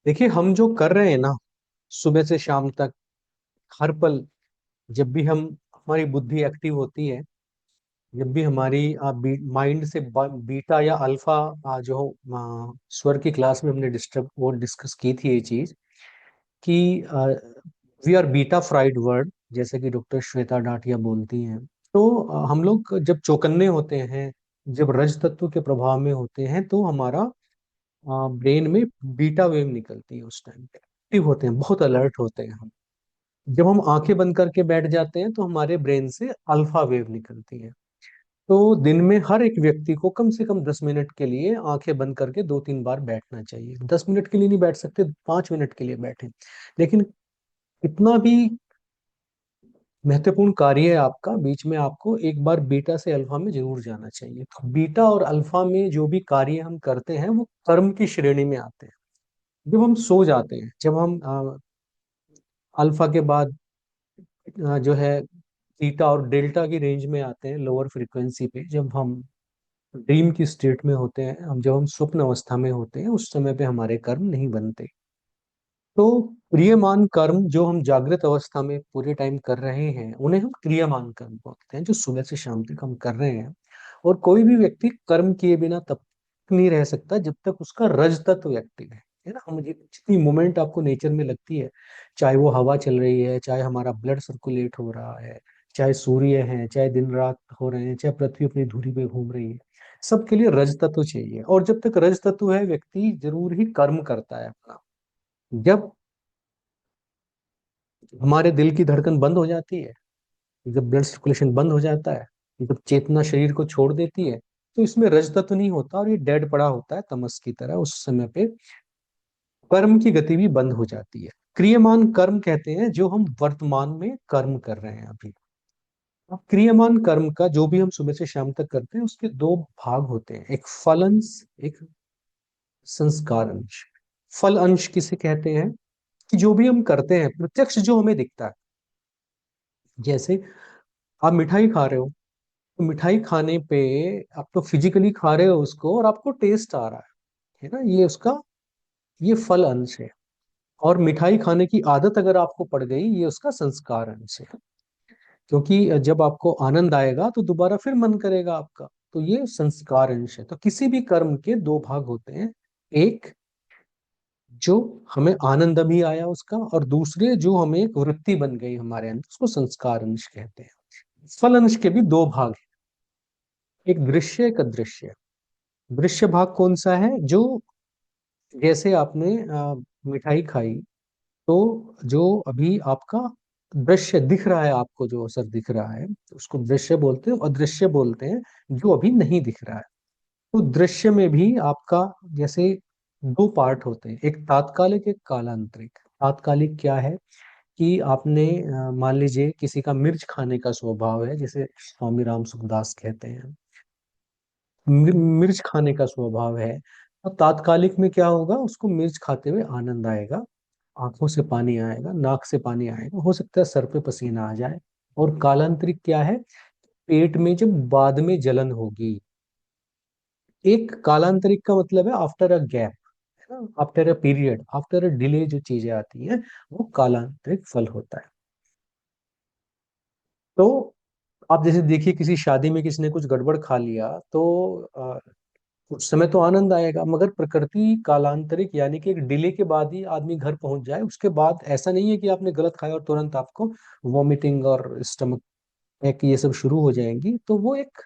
देखिए, हम जो कर रहे हैं ना, सुबह से शाम तक, हर पल, जब भी हम हमारी बुद्धि एक्टिव होती है, जब भी हमारी माइंड से बीटा या अल्फा, जो स्वर की क्लास में हमने डिस्कस की थी ये चीज कि we are beta fried word, जैसे कि डॉक्टर श्वेता डाटिया बोलती हैं। तो हम लोग जब चौकन्ने होते हैं, जब रज तत्व के प्रभाव में होते हैं, तो हमारा ब्रेन में बीटा वेव निकलती है। उस टाइम पे एक्टिव होते हैं, बहुत अलर्ट होते हैं हम। जब हम आंखें बंद करके बैठ जाते हैं तो हमारे ब्रेन से अल्फा वेव निकलती है। तो दिन में हर एक व्यक्ति को कम से कम 10 मिनट के लिए आंखें बंद करके 2-3 बार बैठना चाहिए। 10 मिनट के लिए नहीं बैठ सकते, 5 मिनट के लिए बैठे। लेकिन इतना भी महत्वपूर्ण कार्य है आपका, बीच में आपको एक बार बीटा से अल्फा में जरूर जाना चाहिए। तो बीटा और अल्फा में जो भी कार्य हम करते हैं वो कर्म की श्रेणी में आते हैं। जब हम सो जाते हैं, जब हम अल्फा के बाद जो है थीटा और डेल्टा की रेंज में आते हैं, लोअर फ्रीक्वेंसी पे, जब हम ड्रीम की स्टेट में होते हैं, हम जब हम स्वप्न अवस्था में होते हैं, उस समय पे हमारे कर्म नहीं बनते। तो क्रियमान कर्म जो हम जागृत अवस्था में पूरे टाइम कर रहे हैं, उन्हें हम क्रियमान कर्म बोलते हैं, जो सुबह से शाम तक हम कर रहे हैं। और कोई भी व्यक्ति कर्म किए बिना तब तक नहीं रह सकता जब तक उसका रज तत्व एक्टिव है ना। हम मुझे जितनी मोमेंट आपको नेचर में लगती है, चाहे वो हवा चल रही है, चाहे हमारा ब्लड सर्कुलेट हो रहा है, चाहे सूर्य है, चाहे दिन रात हो रहे हैं, चाहे पृथ्वी अपनी धुरी पे घूम रही है, सबके लिए रज तत्व चाहिए। और जब तक रज तत्व है, व्यक्ति जरूर ही कर्म करता है अपना। जब हमारे दिल की धड़कन बंद हो जाती है, जब ब्लड सर्कुलेशन बंद हो जाता है, जब चेतना शरीर को छोड़ देती है, तो इसमें रज तत्व नहीं होता और ये डेड पड़ा होता है तमस की तरह। उस समय पे कर्म की गति भी बंद हो जाती है। क्रियमान कर्म कहते हैं जो हम वर्तमान में कर्म कर रहे हैं अभी। अब क्रियमान कर्म का जो भी हम सुबह से शाम तक करते हैं, उसके दो भाग होते हैं, एक फल अंश, एक संस्कार अंश। फल अंश किसे कहते हैं? कि जो भी हम करते हैं प्रत्यक्ष जो हमें दिखता है। जैसे आप मिठाई खा रहे हो, तो मिठाई खाने पे आप तो फिजिकली खा रहे हो उसको और आपको टेस्ट आ रहा है ना, ये उसका, ये फल अंश है। और मिठाई खाने की आदत अगर आपको पड़ गई, ये उसका संस्कार अंश है। क्योंकि जब आपको आनंद आएगा तो दोबारा फिर मन करेगा आपका। तो ये संस्कार अंश है। तो किसी भी कर्म के दो भाग होते हैं, एक जो हमें आनंद अभी आया उसका, और दूसरे जो हमें एक वृत्ति बन गई हमारे अंदर, उसको संस्कार अंश कहते हैं। फल अंश के भी दो भाग हैं, एक दृश्य, एक अदृश्य। दृश्य भाग कौन सा है? जो जैसे आपने मिठाई खाई, तो जो अभी आपका दृश्य दिख रहा है, आपको जो असर दिख रहा है, उसको दृश्य बोलते हैं। अदृश्य बोलते हैं जो अभी नहीं दिख रहा है। तो दृश्य में भी आपका जैसे दो पार्ट होते हैं, एक तात्कालिक, एक कालांतरिक। तात्कालिक क्या है? कि आपने मान लीजिए किसी का मिर्च खाने का स्वभाव है, जैसे स्वामी राम सुखदास कहते हैं, मिर्च खाने का स्वभाव है। तो तात्कालिक में क्या होगा, उसको मिर्च खाते हुए आनंद आएगा, आंखों से पानी आएगा, नाक से पानी आएगा, हो सकता है सर पे पसीना आ जाए। और कालांतरिक क्या है? पेट में जब बाद में जलन होगी। एक कालांतरिक का मतलब है आफ्टर अ गैप, है ना, after a period, after a delay जो चीजें आती हैं, वो कालांतरिक फल होता है। तो आप जैसे देखिए, किसी शादी में किसी ने कुछ गड़बड़ खा लिया, तो उस समय तो आनंद आएगा, मगर प्रकृति कालांतरिक, यानी कि एक डिले के बाद ही आदमी घर पहुंच जाए। उसके बाद ऐसा नहीं है कि आपने गलत खाया और तुरंत आपको वॉमिटिंग और स्टमक एक ये सब शुरू हो जाएंगी। तो वो एक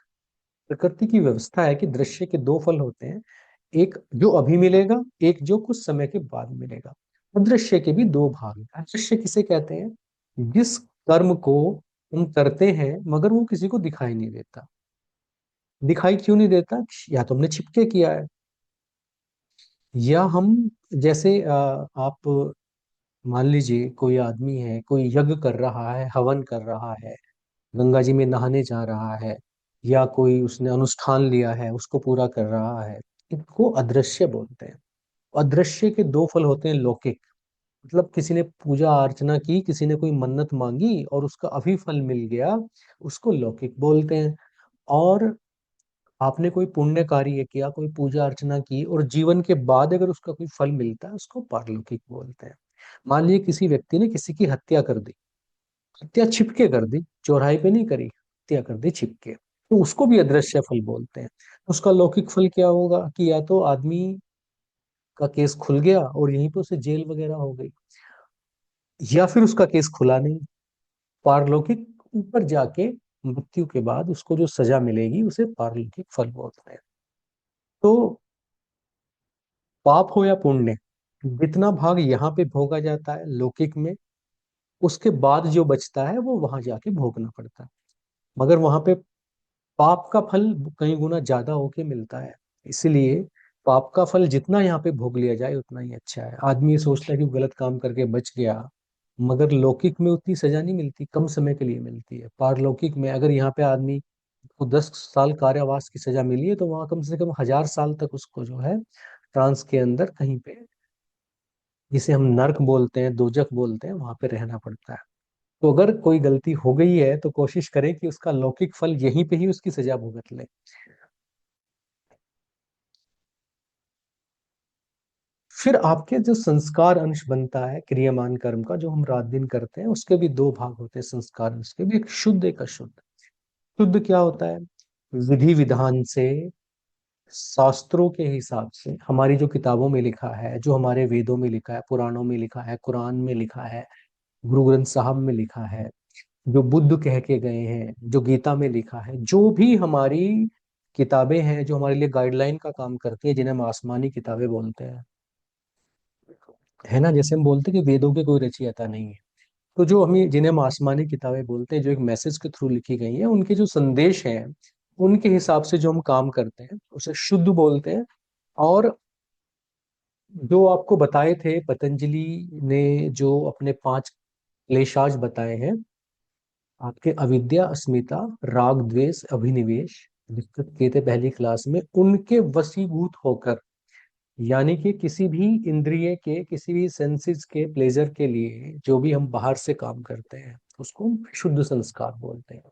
प्रकृति की व्यवस्था है कि दृश्य के दो फल होते हैं, एक जो अभी मिलेगा, एक जो कुछ समय के बाद मिलेगा। अदृश्य के भी दो भाग हैं। अदृश्य किसे कहते हैं? जिस कर्म को हम करते हैं मगर वो किसी को दिखाई नहीं देता। दिखाई क्यों नहीं देता? या तो हमने छिपके किया है, या हम जैसे आप मान लीजिए कोई आदमी है, कोई यज्ञ कर रहा है, हवन कर रहा है, गंगा जी में नहाने जा रहा है, या कोई उसने अनुष्ठान लिया है, उसको पूरा कर रहा है, इनको अदृश्य बोलते हैं। अदृश्य के दो फल होते हैं, लौकिक, मतलब किसी ने पूजा अर्चना की, किसी ने कोई मन्नत मांगी और उसका अभी फल मिल गया, उसको लौकिक बोलते हैं। और आपने कोई पुण्य कार्य किया, कोई पूजा अर्चना की, और जीवन के बाद अगर उसका कोई फल मिलता है, उसको पारलौकिक बोलते हैं। मान लीजिए किसी व्यक्ति ने किसी की हत्या कर दी, हत्या छिपके कर दी, चौराहे पे नहीं करी, हत्या कर दी छिपके, तो उसको भी अदृश्य फल बोलते हैं। उसका लौकिक फल क्या होगा कि या तो आदमी का केस खुल गया और यहीं पे उसे जेल वगैरह हो गई, या फिर उसका केस खुला नहीं। पारलौकिक ऊपर जाके मृत्यु के बाद उसको जो सजा मिलेगी उसे पारलौकिक फल बोलते हैं। तो पाप हो या पुण्य, जितना भाग यहाँ पे भोगा जाता है लौकिक में, उसके बाद जो बचता है वो वहां जाके भोगना पड़ता है। मगर वहां पे पाप का फल कई गुना ज्यादा होके मिलता है। इसलिए पाप का फल जितना यहाँ पे भोग लिया जाए उतना ही अच्छा है। आदमी ये सोचता है कि वो गलत काम करके बच गया, मगर लौकिक में उतनी सजा नहीं मिलती, कम समय के लिए मिलती है। पारलौकिक में अगर यहाँ पे आदमी को 10 साल कारावास की सजा मिली है, तो वहां कम से कम 1000 साल तक उसको जो है ट्रांस के अंदर कहीं पे, जिसे हम नर्क बोलते हैं, दोजख बोलते हैं, वहां पे रहना पड़ता है। तो अगर कोई गलती हो गई है तो कोशिश करें कि उसका लौकिक फल यहीं पे ही उसकी सजा भुगत ले। फिर आपके जो संस्कार अंश बनता है क्रियामान कर्म का, जो हम रात दिन करते हैं, उसके भी दो भाग होते हैं संस्कार अंश के भी, एक शुद्ध एक अशुद्ध। शुद्ध क्या होता है? विधि विधान से, शास्त्रों के हिसाब से, हमारी जो किताबों में लिखा है, जो हमारे वेदों में लिखा है, पुराणों में लिखा है, कुरान में लिखा है, गुरु ग्रंथ साहब में लिखा है, जो बुद्ध कह के गए हैं, जो गीता में लिखा है, जो भी हमारी किताबें हैं जो हमारे लिए गाइडलाइन का काम करती है, जिन्हें हम आसमानी किताबें बोलते हैं, है ना। जैसे हम बोलते हैं कि वेदों के कोई रचयिता नहीं है, तो जो हमें, जिन्हें हम आसमानी किताबें बोलते हैं, जो एक मैसेज के थ्रू लिखी गई है, उनके जो संदेश हैं, उनके हिसाब से जो हम काम करते हैं उसे शुद्ध बोलते हैं। और जो आपको बताए थे पतंजलि ने, जो अपने 5 क्लेशाज बताए हैं आपके, अविद्या, अस्मिता, राग, द्वेष, अभिनिवेश, डिस्कस किए थे पहली क्लास में, उनके वशीभूत होकर, यानी कि किसी भी इंद्रिय के, किसी भी सेंसेस के प्लेजर के लिए जो भी हम बाहर से काम करते हैं उसको हम शुद्ध संस्कार बोलते हैं।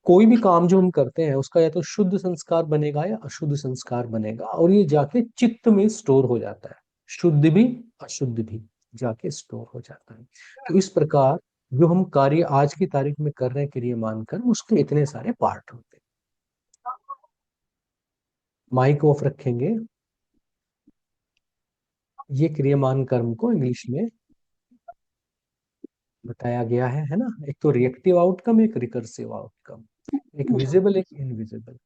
कोई भी काम जो हम करते हैं उसका या तो शुद्ध संस्कार बनेगा या अशुद्ध संस्कार बनेगा, और ये जाके चित्त में स्टोर हो जाता है। शुद्ध भी अशुद्ध भी जाके स्टोर हो जाता है। तो इस प्रकार जो हम कार्य आज की तारीख में कर रहे हैं क्रियामान कर्म, उसके इतने सारे पार्ट होते हैं। माइक ऑफ रखेंगे। ये क्रियामान कर्म को इंग्लिश में बताया गया है ना। एक तो रिएक्टिव आउटकम, एक रिकर्सिव आउटकम, एक विजिबल, एक इनविजिबल,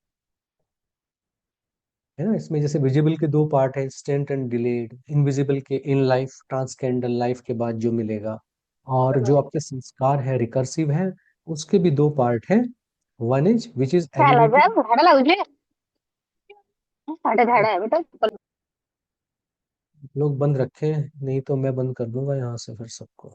है ना। इसमें जैसे विजिबल के दो पार्ट है, इंस्टेंट एंड डिलेड। इनविजिबल के इन लाइफ, ट्रांसकेंडल लाइफ के बाद जो मिलेगा। और जो आपके संस्कार है रिकर्सिव है, उसके भी दो पार्ट है। वन इज विच इज झाला जा एलिवेटेड। झाडा लावले साडे झाडा आहे बेटा लोग बंद रखे हैं, नहीं तो मैं बंद कर दूंगा यहाँ से फिर सबको।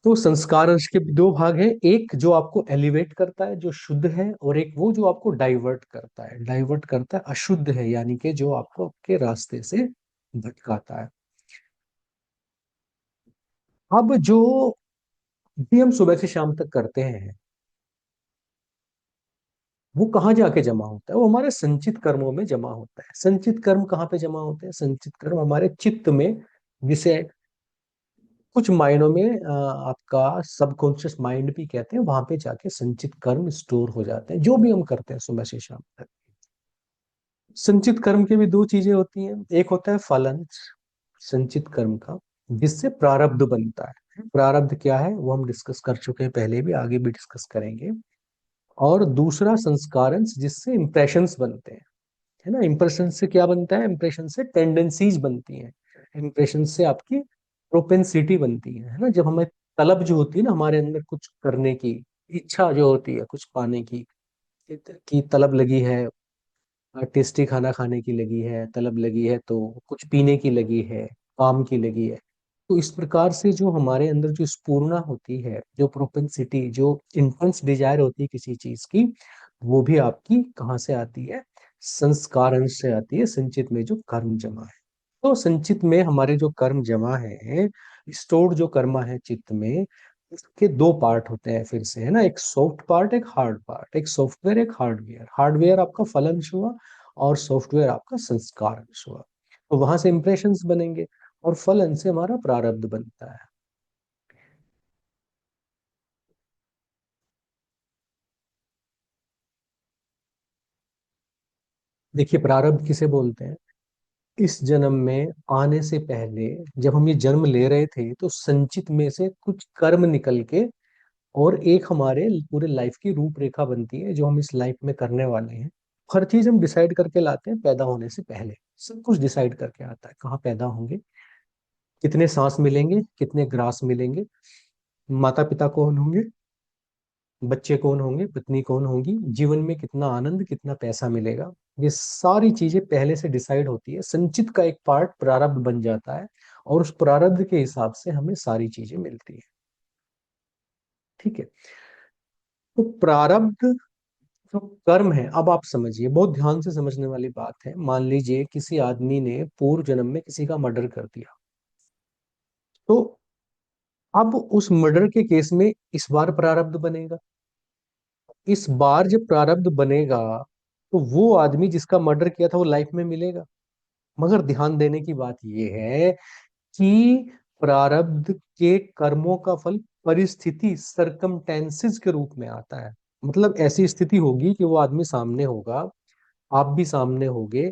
तो संस्कार अंश के दो भाग हैं, एक जो आपको एलिवेट करता है जो शुद्ध है, और एक वो जो आपको डाइवर्ट करता है, डाइवर्ट करता है अशुद्ध है, यानी कि जो आपको आपके रास्ते से भटकाता है। अब जो भी हम सुबह से शाम तक करते हैं, वो कहाँ जाके जमा होता है? वो हमारे संचित कर्मों में जमा होता है। संचित कर्म कहाँ पे जमा होते हैं? संचित कर्म हमारे चित्त में, जिसे कुछ मायनों में आपका सबकॉन्शियस माइंड भी कहते हैं, वहां पे जाके संचित कर्म स्टोर हो जाते हैं, जो भी हम करते हैं सुबह से शाम तक। संचित कर्म की भी दो चीजें होती हैं, एक होता है फलन संचित कर्म का, जिससे प्रारब्ध बनता है। प्रारब्ध क्या है वो हम डिस्कस कर चुके हैं पहले भी, आगे भी डिस्कस करेंगे। और दूसरा संस्कारंश, जिससे इंप्रेशंस बनते हैं, है ना। इंप्रेशन से क्या बनता है? इंप्रेशन से टेंडेंसीज बनती हैं, इंप्रेशन से आपकी प्रोपेंसिटी बनती है ना। जब हमें तलब जो होती है ना हमारे अंदर कुछ करने की, इच्छा जो होती है कुछ पाने की तलब लगी है, टेस्टी खाना खाने की लगी है तलब, लगी है तो कुछ पीने की लगी है, काम की लगी है। तो इस प्रकार से जो हमारे अंदर जो स्फूर्णा होती है, जो प्रोपेंसिटी, जो इंटेंस डिजायर होती है किसी चीज की, वो भी आपकी कहाँ से आती है? संस्कार अंश से आती है, संचित में जो कर्म जमा है। तो संचित में हमारे जो कर्म जमा है, स्टोर्ड जो कर्म है चित्त में, इसके दो पार्ट होते हैं फिर से, है ना, एक सॉफ्ट पार्ट, एक हार्ड पार्ट, एक सॉफ्टवेयर, एक हार्डवेयर। हार्डवेयर आपका फल अंश हुआ और सॉफ्टवेयर आपका संस्कार अंश हुआ। तो वहां से इंप्रेशंस बनेंगे और फल अंश से हमारा प्रारब्ध बनता है। देखिए, प्रारब्ध किसे बोलते हैं? इस जन्म में आने से पहले जब हम ये जन्म ले रहे थे तो संचित में से कुछ कर्म निकल के और एक हमारे पूरे लाइफ की रूपरेखा बनती है जो हम इस लाइफ में करने वाले हैं। हर चीज हम डिसाइड करके लाते हैं पैदा होने से पहले। सब कुछ डिसाइड करके आता है, कहाँ पैदा होंगे, कितने सांस मिलेंगे, कितने ग्रास मिलेंगे, माता पिता कौन होंगे, बच्चे कौन होंगे, पत्नी कौन होगी, जीवन में कितना आनंद, कितना पैसा मिलेगा। ये सारी चीजें पहले से डिसाइड होती है। संचित का एक पार्ट प्रारब्ध बन जाता है और उस प्रारब्ध के हिसाब से हमें सारी चीजें मिलती है। ठीक है। तो प्रारब्ध जो कर्म है, अब आप समझिए, बहुत ध्यान से समझने वाली बात है। मान लीजिए किसी आदमी ने पूर्व जन्म में किसी का मर्डर कर दिया, तो अब उस मर्डर के केस में इस बार प्रारब्ध बनेगा। इस बार जब प्रारब्ध बनेगा तो वो आदमी जिसका मर्डर किया था वो लाइफ में मिलेगा। मगर ध्यान देने की बात यह है कि प्रारब्ध के कर्मों का फल परिस्थिति, सरकमटेंसेस के रूप में आता है। मतलब ऐसी स्थिति होगी कि वो आदमी सामने होगा, आप भी सामने होगे।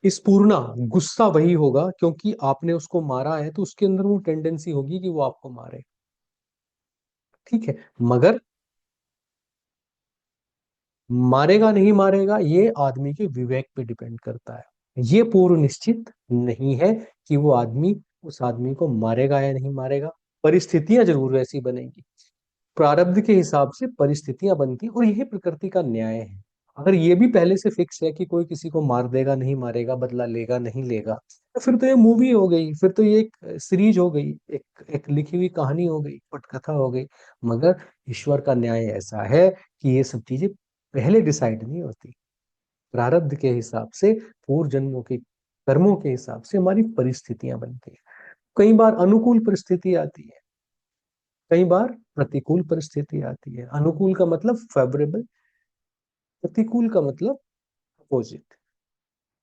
इस पूर्णा गुस्सा वही होगा क्योंकि आपने उसको मारा है, तो उसके अंदर वो टेंडेंसी होगी कि वो आपको मारे। ठीक है। मगर मारेगा नहीं मारेगा ये आदमी के विवेक पे डिपेंड करता है। ये पूर्व निश्चित नहीं है कि वो आदमी उस आदमी को मारेगा या नहीं मारेगा। परिस्थितियां जरूर वैसी बनेंगी। प्रारब्ध के हिसाब से परिस्थितियां बनती और यही प्रकृति का न्याय है। अगर ये भी पहले से फिक्स है कि कोई किसी को मार देगा नहीं मारेगा, बदला लेगा नहीं लेगा, तो फिर तो ये मूवी हो गई, फिर तो ये एक सीरीज हो गई, एक एक लिखी हुई कहानी हो गई, पटकथा हो गई। मगर ईश्वर का न्याय ऐसा है कि ये सब चीजें पहले डिसाइड नहीं होती। प्रारब्ध के हिसाब से, पूर्व जन्मों के कर्मों के हिसाब से हमारी परिस्थितियां बनती है। कई बार अनुकूल परिस्थिति आती है, कई बार प्रतिकूल परिस्थिति आती है। अनुकूल का मतलब फेवरेबल, प्रतिकूल का मतलब अपोजिट।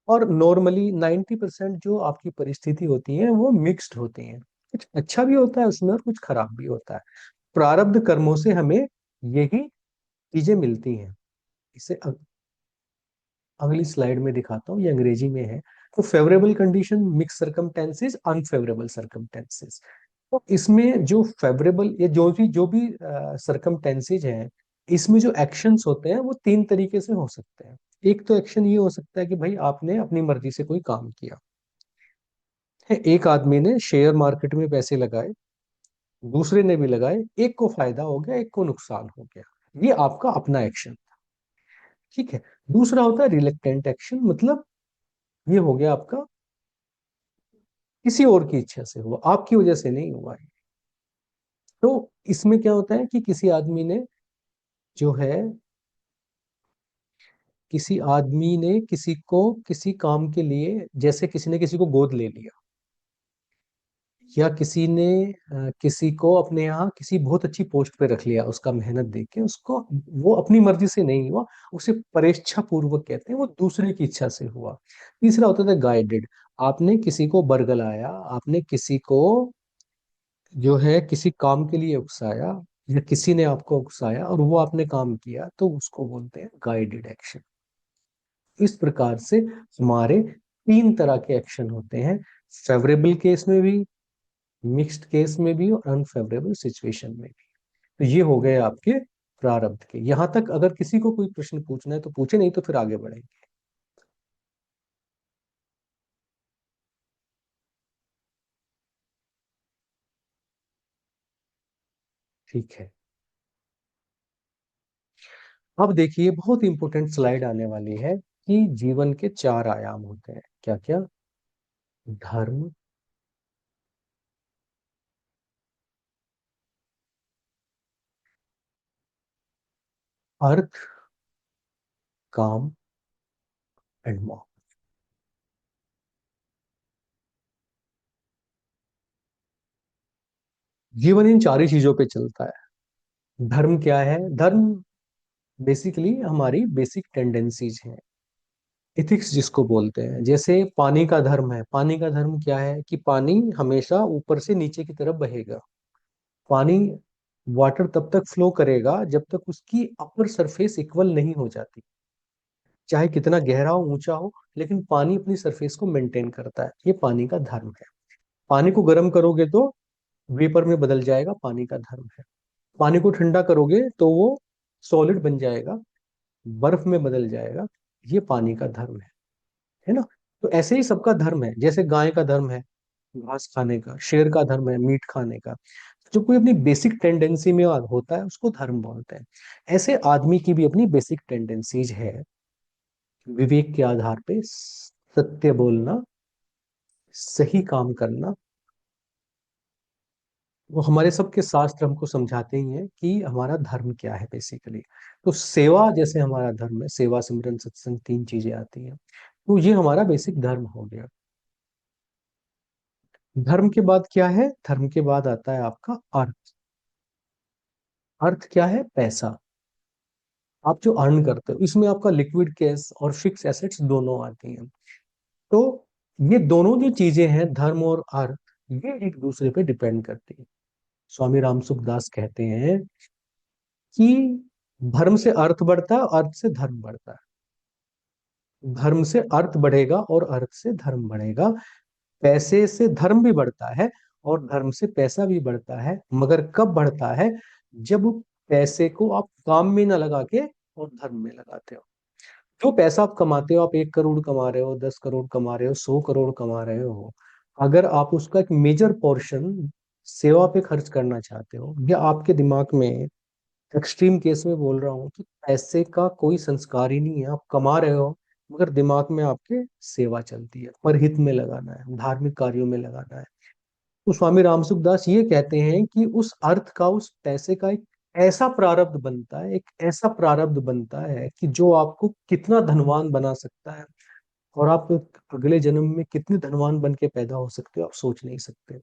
और नॉर्मली 90% जो आपकी परिस्थिति होती है वो मिक्स्ड होती हैं। कुछ अच्छा भी होता है उसमें और कुछ खराब भी होता है। प्रारब्ध कर्मों से हमें यही चीजें मिलती हैं। इसे अगली स्लाइड में दिखाता हूँ, ये अंग्रेजी में है। तो favourable condition, mix circumstances, unfavourable circumstances. तो इसमें जो फेवरेबल, ये जो भी सरकमटेंसेज हैं, इसमें जो एक्शंस होते हैं वो तीन तरीके से हो सकते हैं। एक तो एक्शन ये हो सकता है कि भाई आपने अपनी मर्जी से कोई काम किया है। एक आदमी ने शेयर मार्केट में पैसे लगाए, दूसरे ने भी लगाए, एक को फायदा हो गया, एक को नुकसान हो गया। ये आपका अपना एक्शन। ठीक है। दूसरा होता है रिलेक्टेंट एक्शन, मतलब ये हो गया आपका किसी और की इच्छा से हुआ, आपकी वजह से नहीं हुआ है। तो इसमें क्या होता है कि किसी आदमी ने जो है, किसी आदमी ने किसी को किसी काम के लिए, जैसे किसी ने किसी को गोद ले लिया, या किसी ने किसी को अपने यहाँ किसी बहुत अच्छी पोस्ट पे रख लिया, उसका मेहनत देख के उसको, वो अपनी मर्जी से नहीं हुआ, उसे परेच्छा पूर्वक कहते हैं, वो दूसरे की इच्छा से हुआ। तीसरा होता था गाइडेड। आपने किसी को बरगलाया, आपने किसी को जो है किसी काम के लिए उकसाया, या किसी ने आपको उकसाया और वो आपने काम किया, तो उसको बोलते हैं गाइडेड एक्शन। इस प्रकार से हमारे तीन तरह के एक्शन होते हैं, फेवरेबल केस में भी, मिक्स्ड केस में भी और अनफेवरेबल सिचुएशन में भी। तो ये हो गए आपके प्रारब्ध के। यहां तक अगर किसी को कोई प्रश्न पूछना है तो पूछे, नहीं तो फिर आगे बढ़ेंगे। ठीक है। अब देखिए, बहुत इंपॉर्टेंट स्लाइड आने वाली है कि जीवन के चार आयाम होते हैं। क्या क्या? धर्म, अर्थ, काम एंड मोक्ष। जीवन इन चार ही चीजों पे चलता है। धर्म क्या है? धर्म बेसिकली हमारी बेसिक टेंडेंसीज हैं, इथिक्स जिसको बोलते हैं। जैसे पानी का धर्म है। पानी का धर्म क्या है कि पानी हमेशा ऊपर से नीचे की तरफ बहेगा। पानी, वाटर तब तक फ्लो करेगा जब तक उसकी अपर सरफेस इक्वल नहीं हो जाती, चाहे कितना गहरा हो, ऊंचा हो, लेकिन पानी अपनी सरफेस को मेंटेन करता है। ये पानी का धर्म है। पानी को गर्म करोगे तो वेपर में बदल जाएगा, पानी का धर्म है। पानी को ठंडा करोगे तो वो सॉलिड बन जाएगा, बर्फ में बदल जाएगा। ये पानी का धर्म है ना? तो ऐसे ही सबका धर्म है। जैसे गाय का धर्म है घास खाने का, शेर का धर्म है मीट खाने का। जो कोई अपनी बेसिक टेंडेंसी में होता है उसको धर्म बोलते हैं। ऐसे आदमी की भी अपनी बेसिक टेंडेंसीज है। विवेक के आधार पे सत्य बोलना, सही काम करना, वो हमारे सबके शास्त्र हमको समझाते ही हैं कि हमारा धर्म क्या है बेसिकली। तो सेवा जैसे हमारा धर्म है, सेवा सिमरन सत्संग, तीन चीजें आती हैं। तो ये हमारा बेसिक धर्म हो गया। धर्म के बाद क्या है? धर्म के बाद आता है आपका अर्थ। अर्थ क्या है? पैसा। आप जो अर्न करते हो, इसमें आपका लिक्विड कैश और फिक्स एसेट्स दोनों आती हैं। तो ये दोनों जो चीजें हैं, धर्म और अर्थ, ये एक दूसरे पे डिपेंड करती है। स्वामी रामसुख दास कहते हैं कि धर्म से अर्थ बढ़ता है, अर्थ से धर्म बढ़ता है। धर्म से अर्थ बढ़ेगा और अर्थ से धर्म बढ़ेगा। पैसे से धर्म भी बढ़ता है और धर्म से पैसा भी बढ़ता है, मगर कब बढ़ता है? जब पैसे को आप काम में ना लगा के और धर्म में लगाते हो। जो पैसा आप कमाते हो, आप 1 करोड़ कमा रहे हो, 10 करोड़ कमा रहे हो, 100 करोड़ कमा रहे हो, अगर आप उसका एक मेजर पोर्शन सेवा पे खर्च करना चाहते हो, या आपके दिमाग में, एक्सट्रीम केस में बोल रहा हूँ, कि पैसे का कोई संस्कार ही नहीं है, आप कमा रहे हो मगर दिमाग में आपके सेवा चलती है, परहित में लगाना है, धार्मिक कार्यों में लगाना है, तो स्वामी रामसुख दास ये कहते हैं कि उस अर्थ का, उस पैसे का एक ऐसा प्रारब्ध बनता है, एक ऐसा प्रारब्ध बनता है कि जो आपको कितना धनवान बना सकता है, और आप अगले जन्म में कितने धनवान बन के पैदा हो सकते हो, आप सोच नहीं सकते।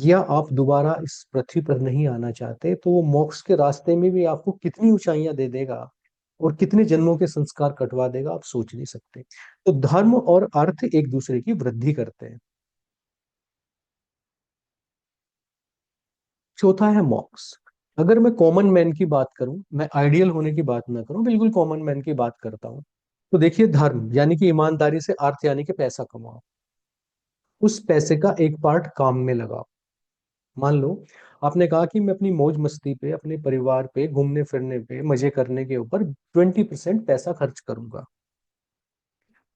या आप दोबारा इस पृथ्वी पर नहीं आना चाहते तो वो मोक्ष के रास्ते में भी आपको कितनी ऊंचाइयां दे देगा और कितने जन्मों के संस्कार कटवा देगा, आप सोच नहीं सकते। तो धर्म और अर्थ एक दूसरे की वृद्धि करते हैं। चौथा है मोक्ष। अगर मैं कॉमन मैन की बात करूं, मैं आइडियल होने की बात ना करूं, बिल्कुल कॉमन मैन की बात करता हूं, तो देखिए, धर्म यानी कि ईमानदारी से, अर्थ यानी कि पैसा कमाओ, उस पैसे का एक पार्ट काम में लगाओ। मान लो आपने कहा कि मैं अपनी मौज मस्ती पे, अपने परिवार पे, घूमने फिरने पे, मजे करने के ऊपर 20% पैसा खर्च करूंगा।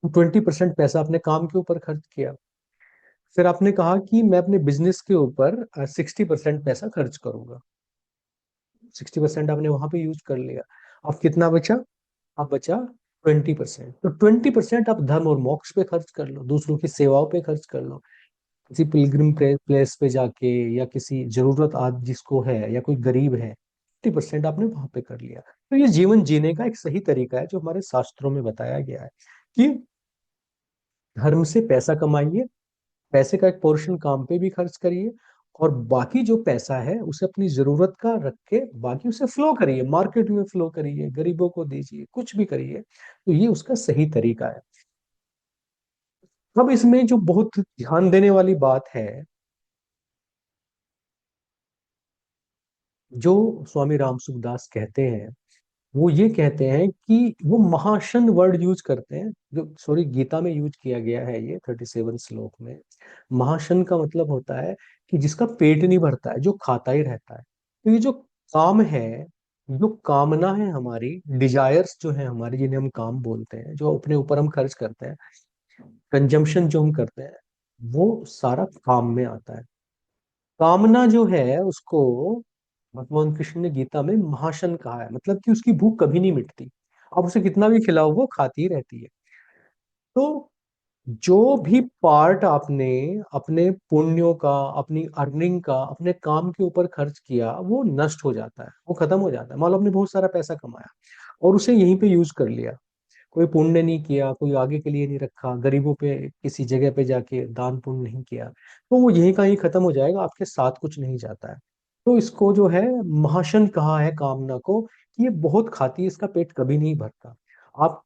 20% पैसा अपने काम के ऊपर खर्च किया। फिर आपने कहा कि मैं अपने बिजनेस के ऊपर 60% पैसा खर्च करूंगा। 60% आपने वहां पे यूज कर लिया। अब कितना बचा? अब बचा 20%। तो 20% आप धर्म और मोक्ष पे खर्च कर लो, दूसरों की सेवाओं पे खर्च कर लो, किसी पिलग्रिम प्लेस पे जाके, या किसी जरूरत आज जिसको है, या कोई गरीब है, 50% आपने वहां पे कर लिया। तो ये जीवन जीने का एक सही तरीका है जो हमारे शास्त्रों में बताया गया है कि धर्म से पैसा कमाइए, पैसे का एक पोर्शन काम पे भी खर्च करिए, और बाकी जो पैसा है उसे अपनी जरूरत का रख के बाकी उसे फ्लो करिए, मार्केट में फ्लो करिए, गरीबों को दीजिए, कुछ भी करिए। तो ये उसका सही तरीका है। अब इसमें जो बहुत ध्यान देने वाली बात है, जो स्वामी रामसुख दास कहते हैं, वो ये कहते हैं कि वो महाशन वर्ड यूज करते हैं, जो सॉरी गीता में यूज किया गया है, ये 37 श्लोक में। महाशन का मतलब होता है कि जिसका पेट नहीं भरता है, जो खाता ही रहता है। तो ये जो काम है, जो कामना है हमारी, डिजायर्स जो है हमारी, जिन्हें हम काम बोलते हैं, जो अपने ऊपर हम खर्च करते हैं, कंजम्पशन जो हम करते हैं, वो सारा काम में आता है। कामना जो है उसको भगवान कृष्ण ने गीता में महाशन कहा है, मतलब कि उसकी भूख कभी नहीं मिटती, आप उसे कितना भी खिलाओ वो खाती ही रहती है। तो जो भी पार्ट आपने अपने पुण्यों का, अपनी अर्निंग का, अपने काम के ऊपर खर्च किया, वो नष्ट हो जाता है, वो खत्म हो जाता है। मान लो आपने बहुत सारा पैसा कमाया और उसे यहीं पे यूज कर लिया, कोई पुण्य नहीं किया, कोई आगे के लिए नहीं रखा, गरीबों पे किसी जगह पे जाके दान पुण्य नहीं किया, तो वो यहीं का ही खत्म हो जाएगा, आपके साथ कुछ नहीं जाता है। तो इसको जो है महाशन कहा है कामना को, कि ये बहुत खाती है, इसका पेट कभी नहीं भरता। आप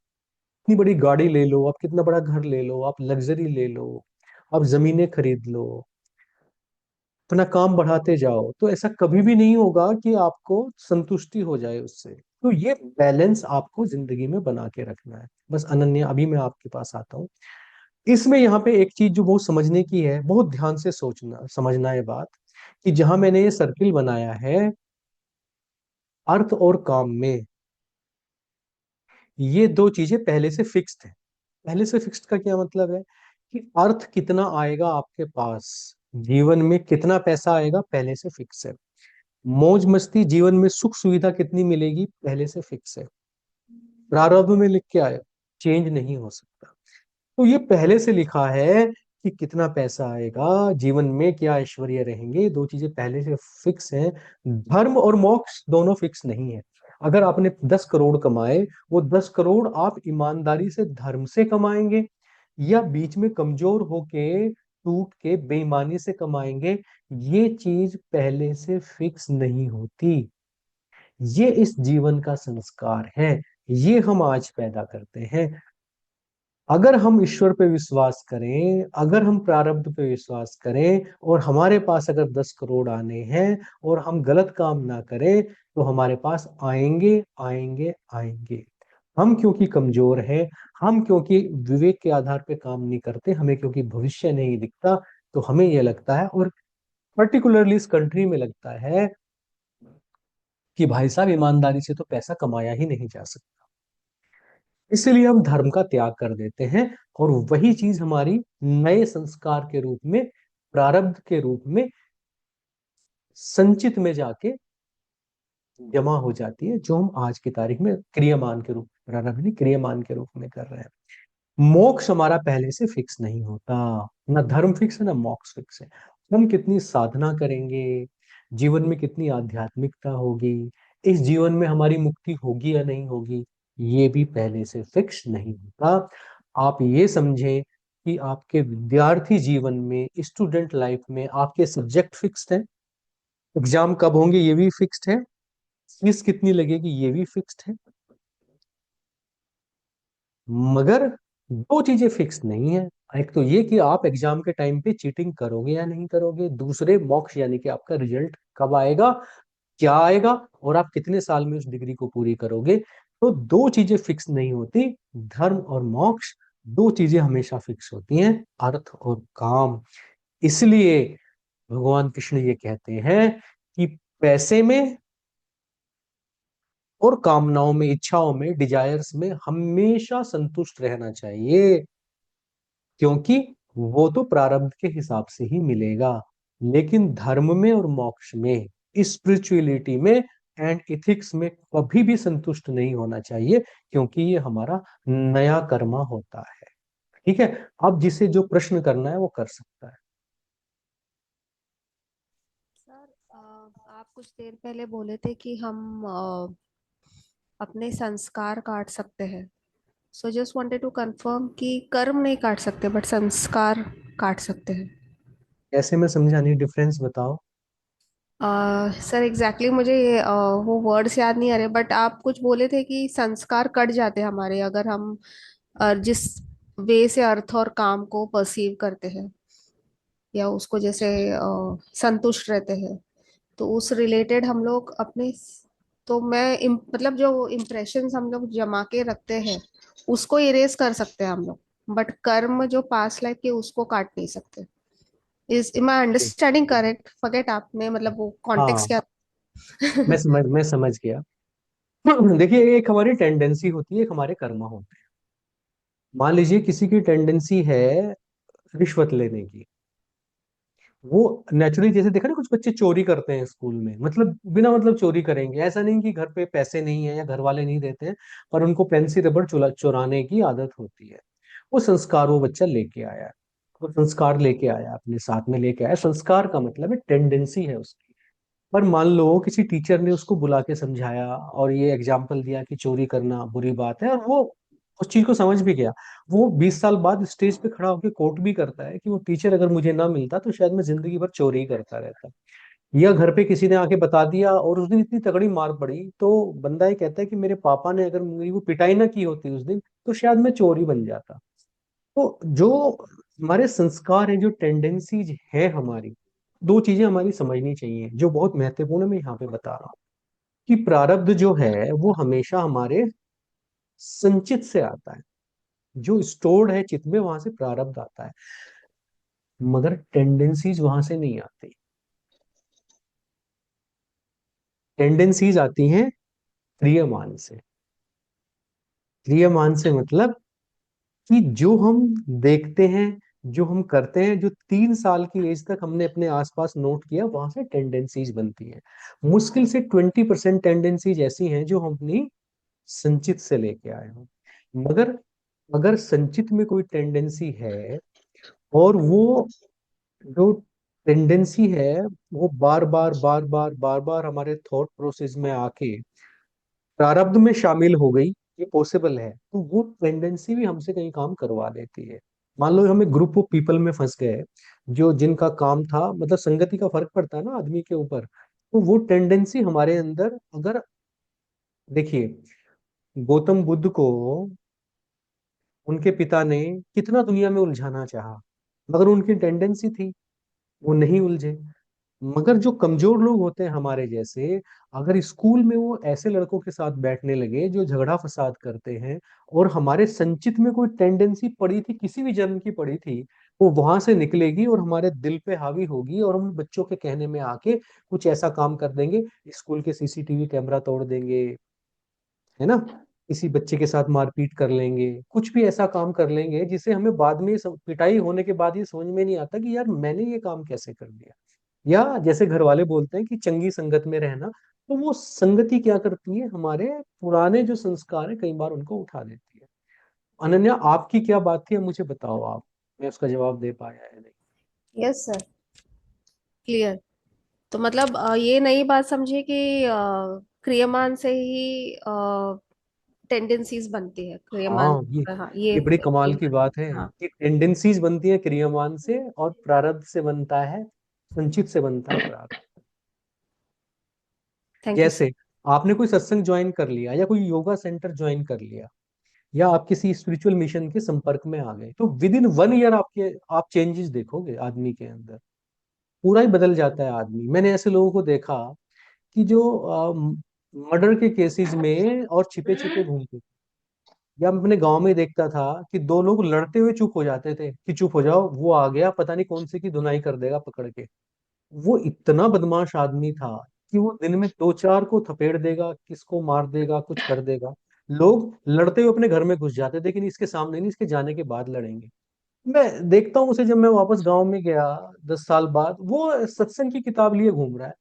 कितनी बड़ी गाड़ी ले लो, आप कितना बड़ा घर ले लो, आप लग्जरी ले लो, आप जमीनें खरीद लो, अपना काम बढ़ाते जाओ, तो ऐसा कभी भी नहीं होगा कि आपको संतुष्टि हो जाए उससे। तो ये बैलेंस आपको जिंदगी में बना के रखना है। बस अनन्या, अभी मैं आपके पास आता हूँ। इसमें यहाँ पे एक चीज जो बहुत समझने की है, बहुत ध्यान से सोचना समझना है बात, कि जहां मैंने ये सर्किल बनाया है अर्थ और काम में, ये दो चीजें पहले से फिक्स्ड है। पहले से फिक्स्ड का क्या मतलब है, कि अर्थ कितना आएगा आपके पास, जीवन में कितना पैसा आएगा, पहले से फिक्स है। मौज मस्ती जीवन में सुख सुविधा कितनी मिलेगी, पहले से फिक्स है। प्रारब्ध में लिख के आया, चेंज नहीं हो सकता। तो ये पहले से लिखा है कि कितना पैसा आएगा, जीवन में क्या ऐश्वर्य रहेंगे, दो चीजें पहले से फिक्स हैं। धर्म और मोक्ष दोनों फिक्स नहीं है। अगर आपने 10 करोड़ कमाए, वो 10 करोड़ आप ईमानदारी से धर्म से कमाएंगे, या बीच में कमजोर होके टूट के बेईमानी से कमाएंगे, ये चीज पहले से फिक्स नहीं होती। ये इस जीवन का संस्कार है, ये हम आज पैदा करते हैं। अगर हम ईश्वर पे विश्वास करें, अगर हम प्रारब्ध पे विश्वास करें, और हमारे पास अगर 10 करोड़ आने हैं और हम गलत काम ना करें, तो हमारे पास आएंगे आएंगे आएंगे। हम क्योंकि कमजोर हैं, हम क्योंकि विवेक के आधार पे काम नहीं करते, हमें क्योंकि भविष्य नहीं दिखता, तो हमें यह लगता है, और पर्टिकुलरली इस कंट्री में लगता है, कि भाई साहब ईमानदारी से तो पैसा कमाया ही नहीं जा सकता। इसलिए हम धर्म का त्याग कर देते हैं, और वही चीज हमारी नए संस्कार के रूप में, प्रारब्ध के रूप में संचित में जाके जमा हो जाती है, जो हम आज की तारीख में क्रियामान के रूप, प्रारब्ध नहीं, क्रियामान के रूप में कर रहे हैं। मोक्ष हमारा पहले से फिक्स नहीं होता, ना धर्म फिक्स है ना मोक्ष फिक्स है। हम कितनी साधना करेंगे, जीवन में कितनी आध्यात्मिकता होगी, इस जीवन में हमारी मुक्ति होगी या नहीं होगी, ये भी पहले से फिक्स नहीं होता। आप ये समझें कि आपके विद्यार्थी जीवन में, स्टूडेंट लाइफ में, आपके सब्जेक्ट फिक्स्ड है, एग्जाम कब होंगे ये भी फिक्स्ड है, फीस कितनी लगेगी ये भी फिक्स्ड है। मगर दो चीजें फिक्स नहीं है। एक तो ये कि आप एग्जाम के टाइम पे चीटिंग करोगे या नहीं करोगे, दूसरे मोक्ष यानी कि आपका रिजल्ट कब आएगा, क्या आएगा, और आप कितने साल में उस डिग्री को पूरी करोगे। तो दो चीजें फिक्स नहीं होती, धर्म और मोक्ष, दो चीजें हमेशा फिक्स होती हैं, अर्थ और काम। इसलिए भगवान कृष्ण ये कहते हैं कि पैसे में और कामनाओं में, इच्छाओं में, डिजायर्स में हमेशा संतुष्ट रहना चाहिए, क्योंकि वो तो प्रारब्ध के हिसाब से ही मिलेगा। लेकिन धर्म में और मोक्ष में, स्पिरिचुअलिटी में एंड इथिक्स में कभी भी संतुष्ट नहीं होना चाहिए, क्योंकि ये हमारा नया कर्मा होता है। ठीक है, अब जिसे जो प्रश्न करना है वो कर सकता है। सर, आप कुछ देर पहले बोले थे कि हम अपने संस्कार काट सकते हैं। So just wanted to confirm कि कर्म नहीं काट सकते बट संस्कार काट सकते हैं। ऐसे में समझा नहीं, डिफरेंस बताओ। सर एग्जैक्टली मुझे ये वो वर्ड्स याद नहीं आ रहे, बट आप कुछ बोले थे कि संस्कार कट जाते हैं हमारे, अगर हम जिस वे से अर्थ और काम को परसीव करते हैं या उसको जैसे संतुष्ट रहते हैं, तो उस रिलेटेड हम लोग अपने, तो मैं मतलब जो इम्प्रेशंस हम लोग जमा के रखते हैं उसको इरेज कर सकते हैं हम लोग, बट कर्म जो पास्ट लाइफ के उसको काट नहीं सकते। Is my understanding correct? Forget आपने मतलब वो कॉन्टेक्स्ट हाँ, क्या। मैं समझ गया। देखिए, एक हमारी टेंडेंसी होती है, एक हमारे कर्म होते हैं। मान लीजिए किसी की टेंडेंसी है रिश्वत लेने की, वो नेचुरली, जैसे देखा ना कुछ बच्चे चोरी करते हैं स्कूल में, मतलब बिना मतलब चोरी करेंगे, ऐसा नहीं कि घर पे पैसे नहीं है या घर वाले नहीं देते हैं, पर उनको पेंसिल रबड़ चुराने की आदत होती है। वो संस्कार वो बच्चा लेके आया है, वो संस्कार लेके आया, अपने साथ में लेके आया। संस्कार का मतलब है टेंडेंसी है उसकी। पर मान लो किसी टीचर ने उसको बुला के समझाया और ये एग्जाम्पल दिया कि चोरी करना बुरी बात है, और वो उस चीज को समझ भी गया। वो 20 साल बाद स्टेज पे खड़ा होकर कोट भी करता है कि वो टीचर अगर मुझे ना मिलता तो शायद मैं जिंदगी भर चोरी ही करता रहता। या घर पे किसी ने आके बता दिया और उस दिन इतनी तगड़ी मार पड़ी, तो बंदा ये कहता है कि मेरे पापा ने अगर मेरी वो पिटाई ना की होती उस दिन, तो शायद मैं चोर ही बन जाता। तो जो हमारे संस्कार है, जो टेंडेंसीज है हमारी, दो चीजें हमारी समझनी चाहिए जो बहुत महत्वपूर्ण है, मैं यहाँ पे बता रहा हूँ। कि प्रारब्ध जो है वो हमेशा हमारे संचित से आता है, जो स्टोर्ड है चित्त में, वहां से प्रारब्ध आता है। मगर टेंडेंसीज वहां से नहीं आती। टेंडेंसीज आती हैं क्रियमान से। क्रियमान से मतलब कि जो हम देखते हैं, जो हम करते हैं, जो 3 साल की एज तक हमने अपने आसपास नोट किया, वहां से टेंडेंसीज बनती हैं। मुश्किल से 20% टेंडेंसीज ऐसी हैं जो हम अपनी संचित से लेके आए हो। मगर अगर संचित में कोई टेंडेंसी है, और वो जो टेंडेंसी है वो बार बार हमारे थॉट प्रोसेस में आके प्रारब्ध में शामिल हो गई, ये पॉसिबल है, तो वो टेंडेंसी भी हमसे कहीं काम करवा देती है। मान लो हम एक ग्रुप ऑफ पीपल में फंस गए, जो जिनका काम था, मतलब संगति का फर्क पड़ता है ना आदमी के ऊपर, तो वो टेंडेंसी हमारे अंदर अगर, देखिए, गौतम बुद्ध को उनके पिता ने कितना दुनिया में उलझाना चाहा, मगर उनकी टेंडेंसी थी, वो नहीं उलझे। मगर जो कमजोर लोग होते हैं हमारे जैसे, अगर स्कूल में वो ऐसे लड़कों के साथ बैठने लगे जो झगड़ा फसाद करते हैं, और हमारे संचित में कोई टेंडेंसी पड़ी थी, किसी भी जन्म की पड़ी थी, वो वहां से निकलेगी और हमारे दिल पे हावी होगी, और हम बच्चों के कहने में आके कुछ ऐसा काम कर देंगे, स्कूल के सीसीटीवी कैमरा तोड़ देंगे, है ना, किसी बच्चे के साथ मारपीट कर लेंगे, कुछ भी ऐसा काम कर लेंगे जिसे हमें बाद में पिटाई होने के बाद ये समझ में नहीं आता कि यार मैंने ये काम कैसे कर दिया। या जैसे घर वाले बोलते हैं कि चंगी संगत में रहना, तो वो संगति क्या करती है, हमारे पुराने जो संस्कार है कई बार उनको उठा देती है। अनन्या, आपकी क्या बात थी, अब मुझे बताओ आप, मैं उसका जवाब दे पाया है नहीं। Yes sir, clear. तो मतलब ये नई बात समझिए कि क्रियमान से ही टेंडेंसीज बनती है, क्रियमान। हाँ, हाँ, ये बड़ी कमाल ये की बात है हाँ। कि टेंडेंसीज बनती है क्रियामान से, और प्रारब्ध से बनता है, संचित से बनता है प्रारब्ध। Thank you. जैसे आपने कोई सत्संग ज्वाइन कर लिया, या कोई योगा सेंटर ज्वाइन कर लिया, या आप किसी स्पिरिचुअल मिशन के संपर्क में आ गए, तो विद इन 1 ईयर आपके आप चेंजेस देखोगे आदमी के अंदर। पूरा ही बदल जाता है आदमी। मैंने ऐसे लोगों को देखा कि जो मर्डर के केसेस में और छिपे छिपे घूमते थे, या मैं अपने गांव में देखता था कि दो लोग लड़ते हुए चुप हो जाते थे कि चुप हो जाओ, वो आ गया, पता नहीं कौन से की धुनाई कर देगा पकड़ के। वो इतना बदमाश आदमी था कि वो दिन में दो चार को थपेड़ देगा, किसको मार देगा, कुछ कर देगा। लोग लड़ते हुए अपने घर में घुस जाते थे, लेकिन इसके सामने नहीं, इसके जाने के बाद लड़ेंगे। मैं देखता हूँ उसे, जब मैं वापस गांव में गया 10 साल बाद, वो सत्संग की किताब लिए घूम रहा है।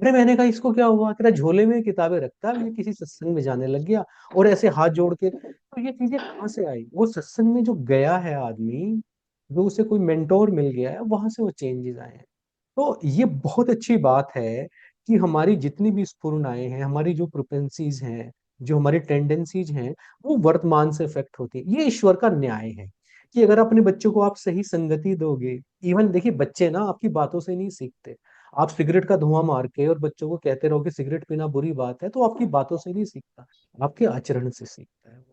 अरे मैंने कहा इसको क्या हुआ, कह रहा झोले में किताबें रखता है, ये किसी सत्संग में जाने लग गया, और ऐसे हाथ जोड़ के। तो ये चीजें कहाँ से आई, वो सत्संग में जो गया है आदमी, जो उसे कोई मेंटोर मिल गया है, वहां से वो चेंजेस आए हैं। तो ये बहुत अच्छी बात है कि हमारी जितनी भी स्फुरनाएं हैं, हमारी जो प्रोपेंसीज हैं, जो हमारी टेंडेंसीज हैं, वो वर्तमान से इफेक्ट होती है। ये ईश्वर का न्याय है कि अगर अपने बच्चों को आप सही संगति दोगे। इवन देखिए, बच्चे ना आपकी बातों से नहीं सीखते। आप सिगरेट का धुआं मार के और बच्चों को कहते रहो कि सिगरेट पीना बुरी बात है, तो आपकी बातों से नहीं सीखता, आपके आचरण से सीखता है।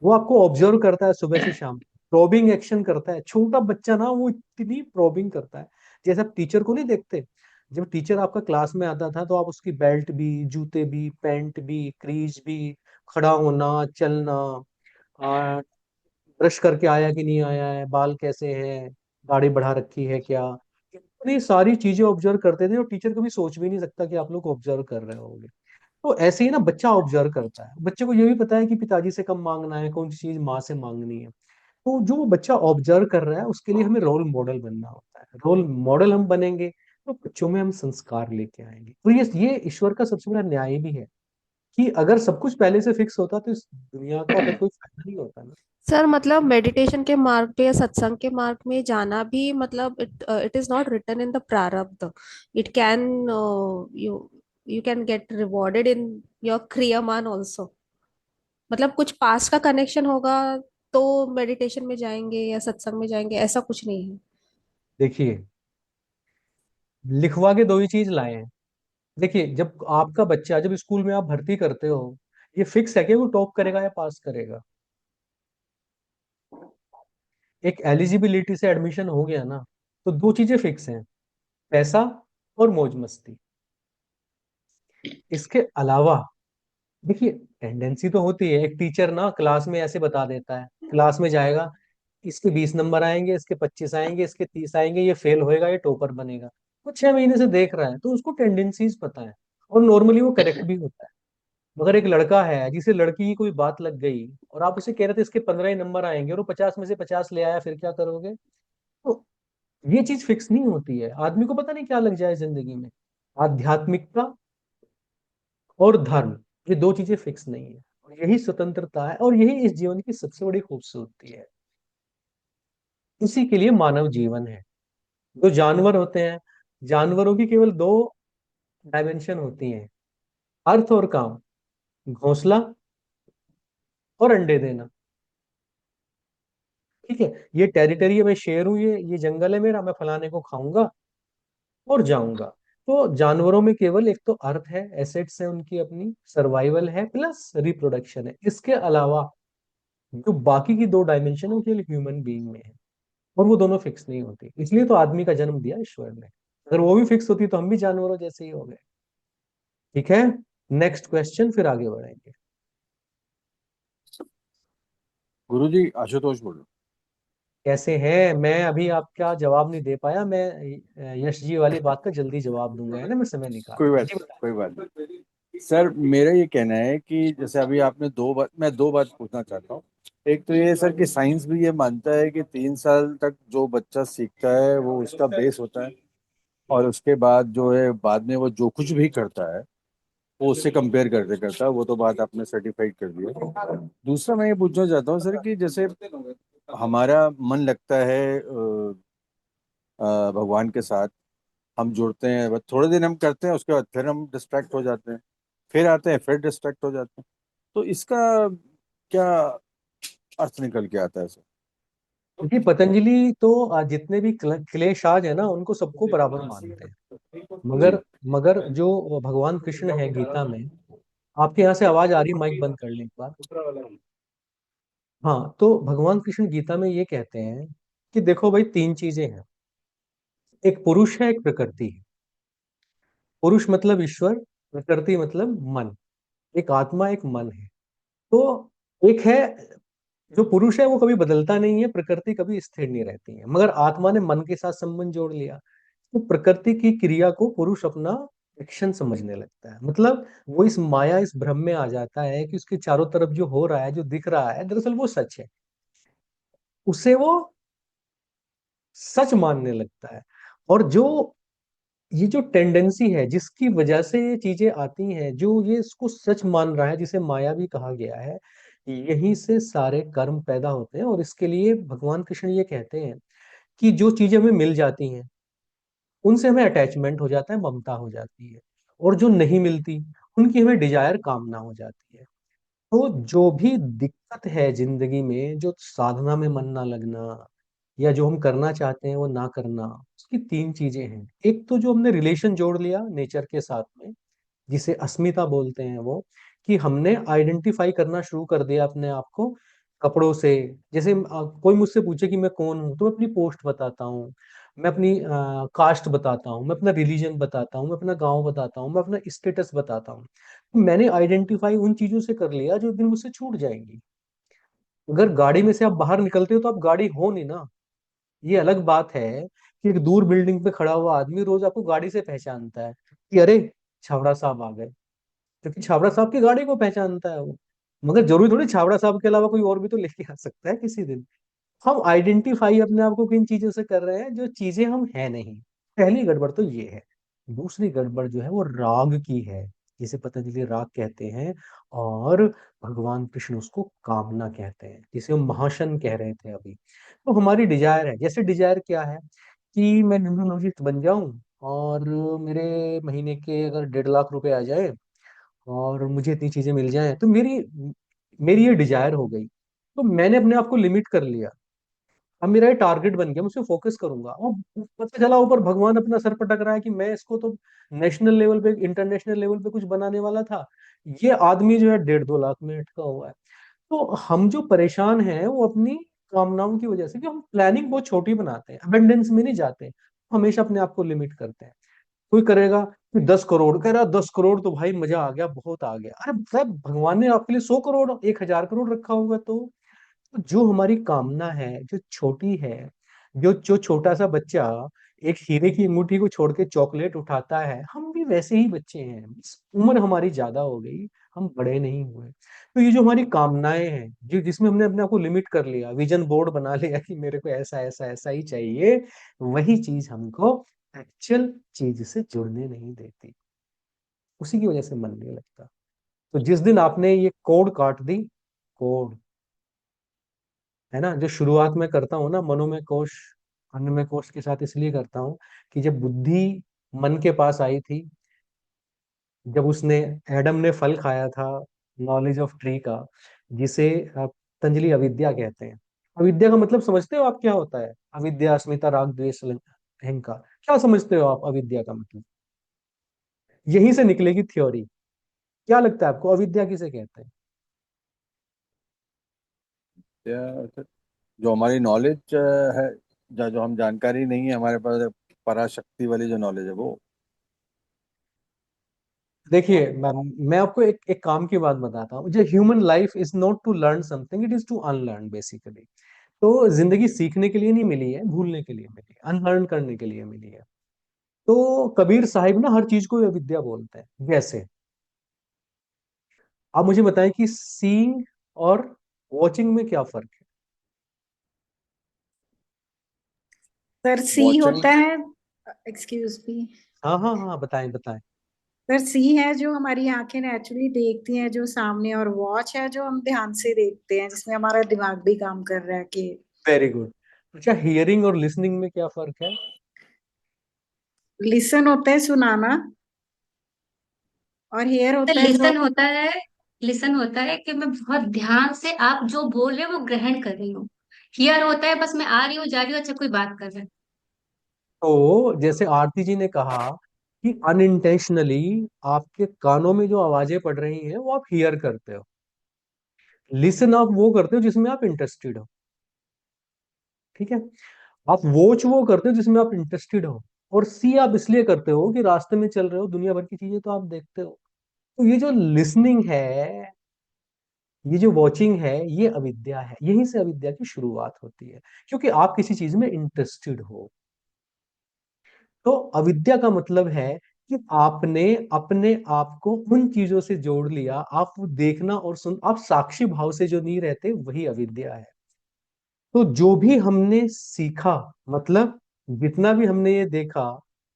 वो आपको ऑब्जर्व करता है सुबह से शाम, प्रोबिंग एक्शन करता है। छोटा बच्चा ना, वो इतनी प्रोबिंग करता है। जैसे आप टीचर को नहीं देखते, जब टीचर आपका क्लास में आता था, तो आप उसकी बेल्ट भी, जूते भी, पैंट भी, क्रीज भी, खड़ा होना, चलना, ब्रश करके आया कि नहीं आया है, बाल कैसे हैं, दाढ़ी बढ़ा रखी है क्या, इतनी सारी चीजें ऑब्जर्व करते थे, और टीचर कभी सोच भी नहीं सकता कि आप लोग ऑब्जर्व कर रहे होंगे। तो ऐसे ही ना बच्चा ऑब्जर्व करता है, बच्चे को ये भी पता है कि पिताजी से कब मांगना है, कौन सी चीज माँ से मांगनी है। तो जो बच्चा ऑब्जर्व कर रहा है, उसके लिए हमें रोल मॉडल बनना होता है। रोल मॉडल हम बनेंगे, तो बच्चों में हम संस्कार लेके आएंगे। तो ये ईश्वर का सबसे बड़ा न्याय भी है कि अगर सब कुछ पहले से फिक्स होता, तो इस दुनिया का फिर कोई फायदा नहीं होता ना। सर मतलब मेडिटेशन के मार्ग पे या सत्संग के मार्ग में जाना भी, मतलब it is not written in the prarabdha. It can, you you can get rewarded in your kriyamana also. मतलब कुछ पास का कनेक्शन होगा तो मेडिटेशन में जाएंगे या सत्संग में जाएंगे, ऐसा कुछ नहीं है। देखिए, लिखवा के दो ही चीज लाए हैं। देखिए, जब आपका बच्चा, जब स्कूल में आप भर्ती करते हो, ये फिक्स है कि वो टॉप करेगा या पास करेगा? एक एलिजिबिलिटी से एडमिशन हो गया ना, तो दो चीजें फिक्स हैं, पैसा और मौज मस्ती। इसके अलावा देखिए, टेंडेंसी तो होती है, एक टीचर ना क्लास में ऐसे बता देता है, क्लास में जाएगा, इसके 20 नंबर आएंगे, इसके 25 आएंगे, इसके 30 आएंगे, ये फेल होएगा, ये टॉपर बनेगा। वो 6 महीने से देख रहा है, तो उसको टेंडेंसीज पता है, और नॉर्मली वो करेक्ट भी होता है। मगर एक लड़का है जिसे लड़की की कोई बात लग गई, और आप उसे कह रहे थे इसके 15 ही नंबर आएंगे, और वो 50 में से 50 ले आया, फिर क्या करोगे? तो ये चीज फिक्स नहीं होती है, आदमी को पता नहीं क्या लग जाए जिंदगी में। आध्यात्मिकता और धर्म, ये दो चीजें फिक्स नहीं है, और यही स्वतंत्रता है, और यही इस जीवन की सबसे बड़ी खूबसूरती है। इसी के लिए मानव जीवन है। जो जानवर होते हैं, जानवरों की केवल दो डायमेंशन होती हैं, अर्थ और काम, घोंसला और अंडे देना। ठीक है, ये टेरिटरी है, मैं शेर हूं, ये जंगल है मेरा, मैं फलाने को खाऊंगा और जाऊंगा। तो जानवरों में केवल एक तो अर्थ है, एसेट्स है उनकी अपनी, सर्वाइवल है, प्लस रिप्रोडक्शन है। इसके अलावा जो बाकी की दो डायमेंशन है वो केवल ह्यूमन बीइंग में है, और वो दोनों फिक्स नहीं होती। इसलिए तो आदमी का जन्म दिया ईश्वर ने। अगर वो भी फिक्स होती तो हम भी जानवरों जैसे ही हो गए। ठीक है, नेक्स्ट क्वेश्चन, फिर आगे बढ़ेंगे। गुरुजी, आशुतोष बोल रहा हूँ। कैसे हैं? मैं अभी आपका जवाब नहीं दे पाया, मैं यश जी वाली बात का जल्दी जवाब दूंगा, है ना, मैं समय निकाल कोई के बात जी बता। कोई बात नहीं। सर, मेरा ये कहना है कि जैसे अभी आपने दो बात पूछना चाहता हूँ। एक तो ये सर कि साइंस भी ये मानता है कि 3 साल तक जो बच्चा सीखता है वो उसका बेस होता है, और उसके बाद जो है बाद में वो जो कुछ भी करता है वो उससे कंपेयर करते करता है। वो तो बात आपने सर्टिफाइड कर दी है। दूसरा मैं ये पूछना चाहता हूँ सर कि जैसे हमारा मन लगता है भगवान के साथ, हम जुड़ते हैं, बस थोड़े दिन हम करते हैं, उसके बाद फिर हम डिस्ट्रैक्ट हो जाते हैं, फिर आते हैं, फिर डिस्ट्रैक्ट हो जाते हैं। तो इसका क्या अर्थ निकल के आता है सर? क्योंकि पतंजलि तो जितने भी क्लेशाज है ना, उनको सबको बराबर मानते हैं। जी। मगर मगर जो भगवान कृष्ण है गीता में, आपके यहाँ से आवाज आ रही, माइक बंद कर लें एक बार। हाँ, तो भगवान कृष्ण गीता में ये कहते हैं कि देखो भाई, तीन चीजें हैं, एक पुरुष है, एक प्रकृति है। पुरुष मतलब ईश्वर, प्रकृति मतलब मन। एक आत्मा, एक मन है। तो एक है, जो पुरुष है वो कभी बदलता नहीं है, प्रकृति कभी स्थिर नहीं रहती है, मगर आत्मा ने मन के साथ संबंध जोड़ लिया, तो प्रकृति की क्रिया को पुरुष अपना एक्शन समझने लगता है। मतलब वो इस माया, इस भ्रम में आ जाता है कि उसके चारों तरफ जो हो रहा है, जो दिख रहा है, दरअसल वो सच है। उसे वो सच मानने लगता है। और जो ये जो टेंडेंसी है जिसकी वजह से ये चीजें आती हैं, जो ये इसको सच मान रहा है, जिसे माया भी कहा गया है, यहीं से सारे कर्म पैदा होते हैं। और इसके लिए भगवान कृष्ण ये कहते हैं कि जो चीजें हमें मिल जाती हैं, उनसे हमें अटैचमेंट हो जाता है, ममता हो जाती है, और जो नहीं मिलती, उनकी हमें डिजायर, कामना हो जाती है। तो जो भी दिक्कत है जिंदगी में, जो साधना में मन ना लगना, या जो हम करना चाहते हैं वो ना करना, उसकी तीन चीजें हैं। एक तो जो हमने रिलेशन जोड़ लिया नेचर के साथ में, जिसे अस्मिता बोलते हैं, वो कि हमने आइडेंटिफाई करना शुरू कर दिया अपने आप को कपड़ों से। जैसे कोई मुझसे पूछे कि मैं कौन हूँ, तो मैं अपनी पोस्ट बताता हूँ, मैं अपनी कास्ट बताता हूँ, मैं अपना रिलीजन बताता हूँ, मैं अपना गांव बताता हूँ, मैं अपना स्टेटस बताता हूँ। तो मैंने आइडेंटिफाई उन चीजों से कर लिया जो एक दिन मुझसे छूट जाएंगी। अगर गाड़ी में से आप बाहर निकलते हो तो आप गाड़ी हो नहीं ना। ये अलग बात है कि एक दूर बिल्डिंग पे खड़ा हुआ आदमी रोज आपको गाड़ी से पहचानता है कि अरे, छावड़ा साहब आ गए, क्योंकि छावड़ा साहब की गाड़ी को पहचानता है वो। मगर जरूरी थोड़ी छावड़ा साहब के अलावा कोई और भी तो लेके आ सकता है किसी दिन। हम आइडेंटिफाई अपने आप को किन चीजों से कर रहे हैं, जो चीजें हम है नहीं। पहली गड़बड़ तो ये है। दूसरी गड़बड़ जो है वो राग की है, जिसे पतंजलि राग कहते हैं, और भगवान कृष्ण उसको कामना कहते हैं, जिसे हम महाशन कह रहे थे अभी। तो हमारी डिजायर है, जैसे डिजायर क्या है कि मैं न्यूरोलॉजिस्ट बन जाऊं, और मेरे महीने के अगर 1.5 लाख रुपए आ जाए, और मुझे इतनी चीजें मिल जाएं, तो मेरी मेरी ये डिजायर हो गई। तो मैंने अपने आप को लिमिट कर लिया। अब मेरा ये टारगेट बन गया, मैं उस पे फोकस करूंगा। और पता चला ऊपर भगवान अपना सर पटक रहा है कि मैं इसको तो नेशनल लेवल पे, इंटरनेशनल लेवल पे कुछ बनाने वाला था, ये आदमी जो है 1.5-2 लाख में अटका हुआ है। तो हम जो परेशान हैं वो अपनी कामनाओं की वजह से, कि हम प्लानिंग बहुत छोटी बनाते हैं, अबेंडेंस में नहीं जाते, हमेशा अपने आप को लिमिट करते हैं। कोई करेगा कि 10 करोड़, कह रहा 10 करोड़ तो भाई मजा आ गया, बहुत आ गया। अरे साहब, भगवान ने आपके लिए 100 करोड़, 1,000 करोड़ रखा होगा। तो जो हमारी कामना है, जो छोटी है, जो जो छोटा सा बच्चा एक हीरे की अंगूठी को छोड़ के चॉकलेट उठाता है, हम भी वैसे ही बच्चे हैं, बस उम्र हमारी ज्यादा हो गई, हम बड़े नहीं हुए। तो ये जो हमारी कामनाएं हैं, जो जिसमें हमने अपने आप को लिमिट कर लिया, विजन बोर्ड बना लिया कि मेरे को ऐसा ऐसा ऐसा ही चाहिए, वही चीज हमको एक्चुअल चीज से जुड़ने नहीं देती। उसी की वजह से मन नहीं लगता। तो जिस दिन आपने ये कोड काट दी, कोड, है ना, जो शुरुआत में करता हूँ ना, मनोमय कोश अन्नमय कोश के साथ इसलिए करता हूँ कि जब बुद्धि मन के पास आई थी, जब उसने, एडम ने फल खाया था नॉलेज ऑफ ट्री का, जिसे पतंजलि अविद्या कहते हैं। अविद्या का मतलब समझते हो आप क्या होता है? अविद्या, अस्मिता, राग, द्वेष, अहंकार, क्या समझते हो आप अविद्या का मतलब? यहीं से निकलेगी थ्योरी। क्या लगता है आपको अविद्या किसे कहते हैं? या जो हमारी नॉलेज है, जो जो हम जानकारी नहीं है हमारे पास, पराशक्ति वाली जो नॉलेज है वो। देखिए, मैं आपको एक काम की बात बताता हूँ। जो human life is not to learn something, it is to unlearn basically. तो जिंदगी सीखने के लिए नहीं मिली है, भूलने के लिए मिली है, अनलर्न करने के लिए मिली है। तो कबीर साहिब ना हर चीज को अविद्या बोलते हैं। जैसे आप मुझे बताएं कि सीइंग और वॉचिंग में क्या फर्क है? सर सी वॉचिंग। होता है, एक्सक्यूज मी, हाँ हाँ हाँ, बताएं बताएं। सर सी है जो हमारी आंखें नेचुरली देखती हैं जो सामने, और वॉच है जो हम ध्यान से देखते हैं जिसमें हमारा दिमाग भी काम कर रहा है कि। Very good. अच्छा, हियरिंग और लिसनिंग में क्या फर्क है? लिसन होता है सुनाना, और हेयर तो होता है जो। लिसन होता है कि मैं बहुत ध्यान से आप जो बोल रहे हो वो ग्रहण कर रही हूँ। हियर होता है बस मैं आ रही हूँ जा रही हूँ, अच्छा कोई बात कर रहा है। तो जैसे आरती जी ने कहा कि अनइंटेंशनली आपके कानों में जो आवाजें पड़ रही हैं वो आप हियर करते हो। लिसन आप वो करते हो जिसमें आप इंटरेस्टेड हो, ठीक है। आप वॉच वो करते हो जिसमें आप इंटरेस्टेड हो। और सी आप इसलिए करते हो कि रास्ते में चल रहे हो, दुनिया भर की चीजें तो आप देखते हो। तो ये जो लिसनिंग है, ये जो वॉचिंग है, ये अविद्या है। यहीं से अविद्या की शुरुआत होती है, क्योंकि आप किसी चीज में इंटरेस्टेड हो। तो अविद्या का मतलब है कि आपने अपने आप को उन चीजों से जोड़ लिया, आप वो देखना और सुन, आप साक्षी भाव से जो नहीं रहते, वही अविद्या है। तो जो भी हमने सीखा, मतलब जितना भी हमने ये देखा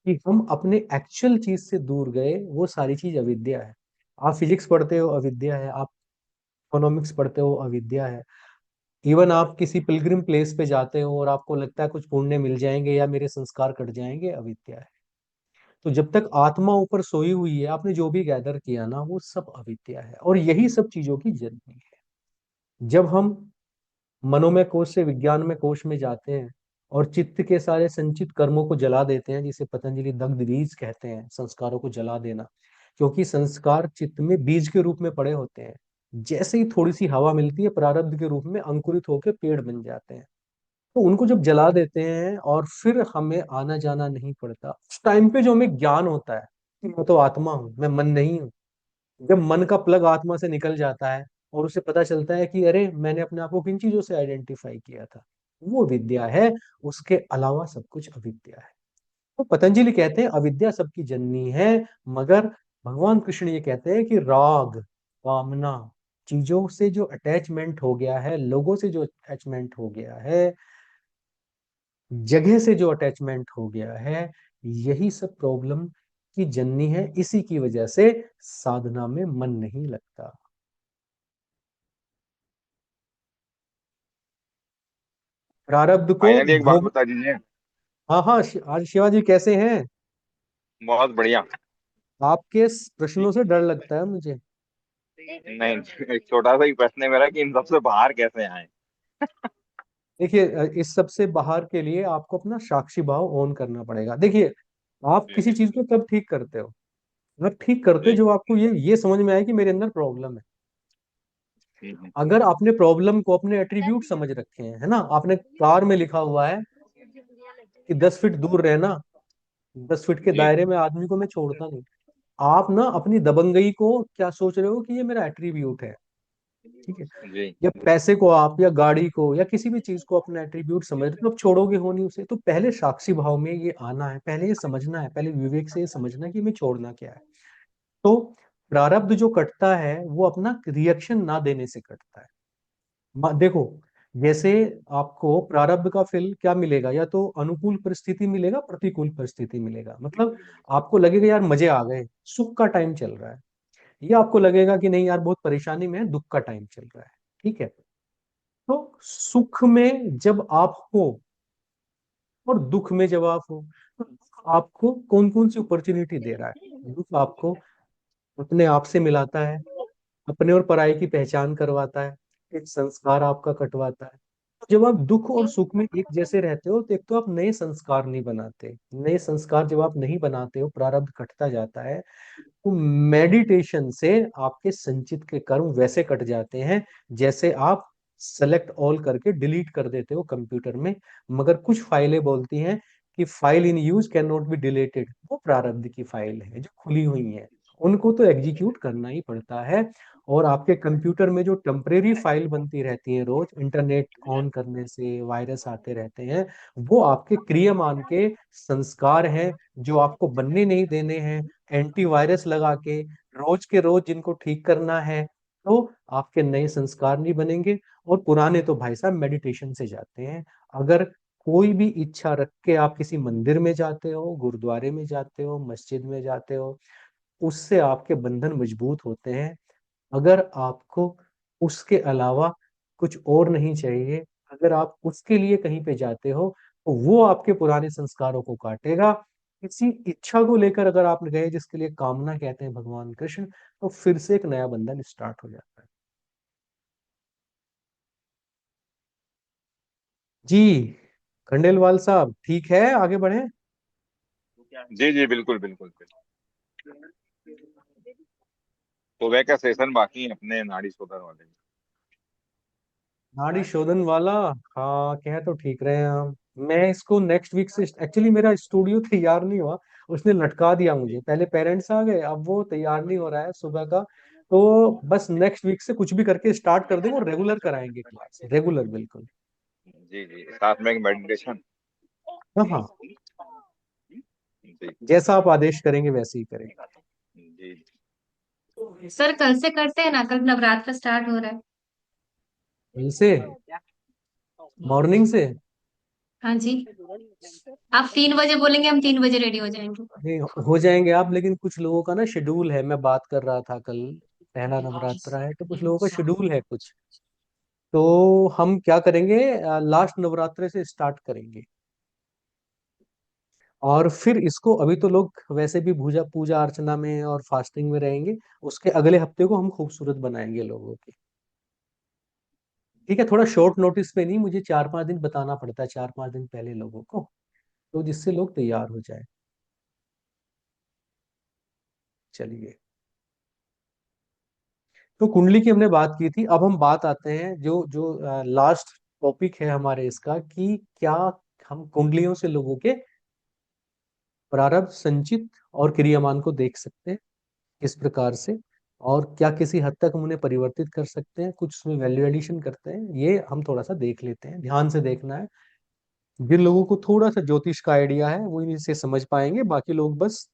कि हम अपने एक्चुअल चीज से दूर गए, वो सारी चीज अविद्या है। आप फिजिक्स पढ़ते हो, अविद्या है। आप इकोनॉमिक्स पढ़ते हो, अविद्या है। इवन आप किसी पिलग्रिम प्लेस पे जाते हो और आपको लगता है कुछ पुण्य मिल जाएंगे या मेरे संस्कार कट जाएंगे, अविद्या है। तो जब तक आत्मा ऊपर सोई हुई है, आपने जो भी गैदर किया ना, वो सब अविद्या है। और यही सब चीजों की जननी है। जब हम मनोमय कोश से विज्ञानमय कोश में जाते हैं और चित्त के सारे संचित कर्मों को जला देते हैं, जिसे पतंजलि दग्ध बीज कहते हैं, संस्कारों को जला देना, क्योंकि संस्कार चित्त में बीज के रूप में पड़े होते हैं। जैसे ही थोड़ी सी हवा मिलती है, प्रारब्ध के रूप में अंकुरित होकर पेड़ बन जाते हैं। तो उनको जब जला देते हैं और फिर हमें आना जाना नहीं पड़ता, उस टाइम पे जो हमें ज्ञान होता है कि मैं तो आत्मा हूँ, मैं मन नहीं हूँ। जब मन का प्लग आत्मा से निकल जाता है और उसे पता चलता है कि अरे, मैंने अपने आप को किन चीजों से आइडेंटिफाई किया था, वो विद्या है। उसके अलावा सब कुछ अविद्या है। तो पतंजलि कहते हैं अविद्या सबकी जननी है। मगर भगवान कृष्ण ये कहते हैं कि राग, कामना, चीजों से जो अटैचमेंट हो गया है, लोगों से जो अटैचमेंट हो गया है, जगह से जो अटैचमेंट हो गया है, यही सब प्रॉब्लम की जननी है। इसी की वजह से साधना में मन नहीं लगता। प्रारब्ध को फाइनली एक बात भोग। बता दीजिए। हाँ हाँ, आज शिवाजी कैसे हैं? बहुत बढ़िया। आपके प्रश्नों से डर लगता है मुझे। नहीं, एक छोटा सा ही प्रश्न है मेरा कि इन सबसे बाहर कैसे आए। देखिए इस सब से बाहर के लिए आपको अपना साक्षी भाव ऑन करना पड़ेगा। देखिए आप जी किसी जी चीज को कब ठीक करते हो, आप ठीक करते जी। जो आपको ये समझ में आए कि मेरे अंदर प्रॉब्लम है। हम्म। अगर आपने प्रॉब्लम को अपने एट्रीब्यूट समझ रखे हैं, है ना, आपने कार में लिखा हुआ है कि 10 फीट दूर रहना, 10 फीट के जी दायरे में आदमी को मैं छोड़ता नहीं। आप ना अपनी दबंगई को क्या सोच रहे हो कि ये मेरा एट्रीब्यूट है, ठीक है, जी या पैसे को आप या गाड़ी को या किसी भी चीज को अपना एट्रीब्यूट समझ रहे हो, तो आप छोड़ोगे हो नहीं उसे। तो पहले साक्षी भाव में ये आना है, पहले ये समझना है, पहले विवेक से ये समझना है कि मैं छोड़ना क्या है। तो प्रारब्ध जो कटता है वो अपना रिएक्शन ना देने से कटता है। देखो जैसे आपको प्रारब्ध का फल क्या मिलेगा, या तो अनुकूल परिस्थिति मिलेगा, प्रतिकूल परिस्थिति मिलेगा। मतलब आपको लगेगा यार मजे आ गए, सुख का टाइम चल रहा है, या आपको लगेगा कि नहीं यार बहुत परेशानी में है, दुख का टाइम चल रहा है, ठीक है। तो सुख में जब आप हो और दुख में जब आप हो, तो दुख आपको कौन कौन सी अपॉर्चुनिटी दे रहा है। दुख आपको अपने आप से मिलाता है, अपने और पराई की पहचान करवाता है, एक संस्कार आपका कटवाता है। तो जब आप दुख और सुख में एक जैसे रहते हो, तो एक तो आप नए संस्कार नहीं बनाते। नए संस्कार जब आप नहीं बनाते हो, प्रारब्ध कटता जाता है, तो मेडिटेशन से आपके संचित के कर्म वैसे कट जाते हैं जैसे आप सेलेक्ट ऑल करके डिलीट कर देते हो कंप्यूटर में। मगर कुछ फाइलें बोलती हैं कि file in use can not be deleted, वो प्रारब्ध की फाइल है जो खुली हुई है, उनको तो एग्जीक्यूट करना ही पड़ता है। और आपके कंप्यूटर में जो टेम्परेरी फाइल बनती रहती है रोज इंटरनेट ऑन करने से, वायरस आते रहते हैं, वो आपके क्रियामान के संस्कार हैं जो आपको बनने नहीं देने हैं। एंटीवायरस लगा के रोज जिनको ठीक करना है, तो आपके नए संस्कार नहीं बनेंगे। और पुराने तो भाई साहब मेडिटेशन से जाते हैं। अगर कोई भी इच्छा रख के आप किसी मंदिर में जाते हो, गुरुद्वारे में जाते हो, मस्जिद में जाते हो, उससे आपके बंधन मजबूत होते हैं। अगर आपको उसके अलावा कुछ और नहीं चाहिए, अगर आप उसके लिए कहीं पे जाते हो, तो वो आपके पुराने संस्कारों को काटेगा। किसी इच्छा को लेकर अगर आप गए, जिसके लिए कामना कहते हैं भगवान कृष्ण, तो फिर से एक नया बंधन स्टार्ट हो जाता है। जी खंडेलवाल साहब, ठीक है, आगे बढ़े। जी जी, बिल्कुल बिल्कुल बिल्कुल। तो वह का सेशन बाकी है अपने नाड़ी शोधन वाले में। नाड़ी शोधन वाला, हाँ कह तो ठीक रहे हैं हम। मैं इसको नेक्स्ट वीक से, एक्चुअली मेरा स्टूडियो तैयार नहीं हुआ, उसने लटका दिया मुझे। पहले पेरेंट्स आ गए, अब वो तैयार नहीं हो रहा है सुबह का। तो बस नेक्स्ट वीक से कुछ भी करके स्टार्ट कर देंगे और रेगुलर कराएंगे क्लास, रेगुलर बिल्कुल। जी जी, साथ में एक मेडिटेशन। हाँ हाँ, जी जैसा आप आदेश करेंगे वैसे ही करेंगे। जी। सर कल से करते हैं ना, कल नवरात्र स्टार्ट हो रहा है। कल से मॉर्निंग से? हाँ जी। आप 3 बजे बोलेंगे, हम 3 बजे रेडी हो जाएंगे। नहीं, हो जाएंगे आप, लेकिन कुछ लोगों का ना शेड्यूल है, मैं बात कर रहा था कल पहला नवरात्र है, तो कुछ लोगों का शेड्यूल है कुछ। तो हम क्या करेंगे, लास्ट नवरात्र से स्टार्ट करेंगे। और फिर इसको, अभी तो लोग वैसे भी पूजा पूजा अर्चना में और फास्टिंग में रहेंगे, उसके अगले हफ्ते को हम खूबसूरत बनाएंगे लोगों की। ठीक है, थोड़ा शॉर्ट नोटिस पे नहीं, मुझे 4-5 दिन बताना पड़ता है, 4-5 दिन पहले लोगों को, तो जिससे लोग तैयार हो जाए। चलिए, तो कुंडली की हमने बात की थी, अब हम बात आते हैं जो जो लास्ट टॉपिक है हमारे इसका, कि क्या हम कुंडलियों से लोगों के प्रारब्ध, संचित और क्रियामान को देख सकते हैं, किस प्रकार से, और क्या किसी हद तक हम उन्हें परिवर्तित कर सकते हैं, कुछ उसमें वैल्यू एडिशन करते हैं, ये हम थोड़ा सा देख लेते हैं। ध्यान से देखना है, जिन लोगों को थोड़ा सा ज्योतिष का आइडिया है वो इसे समझ पाएंगे, बाकी लोग बस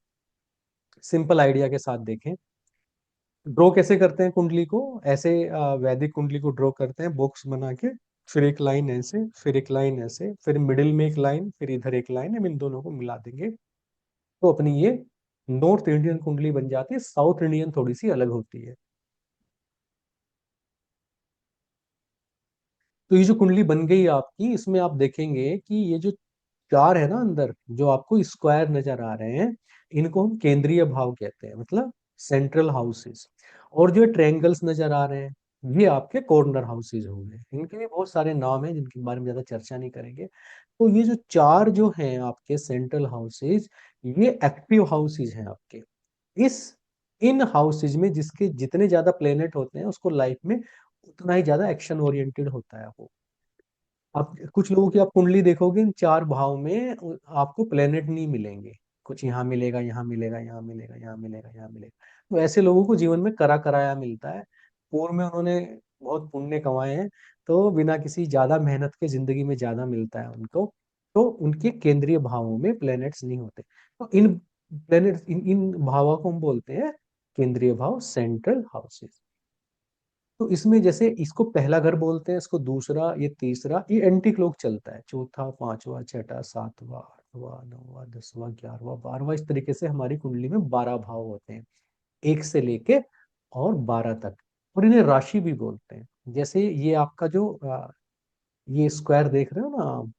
सिंपल आइडिया के साथ देखें। ड्रॉ कैसे करते हैं कुंडली को, ऐसे वैदिक कुंडली को ड्रॉ करते हैं बॉक्स बना के, फिर एक लाइन ऐसे, फिर एक लाइन ऐसे, फिर मिडिल में एक लाइन, फिर इधर एक लाइन, हम इन दोनों को मिला देंगे, तो अपनी ये नॉर्थ इंडियन कुंडली बन जाती है। साउथ इंडियन थोड़ी सी अलग होती है। तो ये जो कुंडली बन गई आपकी, इसमें आप देखेंगे कि ये जो चार है ना अंदर, जो आपको स्क्वायर नजर आ रहे हैं, इनको हम केंद्रीय भाव कहते हैं, मतलब सेंट्रल हाउसेस। और जो ट्रायंगल्स नजर आ रहे हैं, ये आपके कॉर्नर हाउसेज हो गए। इनके भी बहुत सारे नाम हैं जिनके बारे में ज्यादा चर्चा नहीं करेंगे। तो ये जो चार जो हैं आपके सेंट्रल हाउसेज, ये एक्टिव हाउसेज हैं आपके। इस इन हाउसेज में जिसके जितने ज्यादा प्लेनेट होते हैं उसको लाइफ में उतना ही ज्यादा एक्शन ओरिएंटेड होता है वो। आप कुछ लोगों की आप कुंडली देखोगे, इन चार भाव में आपको प्लेनेट नहीं मिलेंगे। कुछ यहाँ मिलेगा, यहाँ मिलेगा, यहाँ मिलेगा, यहाँ मिलेगा, यहाँ मिलेगा। तो ऐसे लोगों को जीवन में करा कराया मिलता है। पूर्व में उन्होंने बहुत पुण्य कमाए हैं, तो बिना किसी ज्यादा मेहनत के जिंदगी में ज्यादा मिलता है उनको। तो उनके केंद्रीय भावों में प्लेनेट्स नहीं होते। तो इन प्लेनेट इन भावों को हम बोलते हैं केंद्रीय भाव, सेंट्रल हाउसेस। तो इसमें जैसे इसको पहला घर बोलते हैं, इसको दूसरा, ये तीसरा, ये एंटी क्लॉक चलता है। चौथा, पांचवा, छठा, सातवां, आठवां, नौवां, 10वां, 11वां, 12वां, इस तरीके से हमारी कुंडली में 12 भाव होते हैं, एक से लेके और 12 तक। और इन्हें राशि भी बोलते हैं। जैसे ये आपका जो ये स्क्वायर देख रहे हो ना आप,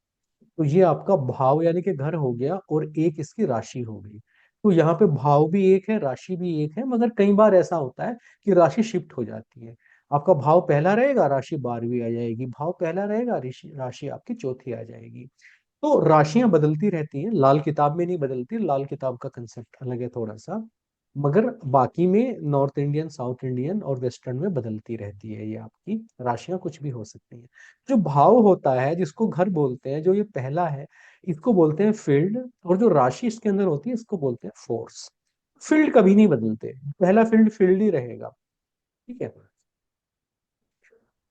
तो ये आपका भाव यानी कि घर हो गया, और एक इसकी राशि हो गई। तो यहाँ पे भाव भी एक है, राशि भी एक है, मगर कई बार ऐसा होता है कि राशि शिफ्ट हो जाती है। आपका भाव पहला रहेगा, राशि 12वीं आ जाएगी। भाव पहला रहेगा, राशि राशि आपकी चौथी आ जाएगी। तो राशियां बदलती रहती हैं, लाल किताब में नहीं बदलती। लाल किताब का कंसेप्ट अलग है थोड़ा सा, मगर बाकी में नॉर्थ इंडियन, साउथ इंडियन और वेस्टर्न में बदलती रहती है। ये आपकी राशियां कुछ भी हो सकती हैं। जो भाव होता है जिसको घर बोलते हैं, जो ये पहला है, इसको बोलते हैं फील्ड। और जो राशि इसके अंदर होती है इसको बोलते हैं फोर्स। फील्ड कभी नहीं बदलते, पहला फील्ड फील्ड ही रहेगा। ठीक है।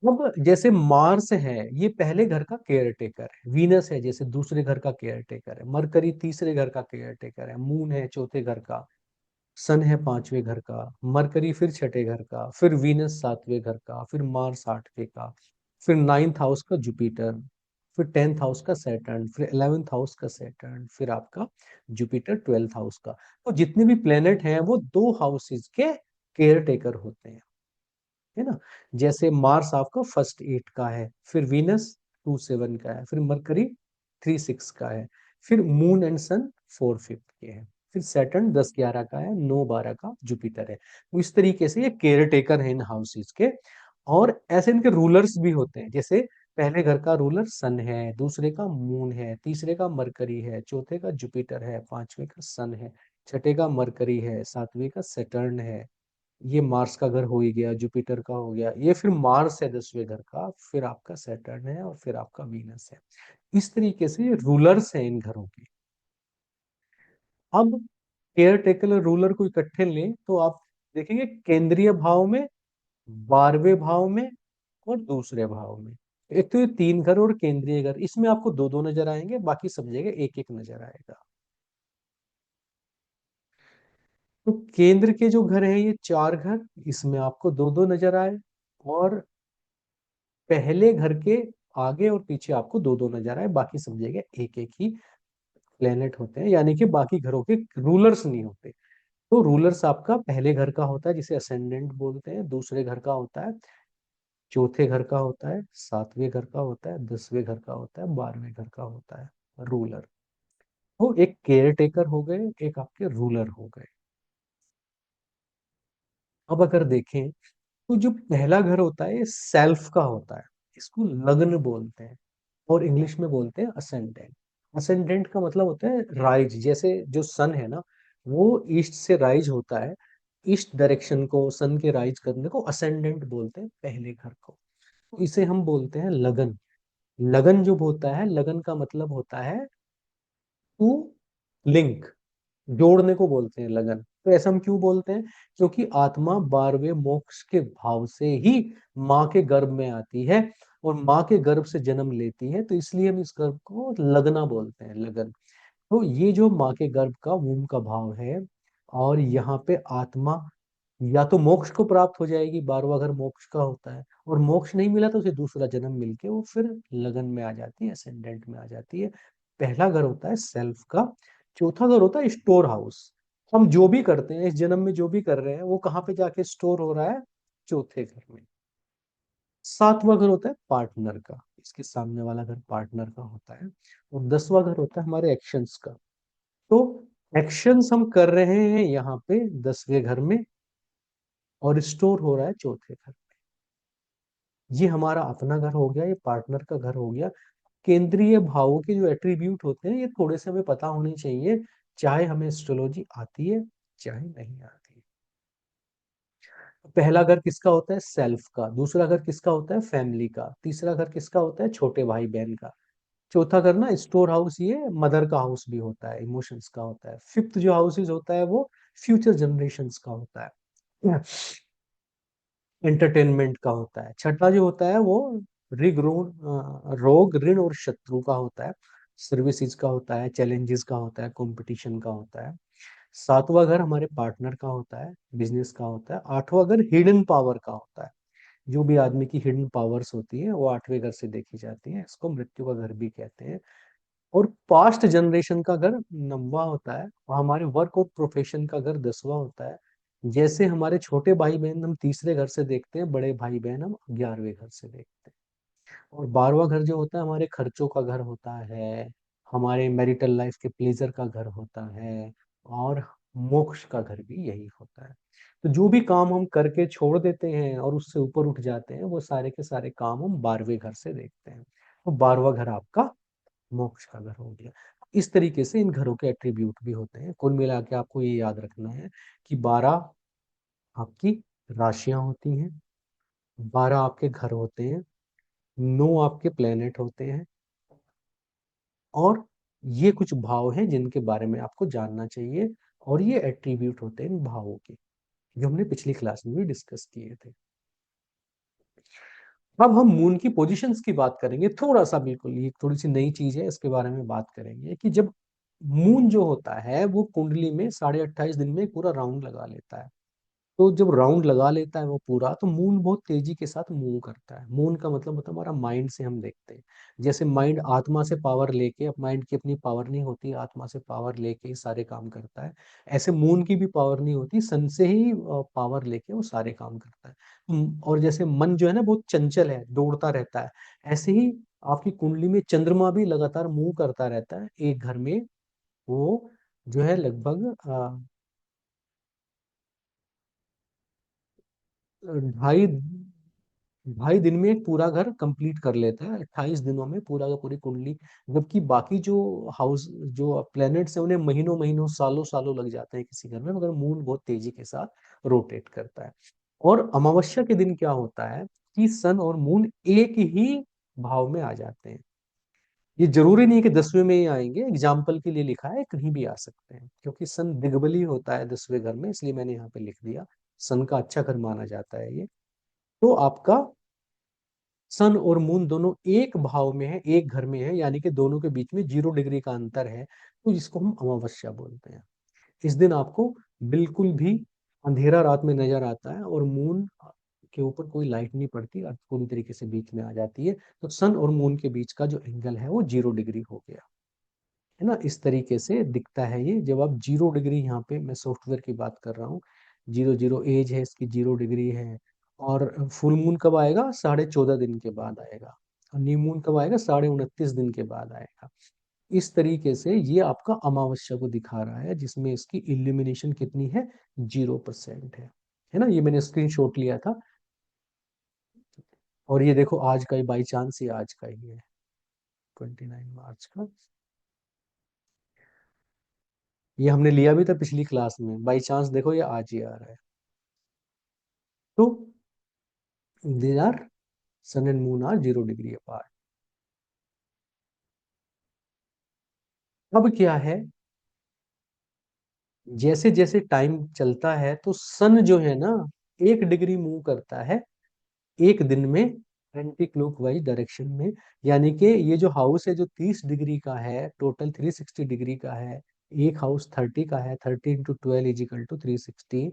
अब जैसे मार्स है, ये पहले घर का केयर टेकर है। वीनस है जैसे दूसरे घर का केयर टेकर है। मरकरी तीसरे घर का केयर टेकर है। मून है चौथे घर का। सन है पांचवें घर का। मरकरी फिर छठे घर का। फिर वीनस सातवें घर का। फिर मार्स आठवें का। फिर नाइन्थ हाउस का जुपिटर। फिर 10th हाउस का सैटर्न। फिर 11th हाउस का सैटर्न। फिर आपका जुपिटर 12th हाउस का। तो जितने भी प्लेनेट हैं वो दो हाउसेज के केयर टेकर होते हैं, है ना। जैसे मार्स आपका फर्स्ट 8 का है। फिर वीनस 2 7 का है। फिर मरकरी 3 6 का है। फिर मून एंड सन 4 5 के हैं। फिर सैटर्न 10 11 का है। 9 12 का जुपिटर है। तो इस तरीके से ये केयर टेकर है इन हाउसेज के। और ऐसे इनके रूलर्स भी होते हैं। जैसे पहले घर का रूलर सन है, दूसरे का मून है, तीसरे का मरकरी है, चौथे का जुपिटर है, पांचवे का सन है, छठे का मरकरी है, सातवें का सैटर्न है। ये मार्स का घर हो ही गया, जुपिटर का हो गया। ये फिर मार्स है 10वें घर का, फिर आपका सैटर्न है, और फिर आपका वीनस है। इस तरीके से ये रूलर्स हैं इन घरों के। अब केयर टेकर और रूलर को इकट्ठे लें तो आप देखेंगे केंद्रीय भाव में, 12वें भाव में, और दूसरे भाव में। एक तो ये 3 घर और केंद्रीय घर, इसमें आपको दो दो नजर आएंगे, बाकी सब जगह एक एक नजर आएगा। तो केंद्र के जो घर हैं ये 4 घर, इसमें आपको दो दो नजर आए। और पहले घर के आगे और पीछे आपको दो दो नजर आए, बाकी सब जगह एक एक ही प्लेनेट होते हैं, यानी कि बाकी घरों के रूलर्स नहीं होते। तो रूलर्स आपका पहले घर का होता है जिसे असेंडेंट बोलते हैं, दूसरे घर का होता है, चौथे घर का होता है, सातवें घर का होता है, 10वें घर का होता है, 12वें घर का होता है रूलर। तो एक केयर टेकर हो गए, एक आपके रूलर हो गए। अब अगर देखें तो जो पहला घर होता है ये सेल्फ का होता है, इसको लग्न बोलते हैं, और इंग्लिश में बोलते हैं असेंडेंट। असेंडेंट का मतलब होता है राइज। जैसे जो सन है ना, वो ईस्ट से राइज होता है। ईस्ट डायरेक्शन को, सन के राइज करने को असेंडेंट बोलते हैं, पहले घर को। तो इसे हम बोलते हैं लगन। लगन जो होता है, लगन का मतलब होता है टू लिंक, जोड़ने को बोलते हैं लगन। तो ऐसा हम क्यों बोलते हैं? क्योंकि आत्मा 12वें मोक्ष के भाव से ही माँ के गर्भ में आती है, और माँ के गर्भ से जन्म लेती है। तो इसलिए हम इस गर्भ को लगना बोलते हैं, लगन। तो ये जो माँ के गर्भ का वूम का भाव है, और यहाँ पे आत्मा या तो मोक्ष को प्राप्त हो जाएगी, 12वां घर मोक्ष का होता है, और मोक्ष नहीं मिला तो उसे दूसरा जन्म मिलके वो फिर लगन में आ जाती है, असेंडेंट में आ जाती है। पहला घर होता है सेल्फ का। चौथा घर होता है स्टोर हाउस। हम जो भी करते हैं इस जन्म में, जो भी कर रहे हैं वो कहाँ पे जाके स्टोर हो रहा है? चौथे घर में। सातवां घर होता है पार्टनर का, इसके सामने वाला घर पार्टनर का होता है। और 10वां घर होता है हमारे एक्शंस का। तो एक्शंस हम कर रहे हैं यहाँ पे 10वें घर में, और स्टोर हो रहा है चौथे घर में। ये हमारा अपना घर हो गया, ये पार्टनर का घर हो गया। केंद्रीय भावों के जो एट्रीब्यूट होते हैं ये थोड़े से हमें पता होने चाहिए, चाहे हमें एस्ट्रोलॉजी आती है चाहे नहीं आती। पहला घर किसका होता है? सेल्फ का। दूसरा घर किसका होता है? फैमिली का। तीसरा घर किसका होता है? छोटे भाई बहन का। चौथा घर ना स्टोर हाउस, ये मदर का हाउस भी होता है, इमोशंस का होता है। फिफ्थ जो हाउसेज होता है वो फ्यूचर जनरेशंस का होता है, एंटरटेनमेंट का होता है। छठा जो होता है वो रोग ऋण और शत्रु का होता है, सर्विसेज का होता है, चैलेंजेस का होता है, कंपटीशन का होता है। सातवां घर हमारे पार्टनर का होता है, बिजनेस का होता है। आठवां घर हिडन पावर का होता है, जो भी आदमी की हिडन पावर्स होती है वो आठवें घर से देखी जाती है, इसको मृत्यु का घर भी कहते हैं। और पास्ट जनरेशन का घर नौवां होता है, और हमारे वर्क और प्रोफेशन का घर 10वां होता है। जैसे हमारे छोटे भाई बहन हम तीसरे घर से देखते हैं, बड़े भाई बहन हम 11वें घर से देखते हैं। और 12वां घर जो होता है हमारे खर्चों का घर होता है, हमारे मैरिटल लाइफ के प्लेजर का घर होता है, और मोक्ष का घर भी यही होता है। तो जो भी काम हम करके छोड़ देते हैं और उससे ऊपर उठ जाते हैं, वो सारे के सारे काम हम 12वें घर से देखते हैं। तो 12वां घर आपका मोक्ष का घर हो गया। इस तरीके से इन घरों के एट्रीब्यूट भी होते हैं। कुल मिला के आपको ये याद रखना है कि 12 आपकी राशियां होती हैं, 12 आपके घर होते हैं, 9 आपके प्लेनेट होते हैं, और ये कुछ भाव हैं जिनके बारे में आपको जानना चाहिए, और ये एट्रीब्यूट होते हैं इन भावों के, जो हमने पिछली क्लास में भी डिस्कस किए थे। अब हम मून की पोजीशंस की बात करेंगे थोड़ा सा, बिल्कुल ये थोड़ी सी नई चीज है, इसके बारे में बात करेंगे कि जब मून जो होता है वो कुंडली में 28.5 दिन में पूरा राउंड लगा लेता है। तो जब राउंड लगा लेता है वो पूरा, तो मून बहुत तेजी के साथ मूव करता है। मून का मतलब होता है हमारा माइंड से हम देखते हैं। जैसे माइंड आत्मा से पावर लेके, अब माइंड की अपनी पावर नहीं होती, आत्मा से पावर लेके ही सारे काम करता है। ऐसे मून की भी पावर नहीं होती, सन से ही पावर लेके वो सारे काम करता है। और जैसे मन जो है ना बहुत चंचल है, दौड़ता रहता है, ऐसे ही आपकी कुंडली में चंद्रमा भी लगातार मूव करता रहता है। एक घर में वो जो है लगभग ढाई ढाई दिन में एक पूरा घर कंप्लीट कर लेता है, 28 दिनों में पूरा का पूरी कुंडली। जबकि बाकी जो हाउस जो प्लैनेट्स है उन्हें महीनों महीनों सालों सालों लग जाते हैं किसी घर में, मगर मून बहुत तेजी के साथ रोटेट करता है। और अमावस्या के दिन क्या होता है कि सन और मून एक ही भाव में आ जाते हैं। ये जरूरी नहीं है कि 10वें में ही आएंगे, एग्जाम्पल के लिए लिखा है, कहीं भी आ सकते हैं, क्योंकि सन दिग्बली होता है 10वें घर में, इसलिए मैंने यहाँ पे लिख दिया। सन का अच्छा घर माना जाता है ये। तो आपका सन और मून दोनों एक भाव में है, एक घर में है, यानी कि दोनों के बीच में 0 डिग्री का अंतर है, तो जिसको हम अमावस्या बोलते हैं। इस दिन आपको बिल्कुल भी अंधेरा रात में नजर आता है, और मून के ऊपर कोई लाइट नहीं पड़ती, अर्थ पूरी तरीके से बीच में आ जाती है। तो सन और मून के बीच का जो एंगल है वो 0 डिग्री हो गया, है ना। इस तरीके से दिखता है ये। जब आप 0 डिग्री, यहाँ पे मैं सॉफ्टवेयर की बात कर रहा हूँ, 00 एज है इसकी, 0 डिग्री है। और फुल मून कब आएगा? 14.5 दिन के बाद आएगा। और न्यू मून कब आएगा? 29.5 दिन के बाद आएगा। इस तरीके से ये आपका अमावस्या को दिखा रहा है, जिसमें इसकी इल्यूमिनेशन कितनी है? 0% है ना। ये मैंने स्क्रीनशॉट लिया था। और ये देखो आज का ही, बाई चांस ये आज का ही है, 29 मार्च का। ये हमने लिया भी था पिछली क्लास में, बाई चांस देखो ये आज ही आ रहा है। तो they are sun and moon are 0 degree apart. अब क्या है, जैसे जैसे टाइम चलता है तो सन जो है ना 1 डिग्री मूव करता है एक दिन में, एंटी क्लॉकवाइज डायरेक्शन में। यानी कि ये जो हाउस है जो 30 डिग्री का है, टोटल 360 डिग्री का है, एक हाउस 30 का है, 30 × 12 = 360।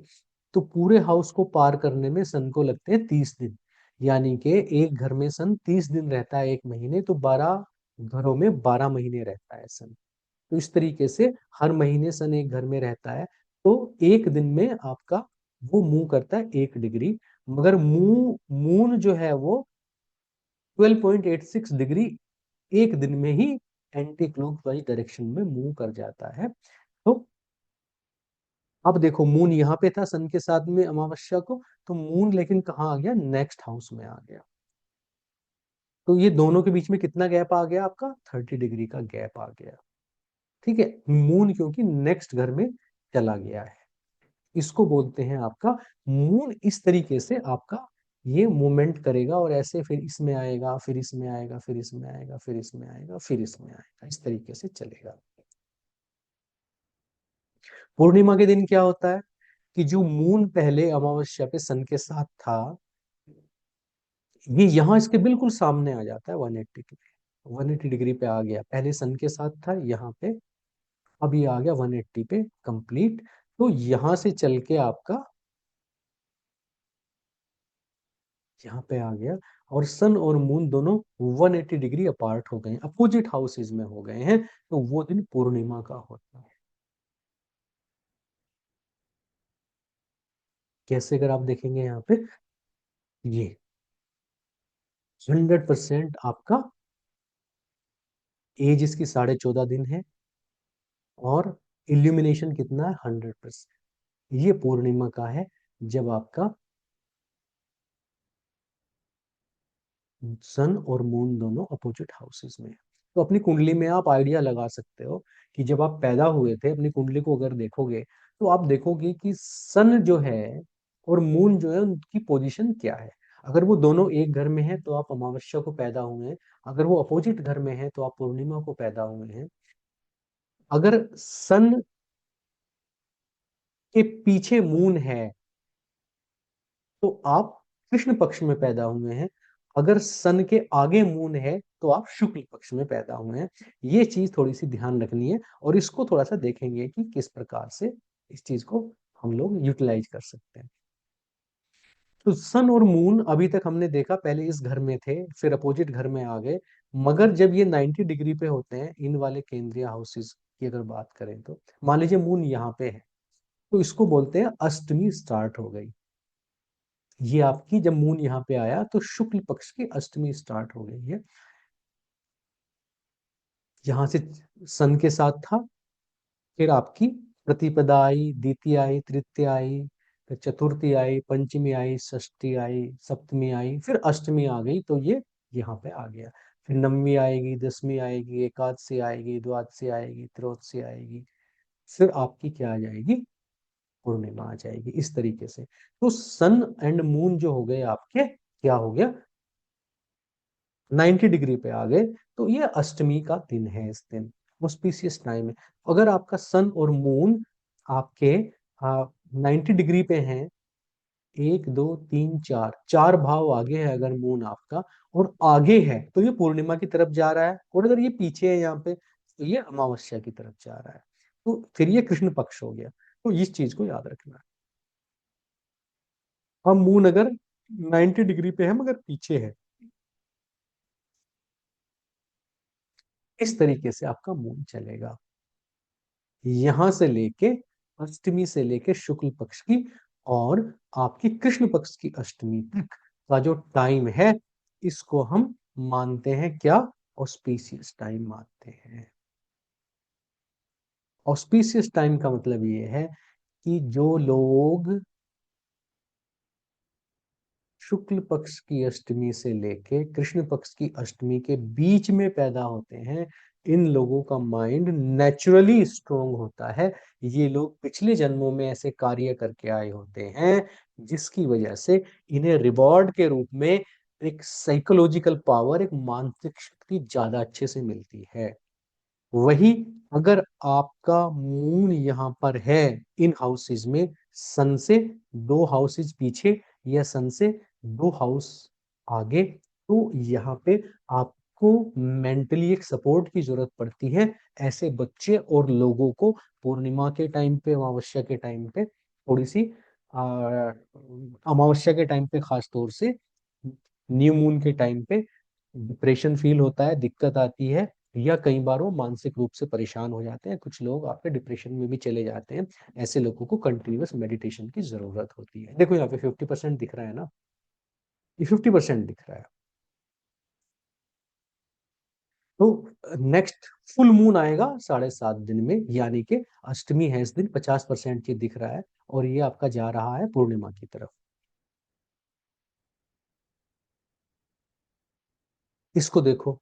तो पूरे हाउस को पार करने में सन को लगते हैं 30 दिन। यानी कि एक घर में सन 30 दिन रहता है एक महीने, तो 12 घरों में 12 महीने रहता है सन। तो इस तरीके से हर महीने सन एक घर में रहता है। तो एक दिन में आपका वो मूव करता है 1 डिग्री। मगर मून जो है वो 12.86 डिग्री एक दिन में ही एंटी क्लॉकवाइज डायरेक्शन में मूव कर जाता है। तो अब देखो मून यहाँ पे था सन के साथ में अमावस्या को, तो मून लेकिन कहाँ आ गया? नेक्स्ट हाउस में आ गया। तो ये दोनों के बीच में कितना गैप आ गया आपका, 30 डिग्री का गैप आ गया। ठीक है, मून क्योंकि नेक्स्ट घर में चला गया है, इसको बोलते हैं आपका मून। इस तरीके से आपका ये मूवमेंट करेगा और ऐसे फिर इसमें आएगा, फिर इसमें आएगा, फिर इसमें आएगा, फिर इसमें आएगा, फिर इसमें आएगा, इस तरीके से चलेगा। पूर्णिमा के दिन क्या होता है कि जो मून पहले अमावस्या पे सन के साथ था, ये यहाँ इसके बिल्कुल सामने आ जाता है 180 पे, 180 डिग्री पे आ गया। पहले सन के साथ था यहाँ पे, अब ये आ गया 180 पे कंप्लीट। तो यहाँ से चल के आपका यहाँ पे आ गया, और सन और मून दोनों 180 डिग्री अपार्ट हो गए, अपोजिट हाउसेज में हो गए हैं, तो वो दिन पूर्णिमा का होता है। कैसे, अगर आप देखेंगे यहाँ पे, ये 100% आपका एज इसकी 14.5 दिन है, और इल्यूमिनेशन कितना है, 100%। ये पूर्णिमा का है, जब आपका सन और मून दोनों अपोजिट हाउसेस में है। तो अपनी कुंडली में आप आइडिया लगा सकते हो कि जब आप पैदा हुए थे, अपनी कुंडली को अगर देखोगे, तो आप देखोगे कि सन जो है और मून जो है, उनकी पोजीशन क्या है। अगर वो दोनों एक घर में है तो आप अमावस्या को पैदा हुए हैं, अगर वो अपोजिट घर में है तो आप पूर्णिमा को पैदा हुए हैं। अगर सन के पीछे मून है तो आप कृष्ण पक्ष में पैदा हुए हैं, अगर सन के आगे मून है तो आप शुक्ल पक्ष में पैदा हुए हैं। ये चीज थोड़ी सी ध्यान रखनी है, और इसको थोड़ा सा देखेंगे कि किस प्रकार से इस चीज को हम लोग यूटिलाइज कर सकते हैं। तो सन और मून अभी तक हमने देखा, पहले इस घर में थे, फिर अपोजिट घर में आ गए, मगर जब ये 90 डिग्री पे होते हैं, इन वाले केंद्रीय हाउसेस की अगर बात करें, तो मान लीजिए मून यहाँ पे है, तो इसको बोलते हैं अष्टमी स्टार्ट हो गई। ये आपकी जब मून यहाँ पे आया तो शुक्ल पक्ष की अष्टमी स्टार्ट हो गई है। यहां से सन के साथ था, फिर आपकी प्रतिपदा आई, द्वितीय आई, तृतीय आई, फिर चतुर्थी आई, पंचमी आई, षष्ठी आई, सप्तमी आई, फिर अष्टमी आ गई, तो ये यहाँ पे आ गया। फिर नवमी आएगी, दसवीं आएगी, एकादशी आएगी, द्वादशी आएगी, त्रयोदशी आएगी, फिर आपकी क्या आ जाएगी, पूर्णिमा आ जाएगी, इस तरीके से। तो सन एंड मून जो हो गए आपके, क्या हो गया, 90 डिग्री पे आ गए, तो ये अष्टमी का दिन है। इस दिन ऑस्पिशियस टाइम है। अगर आपका सन और मून आपके 90 डिग्री पे हैं, 1 2 3 4 चार भाव आगे है अगर मून आपका, और आगे है तो ये पूर्णिमा की तरफ जा रहा है, और अगर ये पीछे है यहाँ पे तो ये अमावस्या की तरफ जा रहा है, तो फिर ये कृष्ण पक्ष हो गया। तो इस चीज को याद रखना है। अब मून अगर 90 डिग्री पे है मगर पीछे है, इस तरीके से आपका मून चलेगा, यहां से लेके अष्टमी से लेके शुक्ल पक्ष की और आपकी कृष्ण पक्ष की अष्टमी तक का जो टाइम है, इसको हम मानते हैं क्या, ऑस्पिशियस टाइम मानते हैं। ऑस्पिशियस टाइम का मतलब ये है कि जो लोग शुक्ल पक्ष की अष्टमी से लेके कृष्ण पक्ष की अष्टमी के बीच में पैदा होते हैं, इन लोगों का माइंड नेचुरली स्ट्रोंग होता है। ये लोग पिछले जन्मों में ऐसे कार्य करके आए होते हैं जिसकी वजह से इन्हें रिवॉर्ड के रूप में एक साइकोलॉजिकल पावर, एक मानसिक शक्ति ज्यादा अच्छे से मिलती है। वही अगर आपका मून यहाँ पर है इन हाउसेज में, सन से 2 हाउसेज पीछे या सन से 2 हाउस आगे, तो यहाँ पे आपको मेंटली एक सपोर्ट की जरूरत पड़ती है। ऐसे बच्चे और लोगों को पूर्णिमा के टाइम पे, अमावस्या के टाइम पे थोड़ी सी अमावस्या के टाइम पे खास तौर से, न्यू मून के टाइम पे डिप्रेशन फील होता है, दिक्कत आती है, या कई बार वो मानसिक रूप से परेशान हो जाते हैं, कुछ लोग आपके डिप्रेशन में भी चले जाते हैं। ऐसे लोगों को कंटिन्यूअस मेडिटेशन की जरूरत होती है। देखो यहाँ पे 50% दिख रहा है ना, ये 50% दिख रहा है। तो नेक्स्ट फुल मून आएगा 7.5 दिन में, यानी कि अष्टमी है इस दिन, 50% ये दिख रहा है, और ये आपका जा रहा है पूर्णिमा की तरफ। इसको देखो,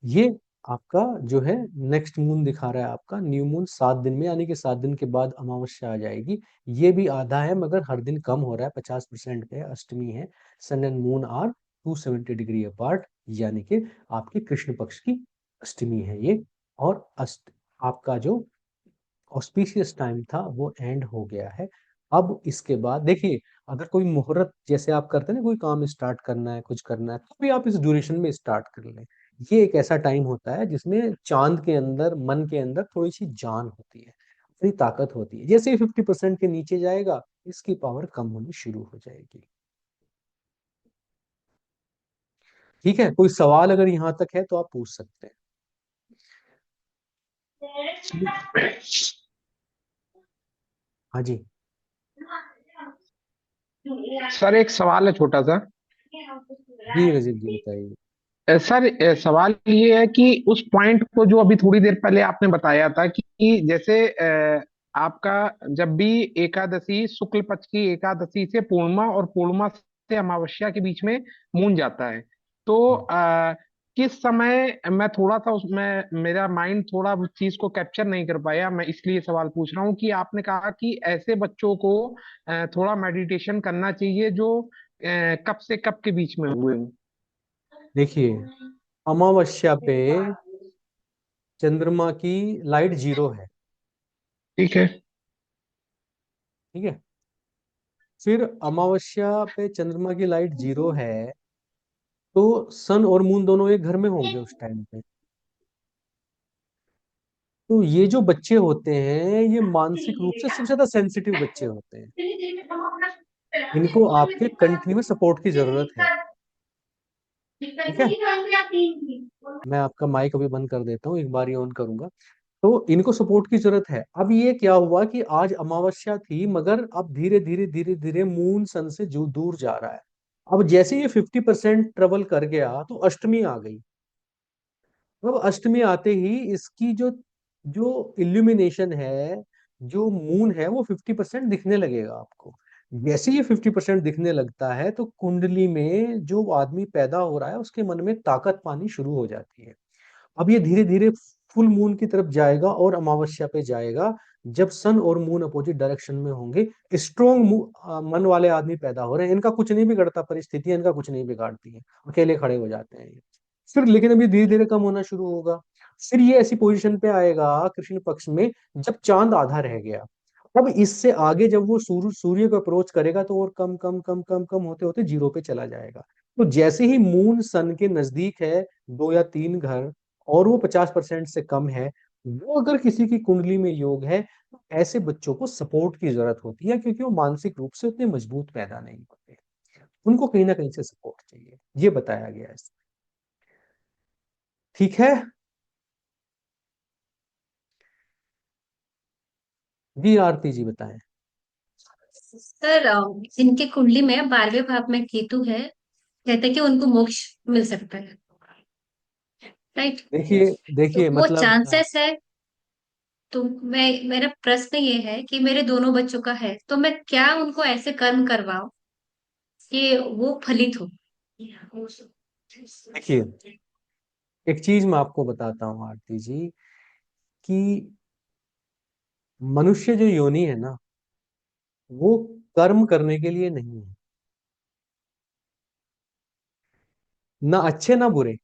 ये आपका जो है नेक्स्ट मून दिखा रहा है, आपका न्यू मून 7 दिन में, यानी कि 7 दिन के बाद अमावस्या आ जाएगी। ये भी आधा है मगर हर दिन कम हो रहा है, 50% पे अष्टमी है। Sun and moon are 270 degree apart, यानी कि आपके कृष्ण पक्ष की अष्टमी है ये। और आपका जो ऑस्पिशियस टाइम था वो एंड हो गया है। अब इसके बाद देखिए, अगर कोई मुहूर्त जैसे आप करते हैं ना, कोई काम स्टार्ट करना है, कुछ करना है, तो भी आप इस ड्यूरेशन में स्टार्ट कर लें। ये एक ऐसा टाइम होता है जिसमें चांद के अंदर, मन के अंदर थोड़ी सी जान होती है, थोड़ी ताकत होती है। जैसे ही 50% के नीचे जाएगा, इसकी पावर कम होनी शुरू हो जाएगी। ठीक है, कोई सवाल अगर यहाँ तक है तो आप पूछ सकते हैं। हाँ जी। सर एक सवाल है छोटा सा। जी रजीत जी बताइए। सर सवाल ये है कि उस पॉइंट को जो अभी थोड़ी देर पहले आपने बताया था कि जैसे आपका जब भी एकादशी, शुक्ल पक्ष की एकादशी से पूर्णिमा और पूर्णिमा से अमावस्या के बीच में मून जाता है, तो किस समय, मैं थोड़ा सा उसमें मेरा माइंड थोड़ा उस चीज को कैप्चर नहीं कर पाया, मैं इसलिए सवाल पूछ रहा हूँ कि आपने कहा कि ऐसे बच्चों को थोड़ा मेडिटेशन करना चाहिए जो कब से कब के बीच में हुए हों। देखिए, अमावस्या पे चंद्रमा की लाइट जीरो है। ठीक है। ठीक है, फिर अमावस्या पे चंद्रमा की लाइट जीरो है, तो सन और मून दोनों एक घर में होंगे उस टाइम पे। तो ये जो बच्चे होते हैं, ये मानसिक रूप से सबसे ज्यादा सेंसिटिव बच्चे होते हैं। इनको आपके कंटिन्यूस सपोर्ट की जरूरत है। ठीक है, मैं आपका माइक अभी बंद कर देता हूँ, एक बार ही ऑन करूंगा। तो इनको सपोर्ट की जरूरत है। अब ये क्या हुआ कि आज अमावस्या थी, मगर अब धीरे धीरे धीरे धीरे मून सन से जो दूर जा रहा है। अब जैसे ये 50% ट्रेवल कर गया तो अष्टमी आ गई। अब अष्टमी आते ही इसकी जो जो इल्यूमिनेशन है, जो मून है, वो 50% दिखने लगेगा आपको। जैसे ये 50% दिखने लगता है तो कुंडली में जो आदमी पैदा हो रहा है उसके मन में ताकत पानी शुरू हो जाती है। अब ये धीरे धीरे फुल मून की तरफ जाएगा और अमावस्या पे जाएगा। जब सन और मून अपोजिट डायरेक्शन में होंगे, स्ट्रोंग मन वाले आदमी पैदा हो रहे हैं। इनका कुछ नहीं बिगड़ता, परिस्थितियां इनका कुछ नहीं बिगाड़ती हैं, अकेले खड़े हो जाते हैं ये। फिर लेकिन अभी धीरे धीरे कम होना शुरू होगा। फिर ये ऐसी पोजीशन पे आएगा कृष्ण पक्ष में जब चांद आधा रह गया। अब इससे आगे जब वो सूर्य को अप्रोच करेगा तो और कम कम कम कम कम होते होते जीरो पे चला जाएगा। तो जैसे ही मून सन के नजदीक है, 2 या 3 घर, और वो 50% से कम है, वो अगर किसी की कुंडली में योग है, तो ऐसे बच्चों को सपोर्ट की जरूरत होती है, क्योंकि वो मानसिक रूप से उतने मजबूत पैदा नहीं होते। उनको कहीं ना कहीं से सपोर्ट चाहिए, ये बताया गया है। ठीक है जी, आरती जी बताएं। सर इनके कुंडली में 12वें भाव में केतु है, कहते हैं कि उनको मोक्ष मिल सकता है, राइट? देखिए तो देखिए वो मतलब चांसेस है। तो मेरा प्रश्न ये है कि मेरे दोनों बच्चों का है, तो मैं क्या उनको ऐसे कर्म करवाऊं कि वो फलित हो। देखिए, एक चीज मैं आपको बताता हूँ आरती जी, कि मनुष्य जो योनि है ना, वो कर्म करने के लिए नहीं है, ना अच्छे ना बुरे।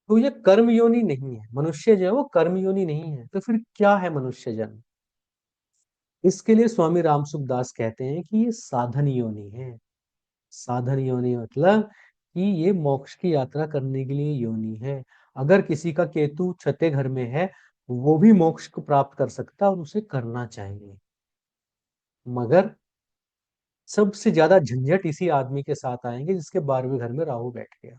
तो ये कर्म योनि नहीं है, मनुष्य जो है वो कर्म योनि नहीं है। तो फिर क्या है मनुष्य जन्म? इसके लिए स्वामी रामसुख दास कहते हैं कि ये साधन योनि है। साधन योनि मतलब कि ये मोक्ष की यात्रा करने के लिए योनि है। अगर किसी का केतु छठे घर में है, वो भी मोक्ष को प्राप्त कर सकता है और उसे करना चाहिए। मगर सबसे ज्यादा झंझट इसी आदमी के साथ आएंगे जिसके 12वें घर में राहु बैठ गया।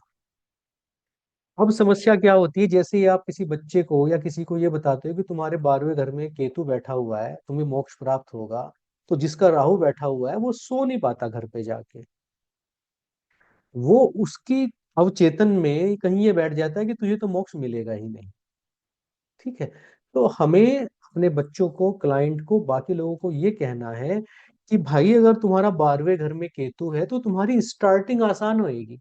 अब समस्या क्या होती है, जैसे ही आप किसी बच्चे को या किसी को ये बताते हो कि तुम्हारे 12वें घर में केतु बैठा हुआ है, तुम्हें मोक्ष प्राप्त होगा, तो जिसका राहु बैठा हुआ है वो सो नहीं पाता घर पे जाके। वो उसकी अवचेतन में कहीं ये बैठ जाता है कि तुझे तो मोक्ष मिलेगा ही नहीं। ठीक है, तो हमें अपने बच्चों को, क्लाइंट को, बाकी लोगों को ये कहना है कि भाई अगर तुम्हारा 12वें घर में केतु है तो तुम्हारी स्टार्टिंग आसान होएगी।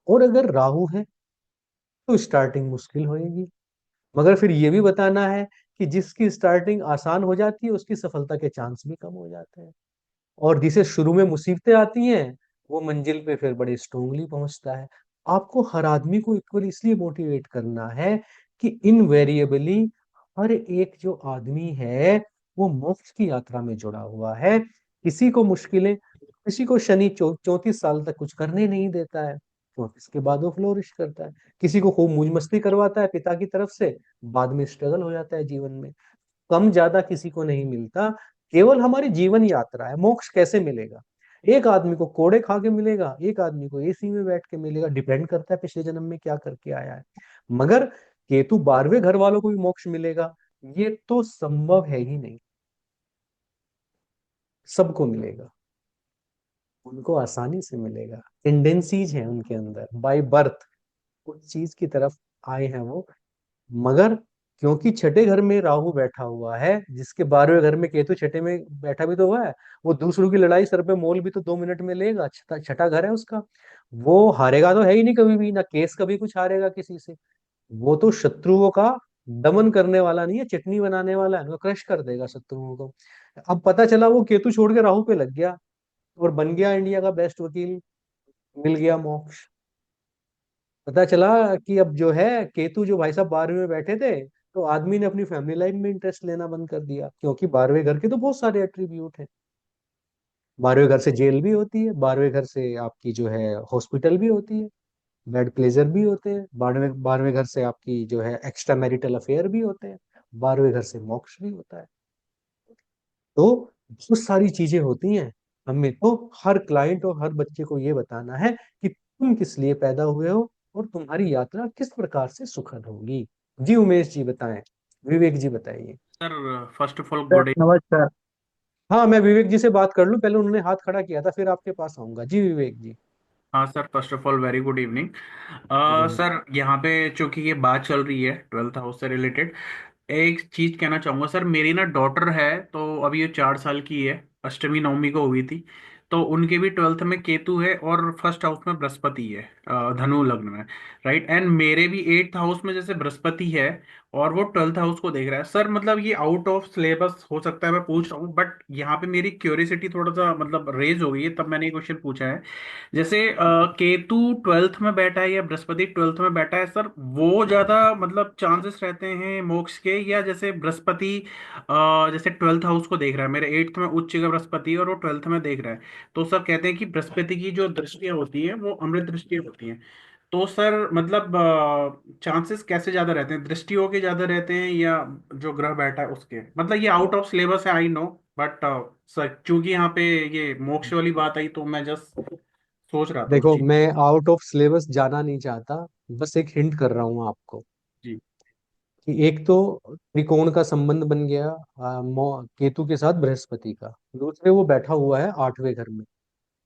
और अगर राहु है तो स्टार्टिंग मुश्किल होएगी। मगर फिर ये भी बताना है कि जिसकी स्टार्टिंग आसान हो जाती है उसकी सफलता के चांस भी कम हो जाते हैं, और जिसे शुरू में मुसीबतें आती हैं वो मंजिल पे फिर बड़े स्ट्रोंगली पहुंचता है। आपको हर आदमी को इक्वल इसलिए मोटिवेट करना है कि इनवेरिएबली हर एक जो आदमी है वो मोक्ष की यात्रा में जुड़ा हुआ है। किसी को मुश्किलें, किसी को शनि 34 साल तक कुछ करने नहीं देता है, 34 के बाद वो फ्लोरिश करता है। किसी को खूब मौज मस्ती करवाता है पिता की तरफ से, बाद में स्ट्रगल हो जाता है जीवन में। कम ज्यादा किसी को नहीं मिलता, केवल हमारी जीवन यात्रा है। मोक्ष कैसे मिलेगा? एक आदमी को कोड़े खा के मिलेगा, एक आदमी को एसी में बैठ के मिलेगा, डिपेंड करता है पिछले जन्म में क्या करके आया है। मगर केतु 12वें घर वालों को भी मोक्ष मिलेगा, ये तो संभव है ही नहीं। सबको मिलेगा, उनको आसानी से मिलेगा। टेंडेंसीज हैं उनके अंदर बाय बर्थ, उस चीज की तरफ आए हैं वो। मगर क्योंकि छठे घर में राहु बैठा हुआ है, जिसके 12वें घर में केतु छठे में बैठा भी तो हुआ है, वो दूसरों की लड़ाई सर पे मोल भी तो 2 मिनट में लेगा। छठा छठा घर है उसका, वो हारेगा तो है ही नहीं कभी भी, ना केस कभी कुछ हारेगा किसी से। वो तो शत्रुओं का दमन करने वाला नहीं है, चटनी बनाने वाला है, वो क्रश कर देगा शत्रुओं को। अब पता चला वो केतु छोड़ के राहु पे लग गया और बन गया इंडिया का बेस्ट वकील, मिल गया मोक्ष। पता चला कि अब जो है केतु जो भाई साहब 12वें में बैठे थे, तो आदमी ने अपनी फैमिली लाइफ में इंटरेस्ट लेना बंद कर दिया, क्योंकि 12वें घर के तो बहुत सारे एट्रीब्यूट हैं। 12वें घर से जेल भी होती है, 12वें घर से आपकी जो है हॉस्पिटल भी होती है, बेड प्लेजर भी होते हैं, 12वें घर से आपकी जो है एक्स्ट्रा मैरिटल अफेयर भी होते हैं, 12वें घर से मोक्ष भी होता है। तो बहुत सारी चीजें होती हैं। हमें तो हर क्लाइंट और हर बच्चे को ये बताना है कि तुम किस लिए पैदा हुए हो और तुम्हारी यात्रा किस प्रकार से सुखद होगी। जी उमेश जी बताएं, विवेक जी बताइए। Sir first of all sir good. नमस्कार। हाँ, मैं विवेक जी से बात कर लूं, पहले उन्होंने हाथ खड़ा किया था, फिर आपके पास आऊंगा। जी विवेक जी। हाँ sir, first of all very good evening. Hmm. Sir यहाँ पे चूंकि ये बात चल रही है 12th हाउस से रिलेटेड, एक चीज कहना चाहूंगा सर। मेरी ना डॉटर है, तो अभी ये 4 साल की है, अष्टमी नवमी को हुई थी। तो उनके भी 12th में केतु है और फर्स्ट हाउस में बृहस्पति है, धनु लग्न में। राइट, एंड मेरे भी 8th हाउस में जैसे बृहस्पति है और वो 12th हाउस को देख रहा है। सर मतलब ये आउट ऑफ सिलेबस हो सकता है, मैं पूछ रहा हूँ, बट यहाँ पे मेरी क्यूरियोसिटी थोड़ा सा मतलब रेज हो गई है, तब मैंने ये क्वेश्चन पूछा है। जैसे केतु 12th में बैठा है या बृहस्पति 12th में बैठा है सर, वो ज्यादा मतलब चांसेस रहते हैं मोक्ष के, या जैसे बृहस्पति जैसे 12th हाउस को देख रहा है, मेरे 8th में उच्च का बृहस्पति और वो 12th में देख रहा है, तो सर कहते हैं कि बृहस्पति की जो दृष्टियां होती हैं वो अमृत दृष्टियां होती हैं। तो सर मतलब चांसेस कैसे ज्यादा रहते हैं, दृष्टियों के ज्यादा रहते हैं या जो ग्रह बैठा है उसके? मतलब ये आउट ऑफ सिलेबस है आई नो, बट सर चूंकि यहाँ पे ये मोक्ष वाली बात आई तो मैं जस्ट सोच रहा था उस देखो, चीज। मैं आउट ऑफ सिलेबस जाना नहीं चाहता, बस एक हिंट कर रहा हूँ आपको जी। कि एक तो त्रिकोण का संबंध बन गया केतु के साथ बृहस्पति का। दूसरे वो बैठा हुआ है 8वें घर में,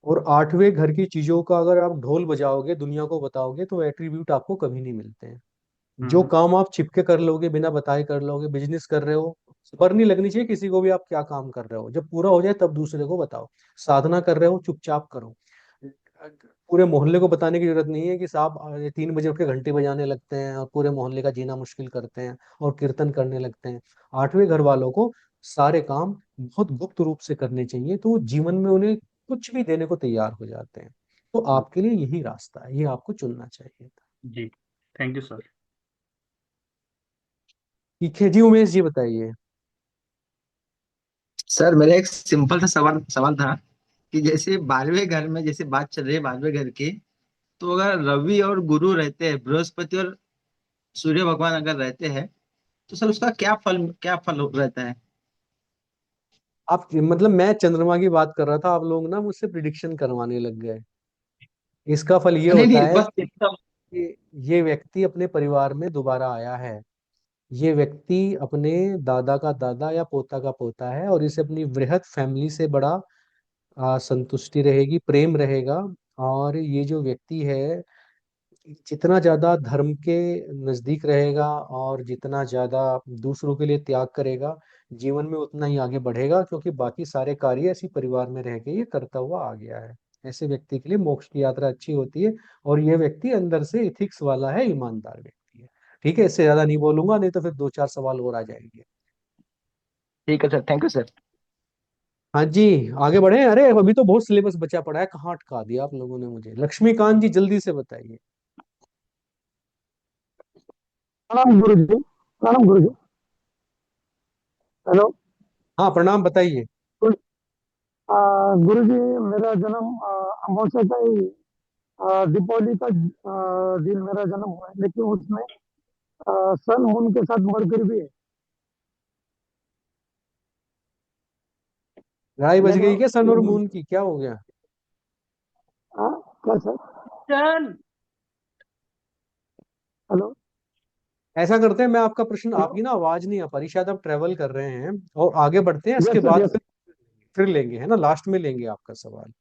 और 8वें घर की चीजों का अगर आप ढोल बजाओगे, दुनिया को बताओगे, तो एट्रीब्यूट आपको कभी नहीं मिलते हैं। जो हम्म। काम आप छिपके कर लोगे, बिना बताए कर लोगे, बिजनेस कर रहे हो, खबर नहीं लगनी चाहिए किसी को भी आप क्या काम कर रहे हो। जब पूरा हो जाए तब दूसरे को बताओ। साधना कर रहे हो, चुपचाप करो। पूरे मोहल्ले को बताने की जरूरत नहीं है कि साहब 3 बजे उठ के घंटी बजाने लगते हैं और पूरे मोहल्ले का जीना मुश्किल करते हैं और कीर्तन करने लगते हैं। 8वें घर वालों को सारे काम बहुत गुप्त रूप से करने चाहिए, तो वो जीवन में उन्हें कुछ भी देने को तैयार हो जाते हैं। तो आपके लिए यही रास्ता है, ये आपको चुनना चाहिए। जी, थैंक यू सर। ठीक है जी उमेश जी बताइए। सर मेरा एक सिंपल सा सवाल सवाल था कि जैसे 12वें घर में जैसे बात चल रही है 12वें घर की, तो अगर रवि और गुरु रहते हैं, बृहस्पति और सूर्य भगवान अगर रहते हैं, तो सर उसका क्या फल रहता है? आप मतलब मैं चंद्रमा की बात कर रहा था, आप लोग ना मुझसे प्रिडिक्शन करवाने लग गए। इसका फल ये नहीं होता नहीं, है बस कि ये व्यक्ति अपने परिवार में दोबारा आया है। ये व्यक्ति अपने दादा का दादा या पोता का पोता है, और इसे अपनी वृहद फैमिली से बड़ा संतुष्टि रहेगी, प्रेम रहेगा। और ये जो व्यक्ति है, जितना ज्यादा धर्म के नजदीक रहेगा और जितना ज्यादा दूसरों के लिए त्याग करेगा, जीवन में उतना ही आगे बढ़ेगा, क्योंकि बाकी सारे कार्य इसी परिवार में रह के ये करता हुआ आ गया है। ऐसे व्यक्ति के लिए मोक्ष की यात्रा अच्छी होती है, और ये व्यक्ति अंदर से इथिक्स वाला है, ईमानदार व्यक्ति है। ठीक है, इससे ज्यादा नहीं बोलूंगा, नहीं तो फिर 2-4 सवाल और आ जाएंगे। ठीक है सर, थैंक यू सर। हाँ जी, आगे बढ़े। अरे अभी तो बहुत सिलेबस बचा पड़ा है, कहाँ अटका दिया आप लोगों ने मुझे। लक्ष्मीकांत जी जल्दी से बताइए। प्रणाम गुरु जी। प्रणाम गुरु जी। हेलो। हाँ प्रणाम, बताइए। गुरु जी, मेरा जन्म अमावस्या का ही दीपावली का दिन मेरा जन्म हुआ है, लेकिन उसमें सन मून के साथ मरकरी भी है। 2:30 बज लेकिन गई क्या सन और मून की, क्या हो गया? हाँ, क्या सर? हेलो। ऐसा करते हैं, मैं आपका प्रश्न, हेलो। आपकी ना आवाज नहीं आ पा रही, शायद आप ट्रेवल कर रहे हैं, और आगे बढ़ते हैं, इसके यस सर, बाद यस। फिर लेंगे, है ना, लास्ट में लेंगे आपका सवाल।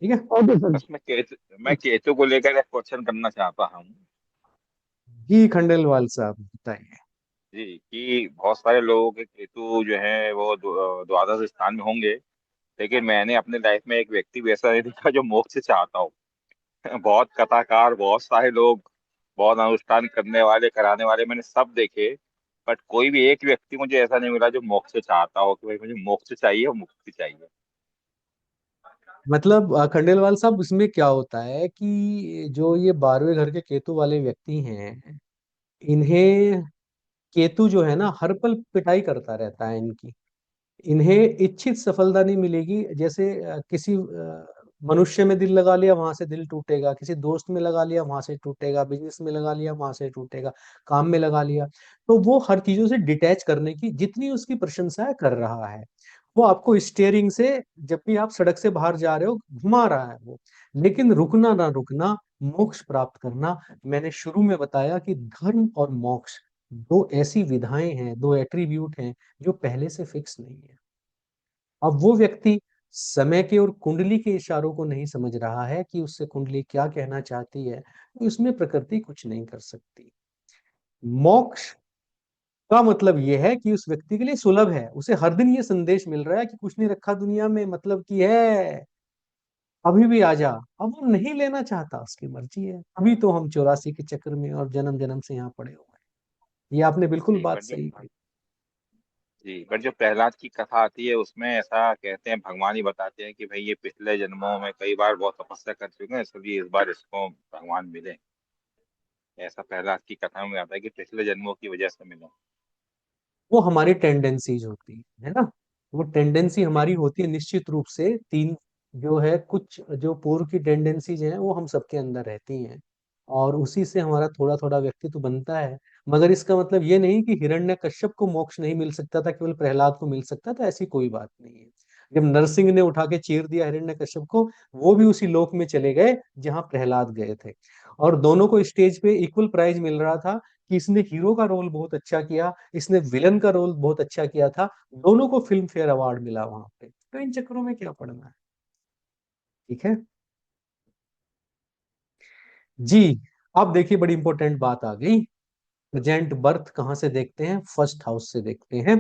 ठीक है ओके सर। बस मैं केतु को लेकर एक क्वेश्चन करना चाहता हूँ जी, खंडेलवाल साहब बताइए। जी, कि बहुत सारे लोगों के केतु जो है वो द्वादश स्थान में होंगे, लेकिन मैंने अपने लाइफ में एक व्यक्ति भी ऐसा नहीं देखा जो मोक्ष चाहता हो। बहुत कथाकार, बहुत सारे लोग, बहुत अनुष्ठान करने वाले, कराने वाले मैंने सब देखे, बट कोई भी एक व्यक्ति मुझे ऐसा नहीं मिला जो मोक्ष चाहता हो कि भाई मुझे मोक्ष चाहिए और मुक्ति चाहिए। मतलब खंडेलवाल साहब, इसमें क्या होता है कि जो ये 12वें घर के केतु वाले व्यक्ति हैं, इन्हें केतु जो है ना हर पल पिटाई करता रहता है इनकी। इन्हें इच्छित सफलता नहीं मिलेगी। जैसे किसी मनुष्य में दिल लगा लिया, वहां से दिल टूटेगा, किसी दोस्त में लगा लिया वहां से टूटेगा, बिजनेस में लगा लिया वहां से टूटेगा, काम में लगा लिया। तो वो हर चीजों से डिटैच करने की जितनी उसकी प्रशंसा है कर रहा है। वो आपको स्टीयरिंग से, जब भी आप सड़क से बाहर जा रहे हो, घुमा रहा है वो। लेकिन रुकना ना रुकना, मोक्ष प्राप्त करना। मैंने शुरू में बताया कि धर्म और मोक्ष दो ऐसी विधाएं हैं, दो एट्रीब्यूट हैं जो पहले से फिक्स नहीं है। अब वो व्यक्ति समय के और कुंडली के इशारों को नहीं समझ रहा है कि उससे कुंडली क्या कहना चाहती है, तो इसमें प्रकृति कुछ नहीं कर सकती। मोक्ष का मतलब यह है कि उस व्यक्ति के लिए सुलभ है, उसे हर दिन ये संदेश मिल रहा है कि कुछ नहीं रखा दुनिया में, मतलब की है, अभी भी आ जा। अब वो नहीं लेना चाहता, उसकी मर्जी है। अभी तो हम 84 के चक्र में और जन्म जन्म से यहाँ पड़े हुए हैं। ये आपने बिल्कुल जी बात बट जो सही कही। जी बट जो प्रहलाद की कथा आती है उसमें ऐसा कहते हैं, भगवान ही बताते हैं कि भाई ये पिछले जन्मों में कई बार बहुत तपस्या कर चुके हैं, इसलिए इस बार इसको भगवान मिले। ऐसा प्रहलाद की कथा में आता है कि पिछले जन्मों की वजह से मिले। वो हमारी टेंडेंसीज होती है ना, वो टेंडेंसी जी हमारी होती है निश्चित रूप से। तीन जो है, कुछ जो पूर्व की टेंडेंसीज हैं वो हम सबके अंदर रहती हैं, और उसी से हमारा थोड़ा थोड़ा व्यक्तित्व बनता है। मगर इसका मतलब ये नहीं कि हिरण्यकश्यप को मोक्ष नहीं मिल सकता था, केवल प्रहलाद को मिल सकता था, ऐसी कोई बात नहीं है। जब नरसिंह ने उठा के चीर दिया हिरण्यकश्यप को, वो भी उसी लोक में चले गए जहां प्रहलाद गए थे। और दोनों को स्टेज पे इक्वल प्राइज मिल रहा था, कि इसने हीरो का रोल बहुत अच्छा किया, इसने विलन का रोल बहुत अच्छा किया था। दोनों को फिल्म फेयर अवार्ड मिला वहां पे, तो इन चक्करों में क्या पड़ना है। ठीक है जी। अब देखिए, बड़ी इंपॉर्टेंट बात आ गई। प्रेजेंट बर्थ कहां से देखते हैं? फर्स्ट हाउस से देखते हैं।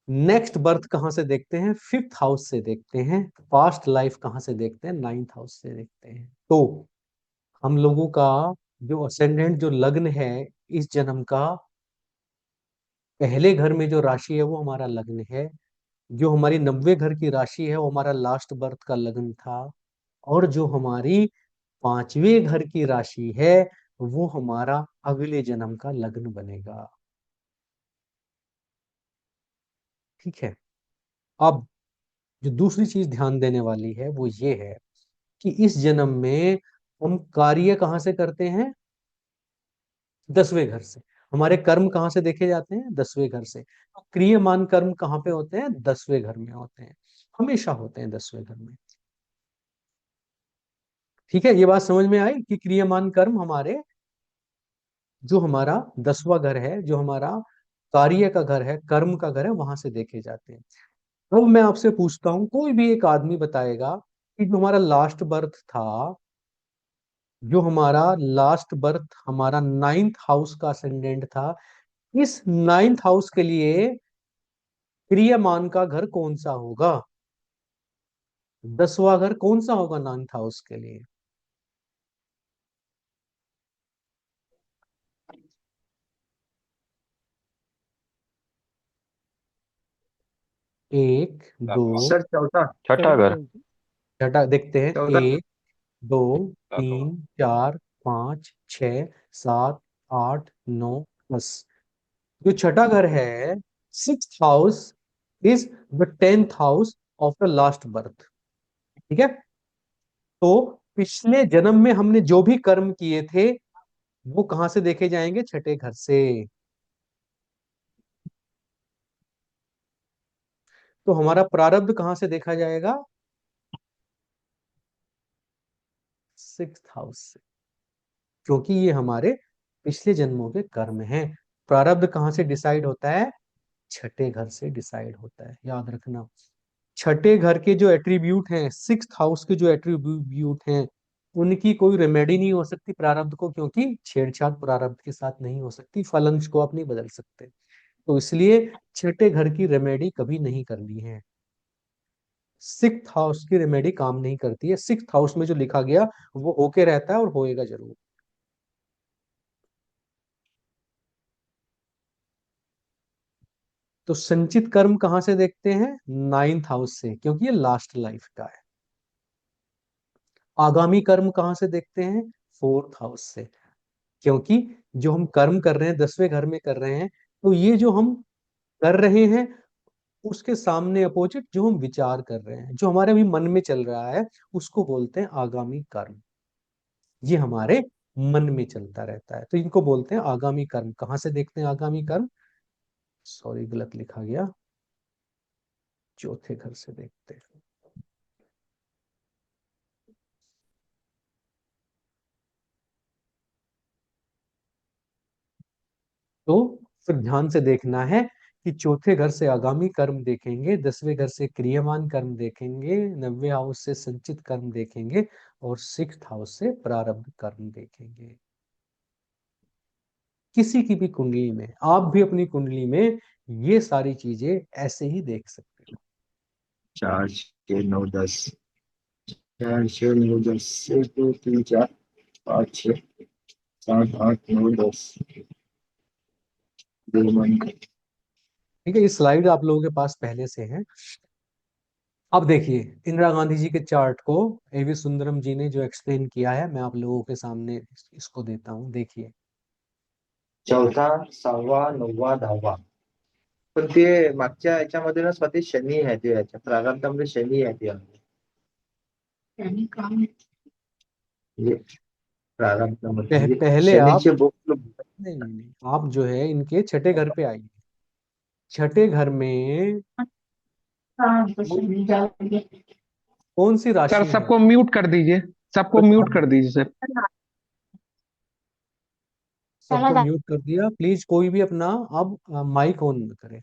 नेक्स्ट बर्थ कहां से देखते हैं? फिफ्थ हाउस से देखते हैं। पास्ट लाइफ कहां से देखते हैं? नाइन्थ हाउस से देखते हैं। तो हम लोगों का जो असेंडेंट, जो लग्न है इस जन्म का, पहले घर में जो राशि है वो हमारा लग्न है। जो हमारी 90 घर की राशि है वो हमारा लास्ट बर्थ का लग्न था। और जो हमारी 5वें घर की राशि है वो हमारा अगले जन्म का लग्न बनेगा। ठीक है। अब जो दूसरी चीज ध्यान देने वाली है वो ये है कि इस जन्म में हम कार्य कहाँ से करते हैं? 10वें घर से। हमारे कर्म कहाँ से देखे जाते हैं? 10वें घर से। तो क्रियमान कर्म कहाँ पे होते हैं? 10वें घर में होते हैं, हमेशा होते हैं 10वें घर में। ठीक है, ये बात समझ में आई कि क्रियमान कर्म हमारे, जो हमारा 10वां घर है, जो हमारा कार्य का घर है, कर्म का घर है, वहां से देखे जाते हैं। अब मैं आपसे पूछता हूं, कोई भी एक आदमी बताएगा कि जो हमारा लास्ट बर्थ था, जो हमारा लास्ट बर्थ हमारा 9th हाउस का असेंडेंट था, इस 9th हाउस के लिए क्रियमान का घर कौन सा होगा? 10वां घर कौन सा होगा 9th हाउस के लिए? एक, दो, सर चौथा। छठा घर। छठा देखते हैं। चौथा। एक, दो, सातवां। 3, 4, 5, 6, 7, 8, 9, 10। जो छठा घर है, 6th house is the 10th house of the last birth. ठीक है। तो पिछले जन्म में हमने जो भी कर्म किए थे वो कहां से देखे जाएंगे? छठे घर से। तो हमारा प्रारब्ध कहां से देखा जाएगा? 6th हाउस से, क्योंकि ये हमारे पिछले जन्मों के कर्म हैं। प्रारब्ध कहां से डिसाइड होता है? छठे घर से डिसाइड होता है, याद रखना। छठे घर के जो एट्रीब्यूट हैं, 6th हाउस के जो एट्रीब्यूट हैं, उनकी कोई रेमेडी नहीं हो सकती प्रारब्ध को, क्योंकि छेड़छाड़ प्रारब्ध के साथ नहीं हो सकती, फल को आप नहीं बदल सकते। तो इसलिए छठे घर की रेमेडी कभी नहीं करनी है। 6th हाउस की रेमेडी काम नहीं करती है। 6th हाउस में जो लिखा गया वो होके रहता है और होएगा जरूर। तो संचित कर्म कहां से देखते हैं? 9th हाउस से, क्योंकि ये लास्ट लाइफ का है। आगामी कर्म कहां से देखते हैं? 4th हाउस से, क्योंकि जो हम कर्म कर रहे हैं 10वें घर में कर रहे हैं, तो ये जो हम कर रहे हैं उसके सामने अपोजिट जो हम विचार कर रहे हैं, जो हमारे अभी मन में चल रहा है, उसको बोलते हैं आगामी कर्म। ये हमारे मन में चलता रहता है, तो इनको बोलते हैं आगामी कर्म। कहां से देखते हैं आगामी कर्म? सॉरी, गलत लिखा गया, चौथे घर से देखते हैं। तो फिर ध्यान से देखना है कि चौथे घर से आगामी कर्म देखेंगे, 10वें घर से क्रियामान कर्म देखेंगे, 9वें हाउस से संचित कर्म देखेंगे, और 6th हाउस से प्रारब्ध कर्म देखेंगे। किसी की भी कुंडली में, आप भी अपनी कुंडली में ये सारी चीजें ऐसे ही देख सकते हो। 4 6 9 10। 4 6 9 10 1 2 3 4 5 6 7 8 9 10। ठीक है, ये स्लाइड आप लोगों के पास पहले से है। अब देखिए इंदिरा गांधी जी के चार्ट को एवी सुंदरम जी ने जो एक्सप्लेन किया है, मैं आप लोगों के सामने इसको देता हूं, देखिए। चौथा 6वा 9वा 10वा। पण ते मागच्या याच्यामध्ये ना स्वतः शनी आहे, ते याच्या प्रारंभामध्ये शनी आहे ते म्हणजे प्रारंभामध्ये म्हणजे पहले आप, शनीचे बुक। नहीं नहीं नहीं, आप जो है इनके छठे घर पे आइए। छठे घर में कौन सी सर राशि है? सबको म्यूट कर दीजिए, सबको म्यूट कर दीजिए सर। सबको म्यूट कर दिया। प्लीज कोई भी अपना अब माइक ऑन न करे।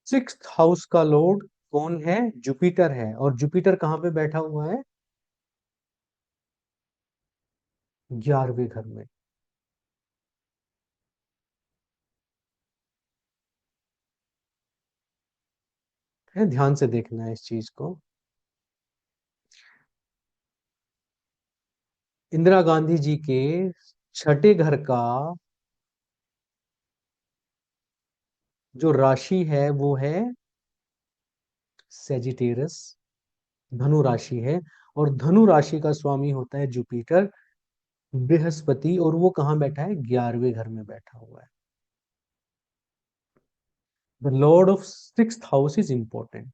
6th हाउस का लॉर्ड कौन है? जुपिटर है। और जुपिटर कहाँ पे बैठा हुआ है? 11वें घर में है। ध्यान से देखना है इस चीज को। इंदिरा गांधी जी के छठे घर का जो राशि है वो है सेजिटेरस, धनु राशि है। और धनु राशि का स्वामी होता है जुपिटर, बृहस्पति, और वो कहाँ बैठा है? 11वें घर में बैठा हुआ है। The Lord of 6th house is important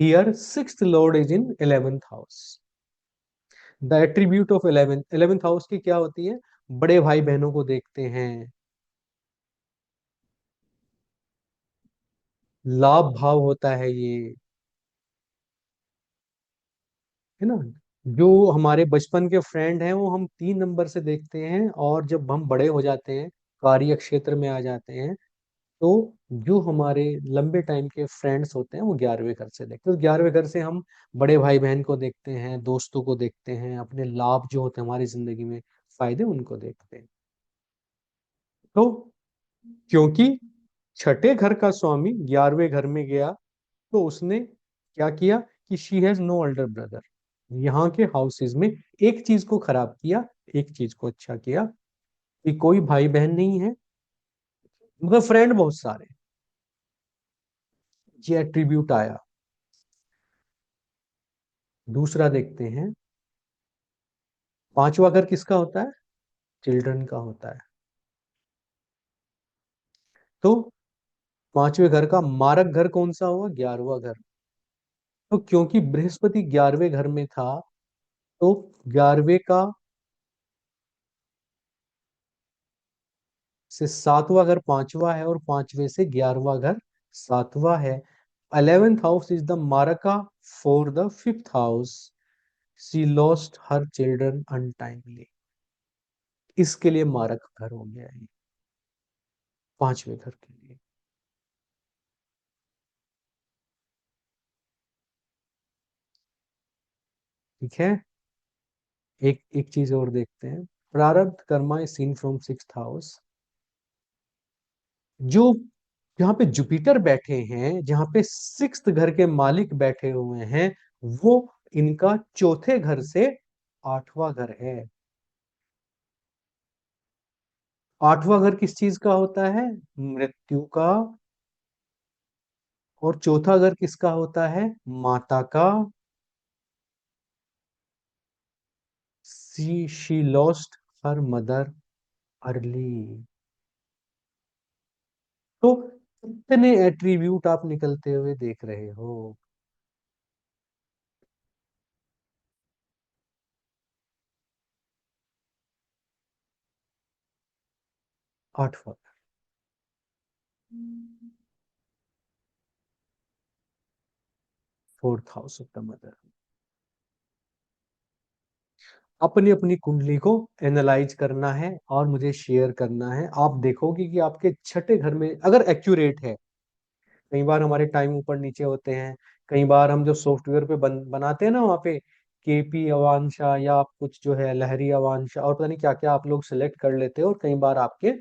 here. 6th Lord is in 11th house. The attribute of 11th house की क्या होती है? बड़े भाई बहनों को देखते हैं, लाभ भाव होता है ये, है ना। जो हमारे बचपन के फ्रेंड हैं वो हम 3 नंबर से देखते हैं, और जब हम बड़े हो जाते हैं, कार्य क्षेत्र में आ जाते हैं, तो जो हमारे लंबे टाइम के फ्रेंड्स होते हैं वो 11वें घर से देखते हैं। तो 11वें घर से हम बड़े भाई बहन को देखते हैं, दोस्तों को देखते हैं, अपने लाभ जो होते हैं हमारी जिंदगी में, फायदे, उनको देखते हैं। तो क्योंकि छठे घर का स्वामी 11वें घर में गया, तो उसने क्या किया कि she has no older brother. यहाँ के हाउसेस में एक चीज को खराब किया, एक चीज को अच्छा किया, कि कोई भाई बहन नहीं है, मगर फ्रेंड बहुत सारे। ये एट्रीब्यूट आया। दूसरा देखते हैं, पांचवा घर किसका होता है? चिल्ड्रन का होता है। तो पांचवें घर का मारक घर कौन सा हुआ? 11वां घर। तो क्योंकि बृहस्पति 11वें घर में था, तो 11वें का से 7वां घर पांचवा है, और पांचवें से 11वां घर 7वां है। 11th house is the maraka for the 5th house. She lost her children untimely. इसके लिए मारक घर हो गया है, पांचवें घर के लिए। ठीक है। एक एक चीज और देखते हैं, प्रारब्ध Karma is seen from 6th house. जो जहां पे जुपिटर बैठे हैं, जहां पे 6th घर के मालिक बैठे हुए हैं, वो इनका चौथे घर से 8वां घर है। 8वां घर किस चीज का होता है? मृत्यु का। और चौथा घर किसका होता है? माता का। She lost her mother early. तो कितने एट्रीब्यूट आप निकलते हुए देख रहे हो? 8वां, 4th house of the mother. अपनी अपनी कुंडली को एनालाइज करना है और मुझे शेयर करना है। आप देखोगे कि आपके छठे घर में अगर एक्यूरेट है, कई बार हमारे टाइम ऊपर नीचे होते हैं, कई बार हम जो सॉफ्टवेयर पे बनाते हैं ना, वहाँ पे केपी अवांशा या आप कुछ जो है लहरी अवांशा और पता नहीं क्या क्या आप लोग सिलेक्ट कर लेते हो, और कई बार आपके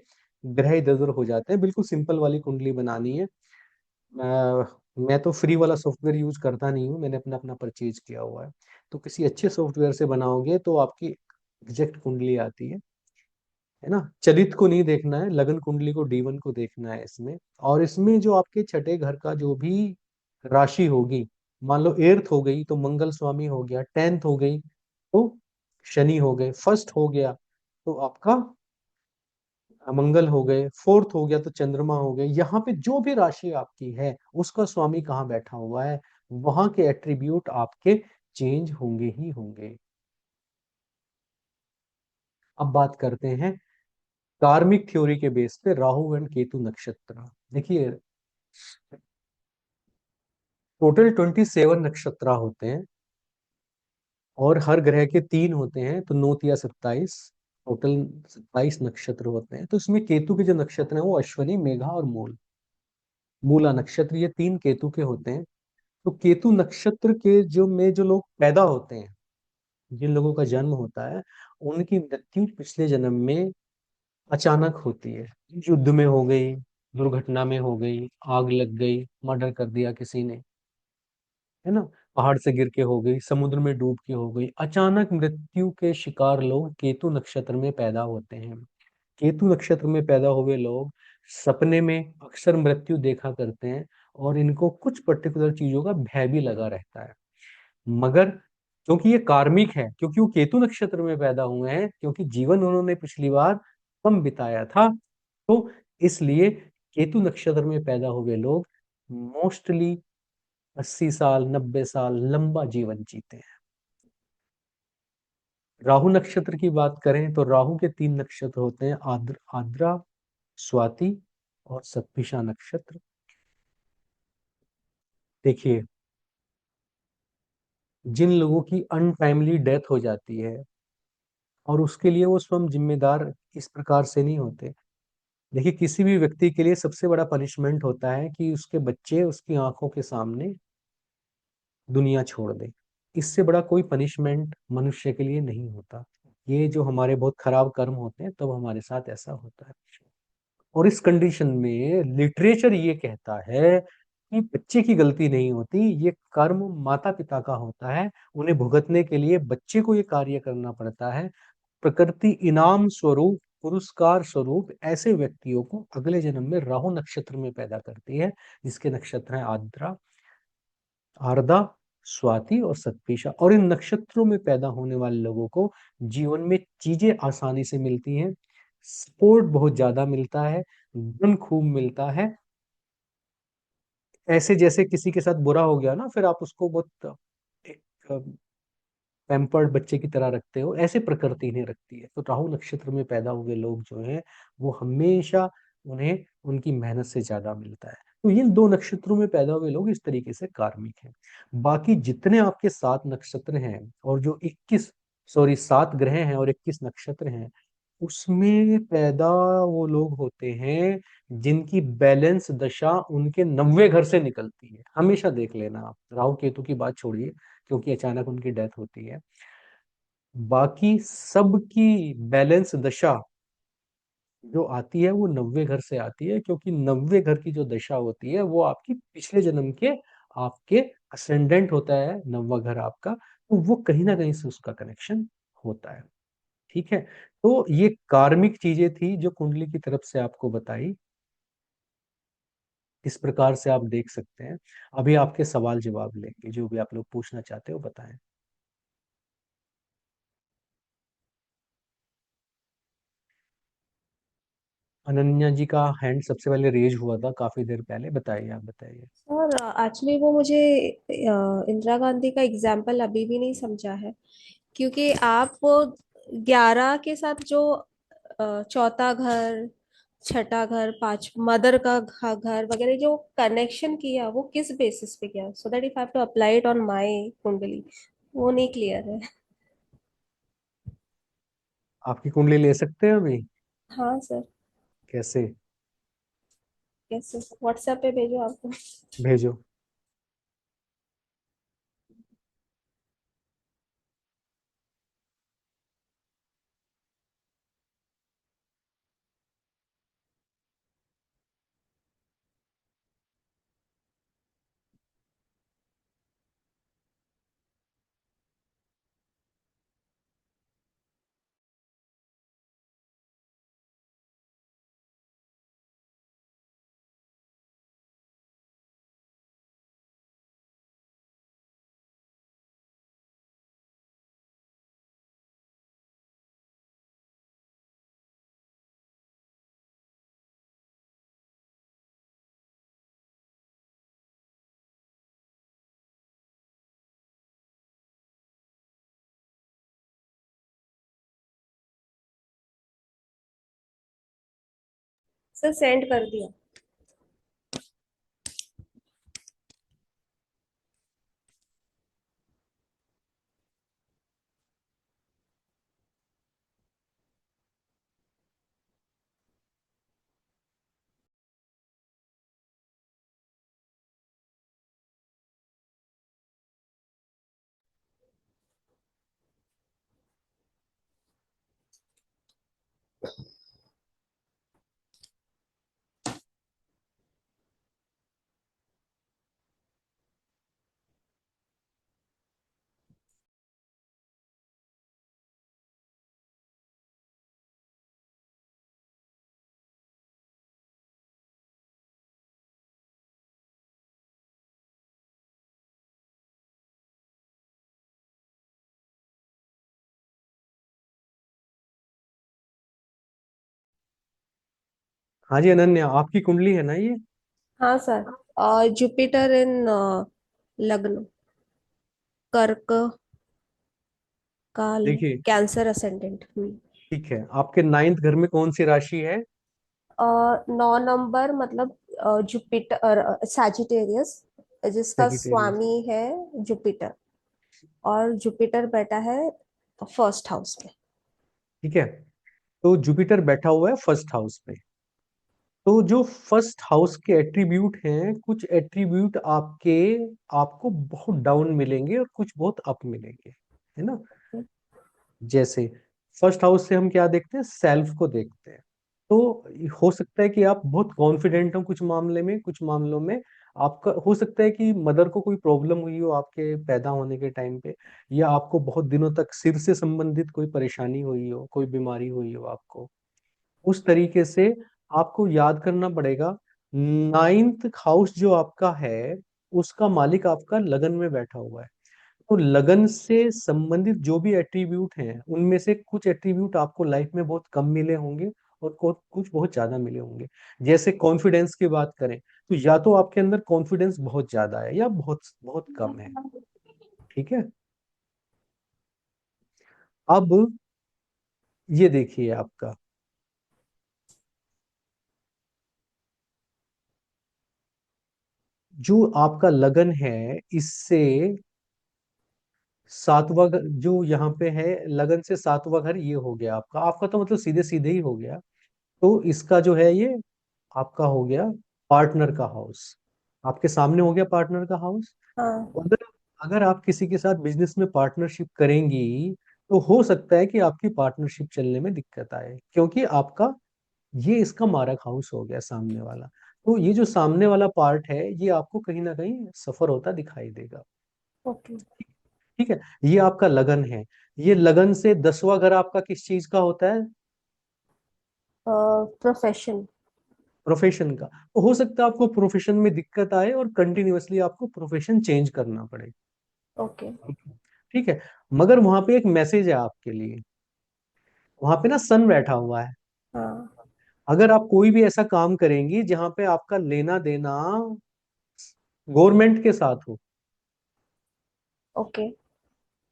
ग्रह इधर उधर हो जाते हैं। बिल्कुल सिंपल वाली कुंडली बनानी है। मैं तो फ्री वाला सॉफ्टवेयर यूज करता नहीं हूँ, मैंने अपना अपना परचेज किया हुआ है। तो किसी अच्छे सॉफ्टवेयर से बनाओगे तो आपकी एग्जैक्ट कुंडली आती है ना। चलित को नहीं देखना है, लगन कुंडली को, D1 को देखना है इसमें। और इसमें जो आपके छठे घर का जो भी राशि होगी, मान लो 8th हो गई तो मंगल स्वामी हो गया, 10th हो गई तो शनि हो गए, 1st हो गया तो आपका मंगल हो गए, 4th हो गया तो चंद्रमा हो गए। यहाँ पे जो भी राशि आपकी है उसका स्वामी कहाँ बैठा हुआ है, वहां के एट्रीब्यूट आपके चेंज होंगे ही होंगे। अब बात करते हैं कार्मिक थ्योरी के बेस पे राहु एंड केतु नक्षत्र। देखिए, टोटल 27 नक्षत्र होते हैं, और हर ग्रह के 3 होते हैं, तो 9 या 27, टोटल 27 नक्षत्र होते हैं। तो इसमें केतु के जो नक्षत्र हैं वो अश्विनी, मेघा और मूला नक्षत्र, ये 3 केतु के होते हैं। तो केतु नक्षत्र के जो लोग पैदा होते हैं, जिन लोगों का जन्म होता है, उनकी मृत्यु पिछले जन्म में अचानक होती है। युद्ध में हो गई, दुर्घटना में हो गई, आग लग गई, मर्डर कर दिया किसी ने, है ना, पहाड़ से गिर के हो गई, समुद्र में डूब के हो गई। अचानक मृत्यु के शिकार लोग केतु नक्षत्र में पैदा होते हैं। केतु नक्षत्र में पैदा हुए लोग सपने में अक्सर मृत्यु देखा करते हैं, और इनको कुछ पर्टिकुलर चीजों का भय भी लगा रहता है। मगर क्योंकि ये कार्मिक है, क्योंकि वो केतु नक्षत्र में पैदा हुए हैं, क्योंकि जीवन उन्होंने पिछली बार कम बिताया था, तो इसलिए केतु नक्षत्र में पैदा हुए लोग मोस्टली 80 साल 90 साल लंबा जीवन जीते हैं। राहु नक्षत्र की बात करें तो राहु के 3 नक्षत्र होते हैं, आद्रा, स्वाति और सत्पिशा नक्षत्र। देखिए, जिन लोगों की अनटाइमली डेथ हो जाती है, और उसके लिए वो स्वयं जिम्मेदार इस प्रकार से नहीं होते। देखिए, किसी भी व्यक्ति के लिए सबसे बड़ा पनिशमेंट होता है कि उसके बच्चे उसकी आंखों के सामने दुनिया छोड़ दे। इससे बड़ा कोई पनिशमेंट मनुष्य के लिए नहीं होता। ये जो हमारे बहुत खराब कर्म होते हैं तब हमारे साथ ऐसा होता है। और इस कंडीशन में लिटरेचर ये कहता है कि बच्चे की गलती नहीं होती, ये कर्म माता पिता का होता है, उन्हें भुगतने के लिए बच्चे को ये कार्य करना पड़ता है। प्रकृति इनाम स्वरूप, पुरस्कार स्वरूप ऐसे व्यक्तियों को अगले जन्म में राहु नक्षत्र में पैदा करती है, जिसके नक्षत्र हैं आर्द्रा, आर्द्रा, स्वाति और सतपीशा। और इन नक्षत्रों में पैदा होने वाले लोगों को जीवन में चीजें आसानी से मिलती हैं, सपोर्ट बहुत ज्यादा मिलता है, धन खूब मिलता है। ऐसे जैसे किसी के साथ बुरा हो गया ना, फिर आप उसको बहुत एक पैम्पर्ड बच्चे की तरह रखते हो, ऐसे प्रकृति इन्हें रखती है। तो राहु नक्षत्र में पैदा हुए लोग जो हैं वो हमेशा, उन्हें उनकी मेहनत से ज्यादा मिलता है। तो इन दो नक्षत्रों में पैदा हुए लोग इस तरीके से कार्मिक हैं। बाकी जितने आपके 7 नक्षत्र हैं और जो 21, सॉरी 7 ग्रह हैं और 21 नक्षत्र हैं, उसमें पैदा वो लोग होते हैं जिनकी बैलेंस दशा उनके 90 घर से निकलती है। हमेशा देख लेना आप, राहु केतु की बात छोड़िए क्योंकि अचानक उनकी डेथ होती है, बाकी सबकी बैलेंस दशा जो आती है वो 90 घर से आती है, क्योंकि 90 घर की जो दशा होती है वो आपकी पिछले जन्म के, आपके असेंडेंट होता है 90वां घर आपका, तो वो कहीं ना कहीं से उसका कनेक्शन होता है। ठीक है, तो ये कार्मिक चीजें थी जो कुंडली की तरफ से आपको बताई। इस प्रकार से आप देख सकते हैं। अभी आपके सवाल जवाब लेंगे, जो भी आप लोग पूछना चाहते हो बताएं। अनन्या जी का हैंड सबसे पहले रेज हुआ था काफी देर पहले, बताइए, आप बताइए। सर एक्चुअली वो मुझे इंदिरा गांधी का एग्जाम्पल अभी भी नहीं समझा है, क्योंकि आप वो 11 के साथ जो चौथा घर, छठा घर, पांच मदर का घर वगैरह जो कनेक्शन किया, वो किस बेसिस पे किया, so that if I have to apply it on my कुंडली, वो नहीं क्लियर है। आपकी कुंडली ले सकते हैं अभी? हाँ सर। कैसे? कैसे? व्हाट्सएप पे भेजो आपको। भेजो। सर सेंड कर दिया। हाँ जी अनन्या, आपकी कुंडली है ना ये? हाँ सर। जुपिटर इन लग्न, कर्क का, देखिए, कैंसर असेंडेंट। ठीक है, आपके 9th घर में कौन सी राशि है? 9 नंबर, मतलब जुपिटर, सैजिटेरियस, जिसका सेजिटेरियस। स्वामी है जुपिटर, और जुपिटर बैठा है फर्स्ट हाउस में। ठीक है, तो जुपिटर बैठा हुआ है फर्स्ट हाउस में। तो जो फर्स्ट हाउस के एट्रीब्यूट हैं, कुछ एट्रीब्यूट आपके, आपको बहुत डाउन मिलेंगे और कुछ बहुत अप मिलेंगे, है ना। जैसे फर्स्ट हाउस से हम क्या देखते हैं, सेल्फ को देखते हैं। तो हो सकता है कि आप बहुत कॉन्फिडेंट हो कुछ मामले में, कुछ मामलों में आपका हो सकता है कि मदर को कोई प्रॉब्लम हुई हो आपके पैदा होने के टाइम पे, या आपको बहुत दिनों तक सिर से संबंधित कोई परेशानी हुई हो, कोई बीमारी हुई हो आपको। उस तरीके से आपको याद करना पड़ेगा। नाइन्थ हाउस जो आपका है, उसका मालिक आपका लगन में बैठा हुआ है। तो लगन से संबंधित जो भी एट्रीब्यूट हैं, उनमें से कुछ एट्रीब्यूट आपको लाइफ में बहुत कम मिले होंगे और कुछ बहुत ज्यादा मिले होंगे। जैसे कॉन्फिडेंस की बात करें, तो या तो आपके अंदर कॉन्फिडेंस बहुत ज्यादा है या बहुत बहुत कम है। ठीक है। अब ये देखिए आपका जो आपका लगन है, इससे सातवां घर जो यहाँ पे है, लगन से सातवां घर ये हो गया आपका। आपका तो मतलब सीधे सीधे ही हो गया। तो इसका जो है ये आपका हो गया पार्टनर का हाउस। आपके सामने हो गया पार्टनर का हाउस। हाँ। अगर अगर आप किसी के साथ बिजनेस में पार्टनरशिप करेंगी, तो हो सकता है कि आपकी पार्टनरशिप चलने में दिक्कत आए, क्योंकि आपका ये इसका मारक हाउस हो गया सामने वाला। तो ये जो सामने वाला पार्ट है, ये आपको कहीं ना कहीं सफर होता दिखाई देगा। ओके। ठीक है। ये आपका लगन है। ये लगन से 10वां घर आपका किस चीज का होता है? प्रोफेशन। प्रोफेशन का। तो हो सकता है आपको प्रोफेशन में दिक्कत आए और कंटिन्यूअसली आपको प्रोफेशन चेंज करना पड़े। ओके। ठीक है। मगर वहां पे एक मैसेज है आपके लिए। वहां पे ना सन बैठा हुआ है। हाँ। अगर आप कोई भी ऐसा काम करेंगी जहां पे आपका लेना देना गवर्नमेंट के साथ हो, ओके।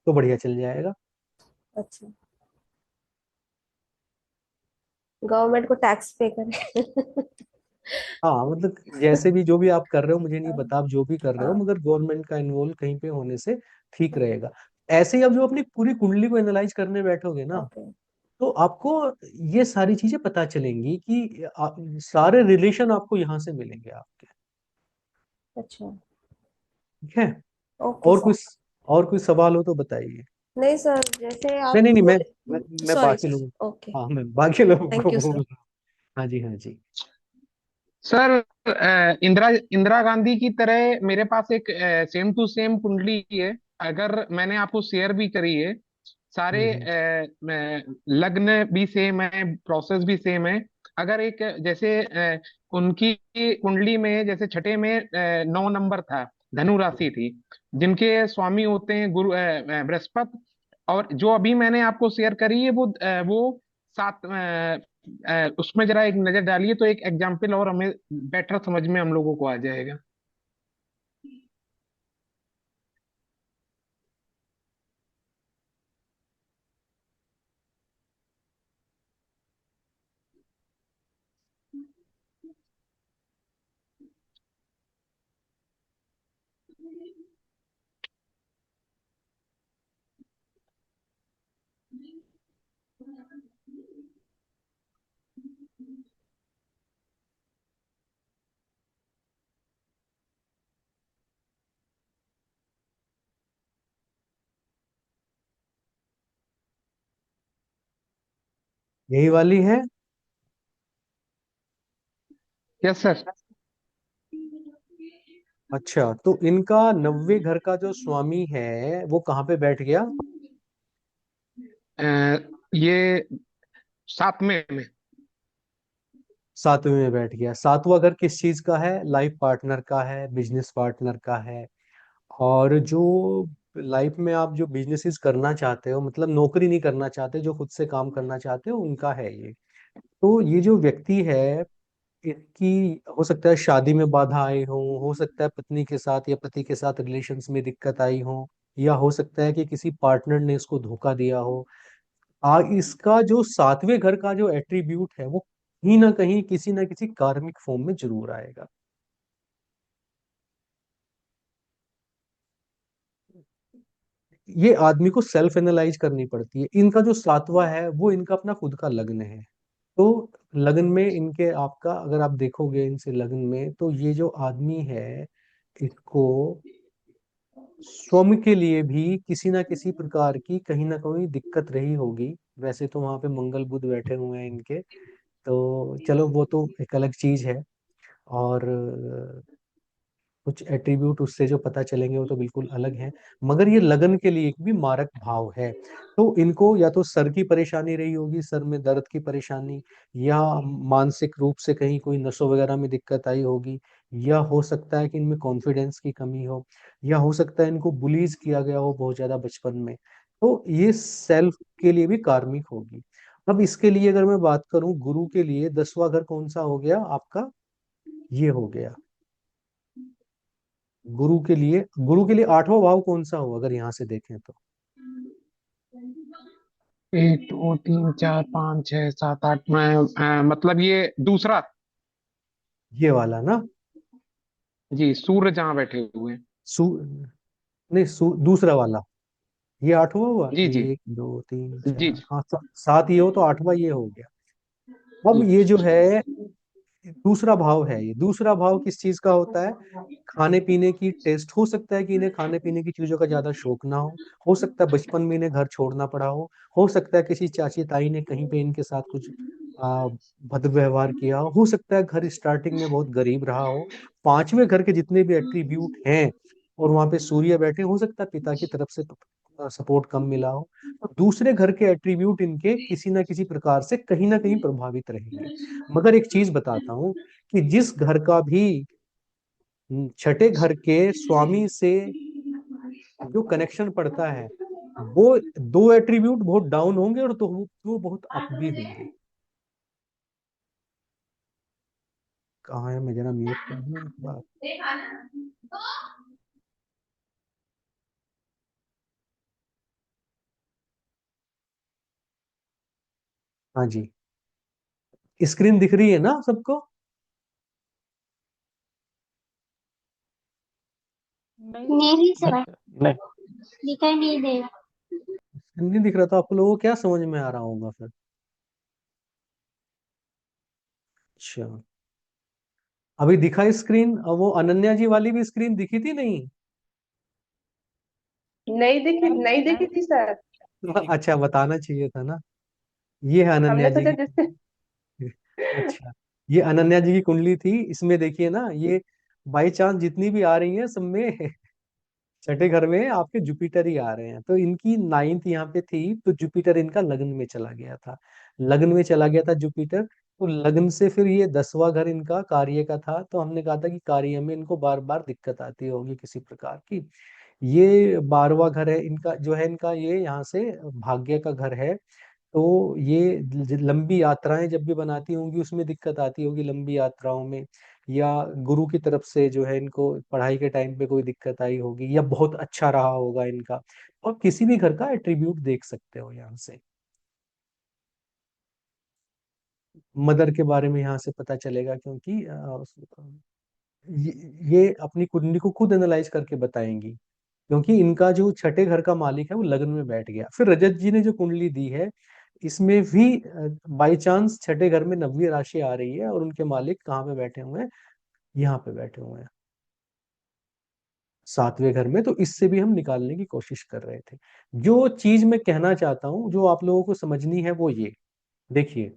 तो बढ़िया चल जाएगा। अच्छा। गवर्नमेंट को टैक्स पे करें। हाँ, मतलब जैसे भी जो भी आप कर रहे हो, मुझे नहीं पता आप जो भी कर रहे हो, हाँ। मगर गवर्नमेंट का इन्वॉल्व कहीं पे होने से ठीक रहेगा। ऐसे ही आप जो अपनी पूरी कुंडली को एनालाइज करने बैठोगे ना, ओके। तो आपको ये सारी चीजें पता चलेंगी कि सारे रिलेशन आपको यहाँ से मिलेंगे आपके। अच्छा। ठीक है। ओके और सर। कुछ और कुछ सवाल हो तो बताइए। नहीं सर, जैसे नहीं आप नहीं नहीं, बोले। मैं सॉरी बाकी सर। लोगों, ओके। हाँ मैं बाकी लोगों को थैंक यू बोल सर। रहा हूँ। हाँ जी, हाँ जी। सर, इंदिरा इंदिरा गांधी की तरह मेरे पास एक सेम टू सेम कुंडली है। अगर मैंने आपको शेयर भी करी है, सारे हम्म। लग्न भी सेम है, प्रोसेस भी सेम है। अगर एक जैसे उनकी कुंडली में जैसे छठे में 9 नंबर था, धनु राशि थी, जिनके स्वामी होते हैं गुरु बृहस्पति। और जो अभी मैंने आपको शेयर करी है वो सात उसमें जरा एक नजर डालिए तो एक एग्जाम्पल और हमें बेटर समझ में हम लोगों को आ जाएगा। यही वाली है। Yes sir. अच्छा, तो इनका 90 घर का जो स्वामी है वो कहाँ पे बैठ गया? ये 7वें में। 7वें में बैठ गया। 7वां घर किस चीज का है? लाइफ पार्टनर का है, बिजनेस पार्टनर का है। और जो लाइफ में आप जो बिजनेसेस करना चाहते हो, मतलब नौकरी नहीं करना चाहते, जो खुद से काम करना चाहते हो, उनका है ये। तो ये जो व्यक्ति है, इनकी हो सकता है शादी में बाधा आई हो सकता है पत्नी के साथ या पति के साथ रिलेशंस में दिक्कत आई हो, या हो सकता है कि किसी पार्टनर ने इसको धोखा दिया हो। इसका जो 7वें घर का जो एट्रीब्यूट है, वो कहीं ना कहीं किसी ना किसी कार्मिक फॉर्म में जरूर आएगा। ये आदमी को सेल्फ एनालाइज करनी पड़ती है। इनका जो 7वां है वो इनका अपना खुद का लग्न है। तो लगन में इनके आपका अगर आप देखोगे इनसे लगन में, तो ये जो आदमी है, इसको स्वयं के लिए भी किसी ना किसी प्रकार की कहीं ना कहीं दिक्कत रही होगी। वैसे तो वहां पे मंगल बुध बैठे हुए हैं इनके, तो चलो वो तो एक अलग चीज है। और कुछ एट्रीब्यूट उससे जो पता चलेंगे वो तो बिल्कुल अलग है। मगर ये लगन के लिए भी मारक भाव है। तो इनको या तो सर की परेशानी रही होगी, सर में दर्द की परेशानी, या मानसिक रूप से कहीं कोई नसों वगैरह में दिक्कत आई होगी, या हो सकता है कि इनमें कॉन्फिडेंस की कमी हो, या हो सकता है इनको बुलीज किया गया हो बहुत ज्यादा बचपन में। तो ये सेल्फ के लिए भी कार्मिक होगी। अब इसके लिए अगर मैं बात करूं, गुरु के लिए 10वां घर कौन सा हो गया आपका? ये हो गया। गुरु के लिए 8वां भाव कौन सा हो अगर यहाँ से देखें तो? 1 2 3 4 5 6 7 8 मतलब ये दूसरा। ये वाला ना? जी, सूर्य जहाँ बैठे हुए हैं। सू नहीं, दूसरा वाला। ये 8वां हुआ, जी जी 1 2 3 4, जी हाँ, 7 ये हो तो 8वां ये हो गया। अब जी ये जो है दूसरा भाव है, ये दूसरा भाव किस चीज का होता है? खाने पीने की टेस्ट। हो सकता है कि इन्हें खाने पीने की चीजों का ज्यादा शौक ना हो सकता है बचपन में इन्हें घर छोड़ना पड़ा हो सकता है किसी चाची ताई ने कहीं पे इनके साथ कुछ आ, भद्र व्यवहार किया हो सकता है घर स्टार्टिंग में बहुत गरीब रहा हो। 5वें घर के जितने भी एट्रीब्यूट हैं और वहां पे सूर्य बैठे, हो सकता है पिता की तरफ से सपोर्ट कम मिला हो। तो दूसरे घर के एट्रीब्यूट इनके किसी ना किसी प्रकार से कहीं ना कहीं प्रभावित रहेंगे। मगर एक चीज बताता हूँ कि जिस घर का भी छठे घर के स्वामी से जो कनेक्शन पड़ता है, वो दो एट्रीब्यूट बहुत डाउन होंगे और तो वो बहुत अप भी होंगे। कहाँ है? मैं जरा म्यूट कर दूं एक बार। हाँ जी, स्क्रीन दिख रही है ना सबको? नहीं सर, अच्छा, नहीं, दिखाई नहीं दे रहा। नहीं दिख रहा तो आप लोगों को क्या समझ में आ रहा होगा फिर? अच्छा, अभी दिखा स्क्रीन? वो अनन्या जी वाली भी स्क्रीन दिखी थी नहीं? नहीं देखी थी सर। अच्छा, बताना चाहिए था ना। ये है अनन्या हमने जी सोचा की। जैसे अच्छा, ये अनन्या जी की कुंडली थी। इसमें देखिए ना, ये बाई चांस जितनी भी आ रही है सब में छठे घर में आपके जुपिटर ही आ रहे हैं। तो इनकी 9th यहाँ पे थी, तो जुपिटर इनका लग्न में चला गया था। लग्न में चला गया था जुपिटर। तो लग्न से फिर ये 10वां घर इनका कार्य का था, तो हमने कहा था कि कार्य में इनको बार बार दिक्कत आती होगी किसी प्रकार की। ये 12वां घर है इनका, जो है इनका ये यहाँ से भाग्य का घर है। तो ये लंबी यात्राएं जब भी बनाती होंगी उसमें दिक्कत आती होगी लंबी यात्राओं में, या गुरु की तरफ से जो है इनको पढ़ाई के टाइम पे कोई दिक्कत आई होगी, या बहुत अच्छा रहा होगा इनका। और किसी भी घर का एट्रीब्यूट देख सकते हो यहाँ से। मदर के बारे में यहाँ से पता चलेगा, क्योंकि ये ये अपनी कुंडली को खुद एनालाइज करके बताएंगी। क्योंकि इनका जो छठे घर का मालिक है वो लग्न में बैठ गया। फिर रजत जी ने जो कुंडली दी है, इसमें भी बाई चांस छठे घर में 9वीं राशि आ रही है और उनके मालिक कहाँ पे बैठे हुए हैं? यहाँ पे बैठे हुए हैं 7वें घर में। तो इससे भी हम निकालने की कोशिश कर रहे थे। जो चीज मैं कहना चाहता हूँ, जो आप लोगों को समझनी है, वो ये देखिए,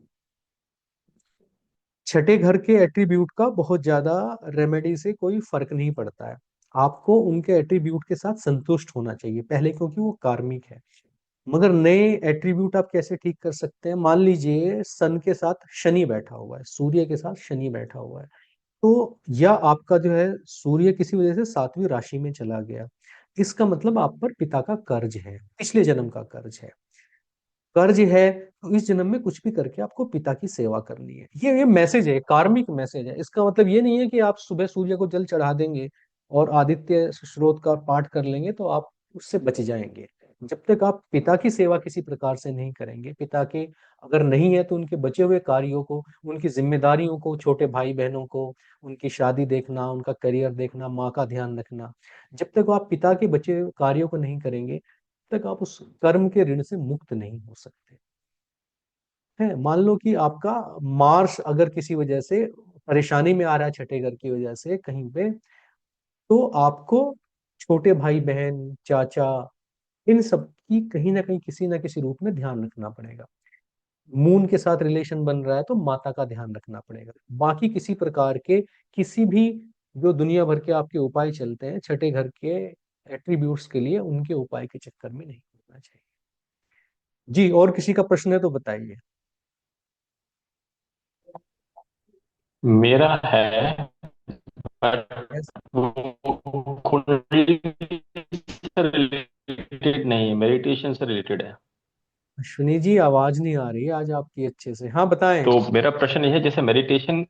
छठे घर के एट्रीब्यूट का बहुत ज्यादा रेमेडी से कोई फर्क नहीं पड़ता है। आपको उनके एट्रीब्यूट के साथ संतुष्ट होना चाहिए पहले, क्योंकि वो कार्मिक है। मगर नए एट्रीब्यूट आप कैसे ठीक कर सकते हैं? मान लीजिए सन के साथ शनि बैठा हुआ है, सूर्य के साथ शनि बैठा हुआ है, तो या आपका जो है सूर्य किसी वजह से 7वीं राशि में चला गया, इसका मतलब आप पर पिता का कर्ज है, पिछले जन्म का कर्ज है। कर्ज है तो इस जन्म में कुछ भी करके आपको पिता की सेवा करनी है। ये मैसेज है, कार्मिक मैसेज है। इसका मतलब ये नहीं है कि आप सुबह सूर्य को जल चढ़ा देंगे और आदित्य स्रोत का पाठ कर लेंगे तो आप उससे बच जाएंगे। जब तक आप पिता की सेवा किसी प्रकार से नहीं करेंगे, पिता के अगर नहीं है तो उनके बचे हुए कार्यों को, उनकी जिम्मेदारियों को, छोटे भाई बहनों को, उनकी शादी देखना, उनका करियर देखना, माँ का ध्यान रखना, जब तक आप पिता के बचे हुए कार्यों को नहीं करेंगे तक आप उस कर्म के ऋण से मुक्त नहीं हो सकते हैं। मान लो कि आपका मार्स अगर किसी वजह से परेशानी में आ रहा है छठे घर की वजह से कहीं पे, तो आपको छोटे भाई बहन, चाचा, इन सब की कहीं ना कहीं किसी ना किसी रूप में ध्यान रखना पड़ेगा। मून के साथ रिलेशन बन रहा है तो माता का ध्यान रखना पड़ेगा। बाकी किसी प्रकार के किसी भी जो दुनिया भर के आपके उपाय चलते हैं छठे घर के एट्रीब्यूट्स के लिए, उनके उपाय के चक्कर में नहीं होना चाहिए। जी, और किसी का प्रश्न है तो बताइए। मेरा है, बट Yes। वो कुंडली से रिलेटेड नहीं है, मेडिटेशन से रिलेटेड है। अश्विनी जी, आवाज नहीं आ रही है आज आपकी अच्छे से। हाँ बताएं। तो मेरा प्रश्न ये है, जैसे मेडिटेशन,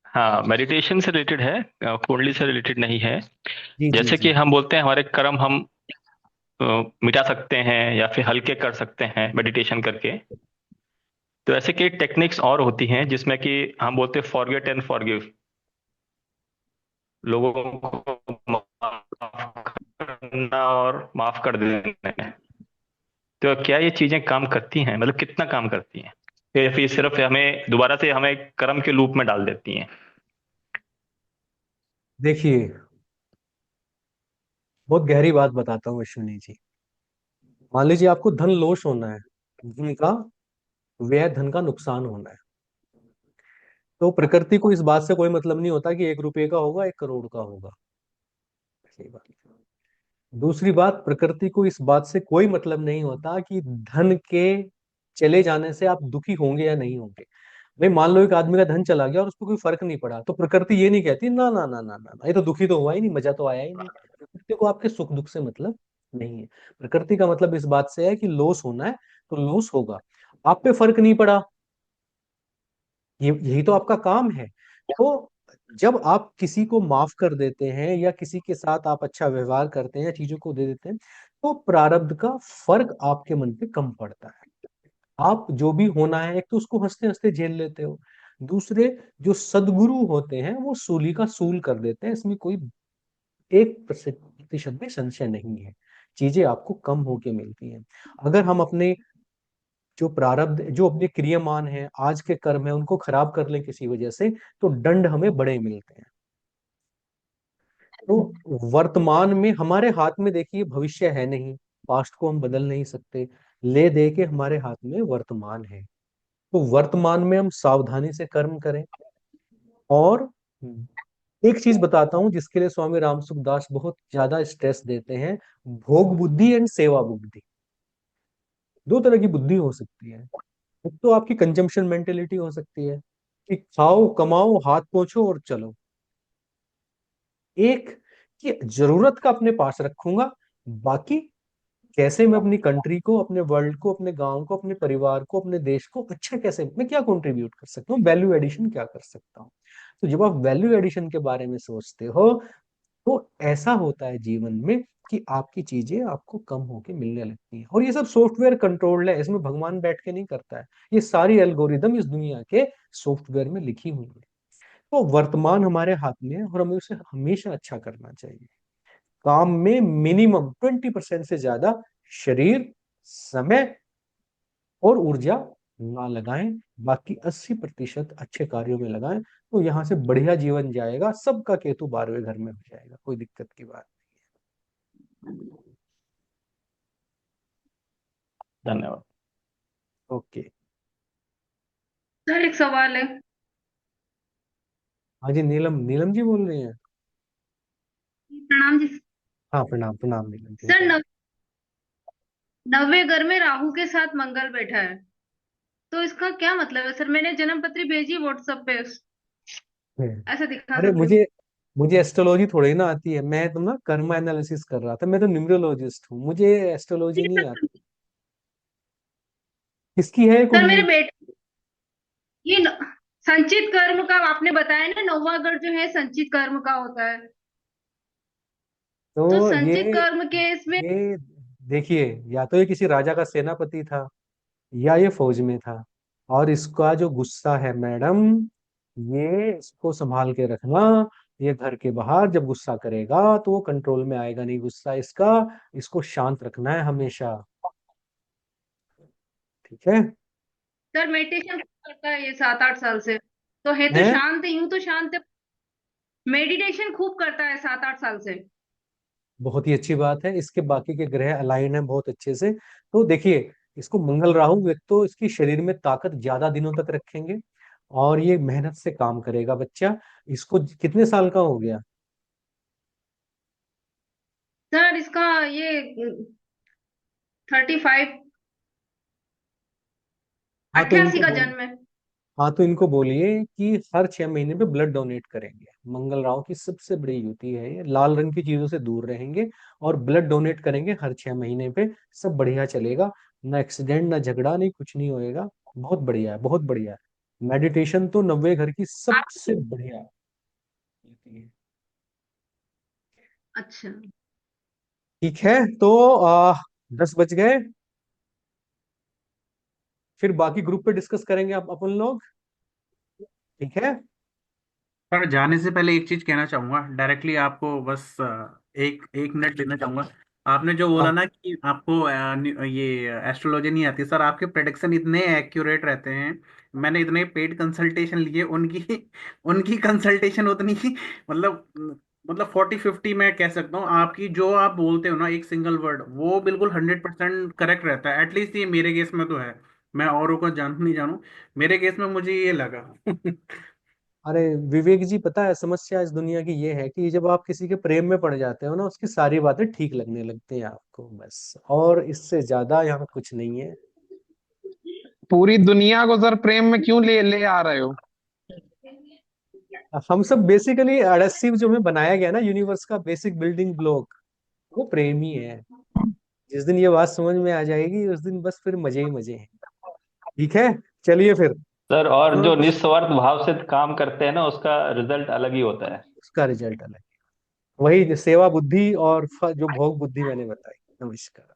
हाँ मेडिटेशन से रिलेटेड है, कुंडली से रिलेटेड नहीं है। जी जी जैसे जी। कि हम बोलते हैं हमारे कर्म हम अ, मिटा सकते हैं या फिर हल्के कर सकते हैं मेडिटेशन करके। तो ऐसे कई टेक्निक्स और होती हैं जिसमें कि हम बोलते हैं फॉरगेट एंड फॉरगिव, लोगों को माफ करना और माफ कर देना। तो क्या ये चीजें काम करती हैं, मतलब कितना काम करती हैं, या फिर सिर्फ हमें दोबारा से हमें कर्म के लूप में डाल देती हैं? देखिए, बहुत गहरी बात बताता हूँ अश्विनी जी। मान लीजिए आपको धन लोश होना है, धन का व्यय, धन का नुकसान होना है, तो प्रकृति को इस बात से कोई मतलब नहीं होता कि 1 रुपए का होगा 1 करोड़ का होगा। सही बात। दूसरी बात, प्रकृति को इस बात से कोई मतलब नहीं होता कि धन के चले जाने से आप दुखी होंगे या नहीं होंगे। भाई मान लो एक आदमी का धन चला गया और उसको कोई फर्क नहीं पड़ा, तो प्रकृति ये नहीं कहती ना ना ना ना ना ना, ये तो दुखी तो हुआ ही नहीं, मजा तो आया ही नहीं। प्रकृति को आपके सुख दुख से मतलब नहीं है। प्रकृति का मतलब इस बात से है कि लॉस होना है तो लॉस होगा, आप पे फर्क नहीं पड़ा, ये यही तो आपका काम है। तो जब आप किसी को माफ कर देते हैं या किसी के साथ आप अच्छा व्यवहार करते हैं या चीजों को दे देते हैं, तो प्रारब्ध का फर्क आपके मन पे कम पड़ता है। आप जो भी होना है, एक तो उसको हंसते हंसते झेल लेते हो, दूसरे जो सदगुरु होते हैं वो सूली का सूल कर देते हैं, इसमें कोई 1% भी संशय नहीं है। चीजें आपको कम होके मिलती हैं। अगर हम अपने जो प्रारब्ध, जो अपने क्रियामान है, आज के कर्म है, उनको खराब कर लें किसी वजह से, तो दंड हमें बड़े मिलते हैं। तो वर्तमान में हमारे हाथ में देखिए भविष्य है नहीं, पास्ट को हम बदल नहीं सकते, ले दे के हमारे हाथ में वर्तमान है। तो वर्तमान में हम सावधानी से कर्म करें। और एक चीज बताता हूं जिसके लिए स्वामी राम सुखदास बहुत ज्यादा स्ट्रेस देते हैं, भोग बुद्धि एंड सेवा बुद्धि। दो तरह की बुद्धि हो सकती है। एक तो आपकी कंजम्पशन मेंटेलिटी हो सकती है कि खाओ कमाओ हाथ पोंछो और चलो। एक कि जरूरत का अपने पास रखूंगा, बाकी कैसे मैं अपनी कंट्री को, अपने वर्ल्ड को, अपने गांव को, अपने परिवार को, अपने देश को अच्छा, कैसे मैं क्या कंट्रीब्यूट कर सकता हूँ, वैल्यू एडिशन क्या कर सकता हूँ। तो जब आप वैल्यू एडिशन के बारे में सोचते हो, तो ऐसा होता है जीवन में कि आपकी चीजें आपको कम होके मिलने लगती हैं। और ये सब सॉफ्टवेयर कंट्रोल्ड है, इसमें भगवान बैठ के नहीं करता है, ये सारी एल्गोरिदम इस दुनिया के सॉफ्टवेयर में लिखी हुई है। तो वर्तमान हमारे हाथ में है और हमें उसे हमेशा अच्छा करना चाहिए। काम में मिनिमम 20% से ज्यादा शरीर, समय और ऊर्जा ना लगाएं, बाकी 80% अच्छे कार्यों में लगाएं, तो यहाँ से बढ़िया जीवन जाएगा, सबका केतु 12वें घर में हो जाएगा, कोई दिक्कत की बात धन्यवाद। नहीं। ओके। सर एक सवाल है। हाँ जी, नीलम, नीलम जी बोल रही हैं। प्रणाम जी। हाँ प्रणाम प्रणाम नीलम जी, सर बताइए। नवे घर में राहु के साथ मंगल बैठा है, तो इसका क्या मतलब है सर? मैंने जन्म पत्री भेजी व्हाट्सएप पे, हम्म। ऐसा दिखा अरे करके। मुझे मुझे एस्ट्रोलॉजी थोड़ी ना आती है, मैं तो ना कर्मा एनालिसिस कर रहा था, मैं तो न्यूमरोलॉजिस्ट हूँ, मुझे एस्ट्रोलॉजी नहीं आती। किसकी है सर मेरे कुंडली? बेटे ये संचित कर्म का आपने बताया ना, नौवा घर जो है संचित कर्म का होता है, तो तो संचित कर्म के इसमें। ये देखिए, या तो ये किसी राजा का सेनापति था या ये फौज में था। और इसका जो गुस्सा है मैडम, ये इसको संभाल के रखना। ये घर के बाहर जब गुस्सा करेगा तो वो कंट्रोल में आएगा नहीं गुस्सा इसका, इसको शांत रखना है हमेशा। ठीक है। सर मेडिटेशन करता है ये 7-8 साल से, तो है तो है, शांत, यूं तो शांत है। मेडिटेशन खूब करता है 7-8 साल से। बहुत ही अच्छी बात है, इसके बाकी के ग्रह अलाइन है बहुत अच्छे से। तो देखिए, इसको मंगल राहु एक तो इसकी शरीर में ताकत ज्यादा दिनों तक रखेंगे, और ये मेहनत से काम करेगा बच्चा। इसको कितने साल का हो गया? सर इसका ये 35, हाँ तो 88 इनको का बोल जन्म है। हाँ तो इनको बोलिए कि हर 6 महीने पे ब्लड डोनेट करेंगे। मंगल राहु की सबसे बड़ी युति है ये, लाल रंग की चीजों से दूर रहेंगे और ब्लड डोनेट करेंगे हर 6 महीने पे। सब बढ़िया चलेगा, ना एक्सीडेंट ना झगड़ा, नहीं कुछ नहीं होएगा। बहुत बढ़िया है, बहुत बढ़िया है। मेडिटेशन तो 90 घर की सबसे बढ़िया युति है। अच्छा ठीक है, तो 10 बज गए। फिर बाकी ग्रुप पे डिस्कस करेंगे आप अपन लोग, ठीक है? सर जाने से पहले एक चीज कहना चाहूंगा डायरेक्टली आपको, बस एक एक मिनट देना चाहूंगा। आपने जो बोला हाँ। ना कि आपको ये एस्ट्रोलॉजी नहीं आती, सर आपके प्रेडिक्शन इतने एक्यूरेट रहते हैं। मैंने इतने पेड कंसल्टेशन लिए, उनकी उनकी कंसल्टेशन उतनी ही, मतलब 40-50 मैं कह सकता हूँ। आपकी जो आप बोलते हो ना एक सिंगल वर्ड, वो बिल्कुल 100% करेक्ट रहता है। एटलीस्ट ये मेरे केस में तो है। मैं औरों को जानू नहीं जानू, मेरे केस में मुझे ये लगा। अरे विवेक जी, पता है समस्या इस दुनिया की ये है कि जब आप किसी के प्रेम में पड़ जाते हो ना, उसकी सारी बातें ठीक लगने लगती हैं आपको, बस। और इससे ज्यादा यहाँ कुछ नहीं है। पूरी दुनिया को सर प्रेम में क्यों ले ले आ रहे हो? हम सब बेसिकली एडहेसिव जो हमें बनाया गया ना, यूनिवर्स का बेसिक बिल्डिंग ब्लॉक, वो प्रेम ही है। जिस दिन ये बात समझ में आ जाएगी उस दिन बस फिर मजे ही मजे हैं। ठीक है, चलिए फिर। सर और हाँ, जो निस्वार्थ भाव से काम करते हैं ना, उसका रिजल्ट अलग ही होता है। उसका रिजल्ट अलग है। वही सेवा बुद्धि और जो भोग बुद्धि मैंने बताई। नमस्कार।